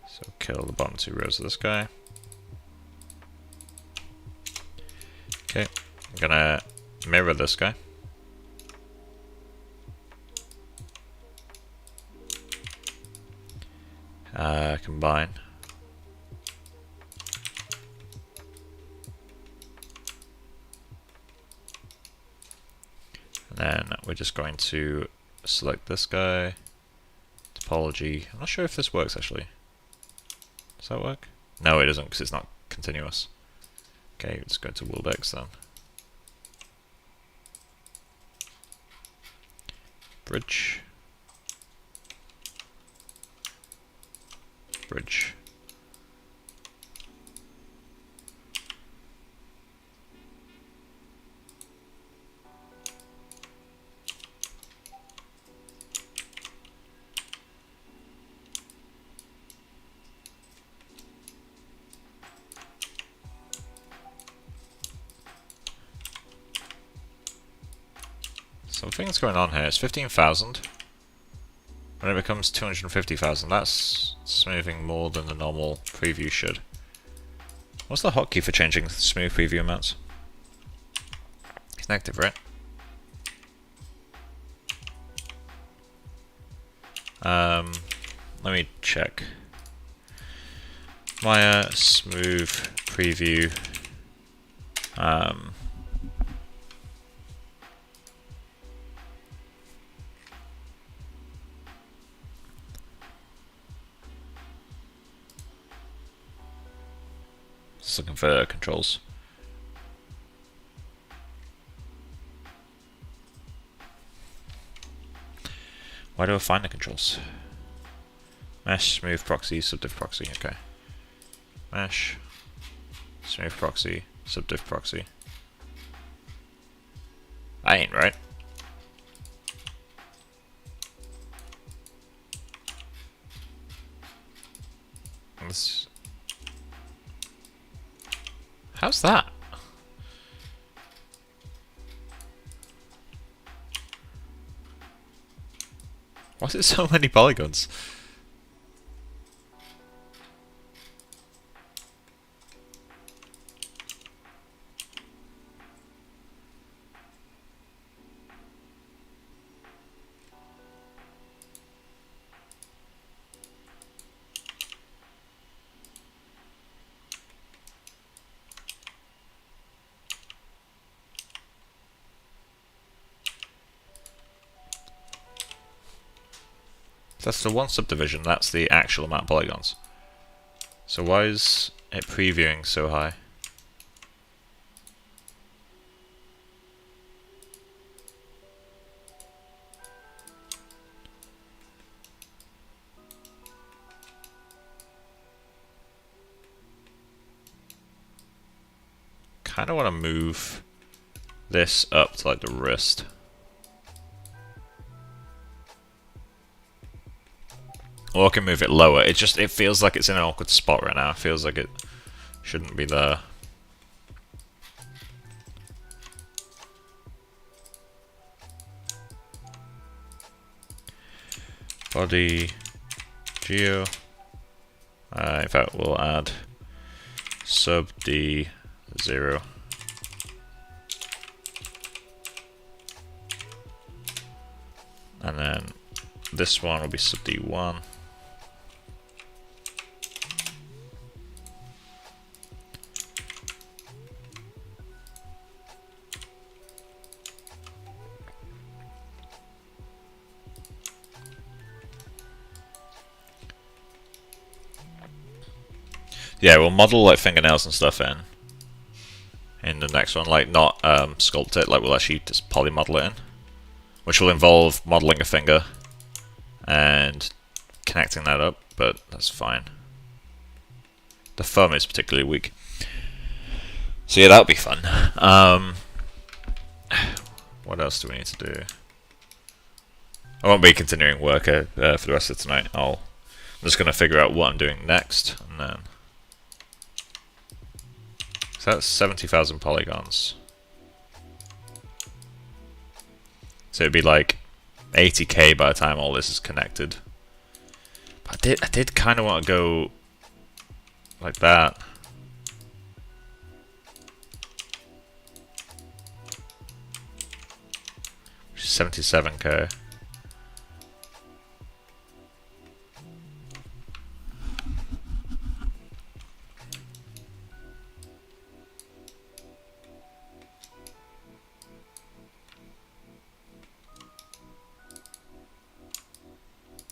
So kill the bottom 2 rows of this guy. Okay, I'm gonna mirror this guy. Combine. And then we're just going to select this guy. Topology. I'm not sure if this works actually. Does that work? No, it doesn't because it's not continuous. Okay, let's go to World X then. Bridge. Bridge. Something's going on here. It's 15,000. When it becomes 250,000, that's smoothing more than the normal preview should. What's the hotkey for changing smooth preview amounts? It's negative, right? Let me check. Maya smooth preview. Just looking for controls. Why do I find the controls? Mesh, smooth proxy, subdiff proxy, okay. Mesh, smooth proxy, subdiff proxy. That ain't right. This... How's that? Why is it so many polygons? That's the one subdivision, that's the actual amount of polygons. So why is it previewing so high? Kinda wanna move this up to like the wrist. Or I can move it lower. It feels like it's in an awkward spot right now. It feels like it shouldn't be there. Body geo. In fact, we'll add sub d 0. And then this one will be sub D1. Yeah, we'll model like fingernails and stuff in the next one, like not sculpt it, like we'll actually just poly model it in, which will involve modeling a finger and connecting that up, but that's fine. The thumb is particularly weak. So yeah, that'll be fun. What else do we need to do? I won't be continuing work for the rest of tonight. I'm just going to figure out what I'm doing next, and then... So that's 70,000 polygons. So it'd be like 80k by the time all this is connected. But I did kind of want to go like that. Which is 77k.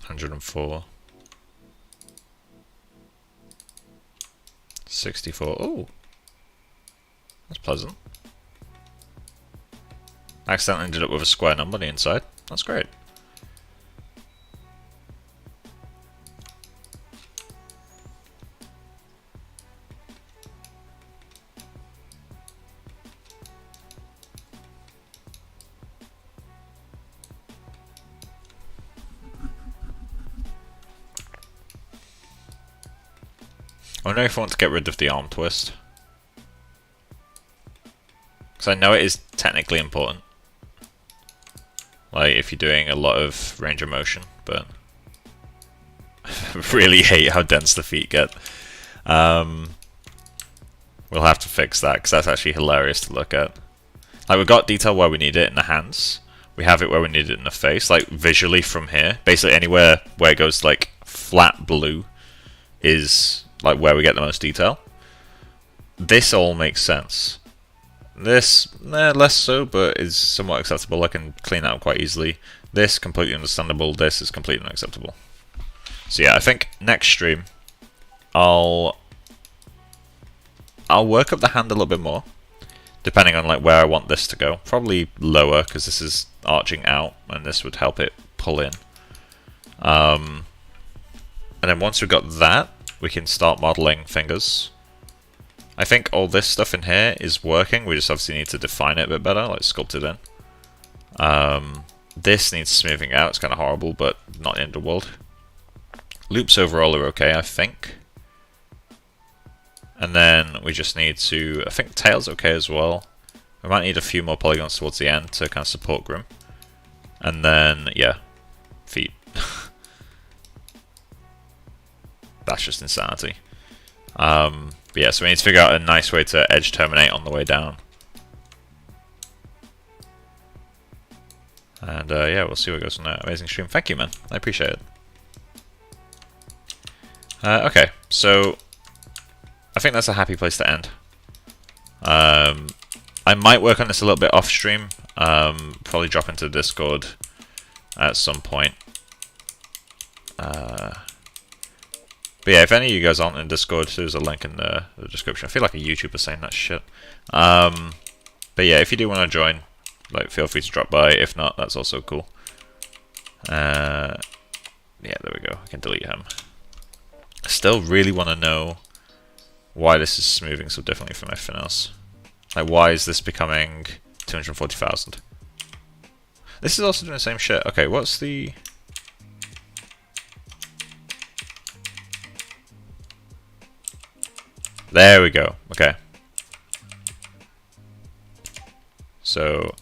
$104. 64. Oh, that's pleasant. I accidentally ended up with a square number on the inside. That's great. I wonder if I want to get rid of the arm twist. Because I know it is technically important. Like if you're doing a lot of range of motion, but I really hate how dense the feet get. We'll have to fix that because that's actually hilarious to look at. Like we've got detail where we need it in the hands. We have it where we need it in the face. Like visually from here, basically anywhere where it goes like flat blue is like where we get the most detail. This all makes sense. This, less so, but is somewhat acceptable. I can clean that up quite easily. This, completely understandable. This is completely unacceptable. So yeah, I think next stream, I'll work up the hand a little bit more, depending on like where I want this to go. Probably lower, because this is arching out, and this would help it pull in. And then once we've got that, we can start modeling fingers. I think all this stuff in here is working. We just obviously need to define it a bit better, like sculpt it in. This needs smoothing out. It's kind of horrible, but not the end of the world. Loops overall are okay, I think. And then we just need to... I think tail's okay as well. We might need a few more polygons towards the end to kind of support Grim. And then, yeah, feet. That's just insanity. But yeah, so we need to figure out a nice way to edge terminate on the way down. And yeah, we'll see what goes from there. Amazing stream. Thank you, man. I appreciate it. Okay, so I think that's a happy place to end. I might work on this a little bit off stream. Probably drop into Discord at some point. But yeah, if any of you guys aren't in Discord, there's a link in the description. I feel like a YouTuber saying that shit. But yeah, if you do want to join, like, feel free to drop by. If not, that's also cool. Yeah, there we go. I can delete him. I still really want to know why this is smoothing so differently from everything else. Like, why is this becoming 240,000? This is also doing the same shit. Okay, what's the... There we go. Okay. So...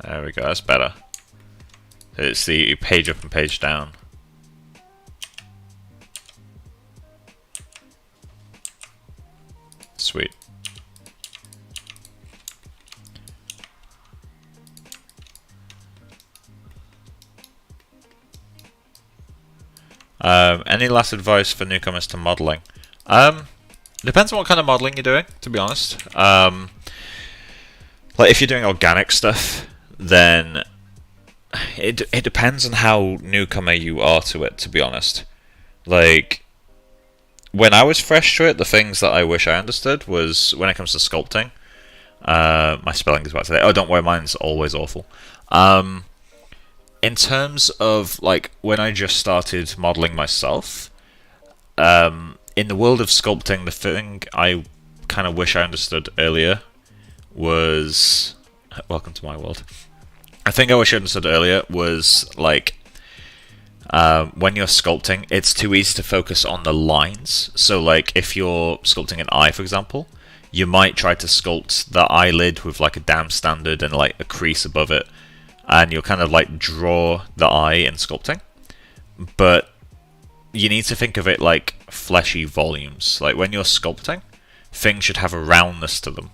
There we go, that's better. It's the page up and page down. Sweet. Any last advice for newcomers to modelling? Depends on what kind of modelling you're doing, to be honest. Like if you're doing organic stuff, then it depends on how newcomer you are to it, to be honest. Like, when I was fresh to it, the things that I wish I understood was when it comes to sculpting. My spelling is bad today. Oh, don't worry, mine's always awful. In terms of like when I just started modeling myself, in the world of sculpting, the thing I kind of wish I understood earlier was welcome to my world. I think I wish I understood earlier was like when you're sculpting, it's too easy to focus on the lines. So like if you're sculpting an eye, for example, you might try to sculpt the eyelid with like a dam standard and like a crease above it, and you'll kind of like draw the eye in sculpting. But you need to think of it like fleshy volumes. Like when you're sculpting, things should have a roundness to them.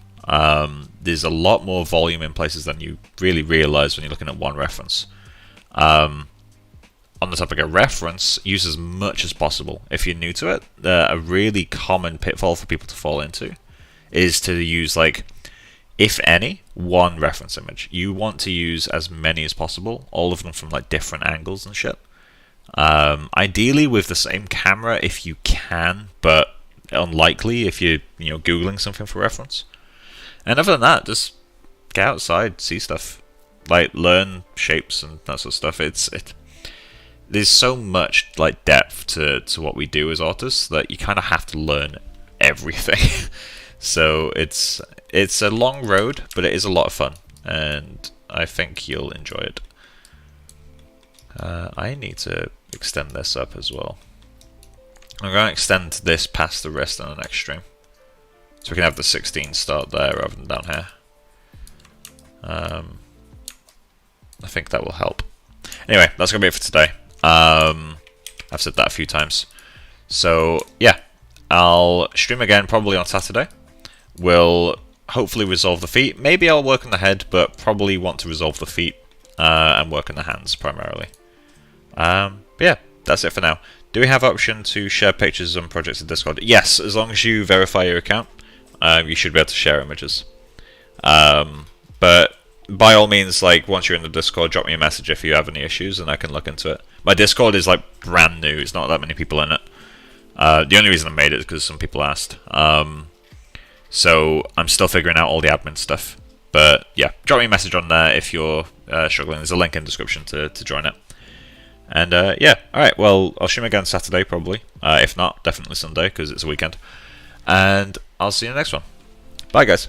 There's a lot more volume in places than you really realize when you're looking at one reference. On the topic of reference, use as much as possible. If you're new to it, a really common pitfall for people to fall into is to use, like, if any, one reference image. You want to use as many as possible, all of them from like different angles and shit. Ideally with the same camera if you can, but unlikely if you're Googling something for reference. And other than that, just get outside, see stuff, like learn shapes and that sort of stuff. There's so much like depth to what we do as artists that you kind of have to learn everything. So it's a long road, but it is a lot of fun, and I think you'll enjoy it. I need to extend this up as well. I'm going to extend this past the rest on the next stream, so we can have the 16 start there rather than down here. I think that will help. Anyway, that's going to be it for today. I've said that a few times. So yeah, I'll stream again probably on Saturday. We'll hopefully resolve the feet. Maybe I'll work on the head, but probably want to resolve the feet and work on the hands primarily. But yeah, that's it for now. Do we have option to share pictures and projects in Discord? Yes, as long as you verify your account, you should be able to share images. But by all means, like once you're in the Discord, drop me a message if you have any issues, and I can look into it. My Discord is like brand new; it's not that many people in it. The only reason I made it is because some people asked. So I'm still figuring out all the admin stuff. But yeah, drop me a message on there if you're struggling. There's a link in the description to join it. And yeah, alright, well, I'll stream again Saturday probably. If not, definitely Sunday because it's a weekend. And I'll see you in the next one. Bye guys.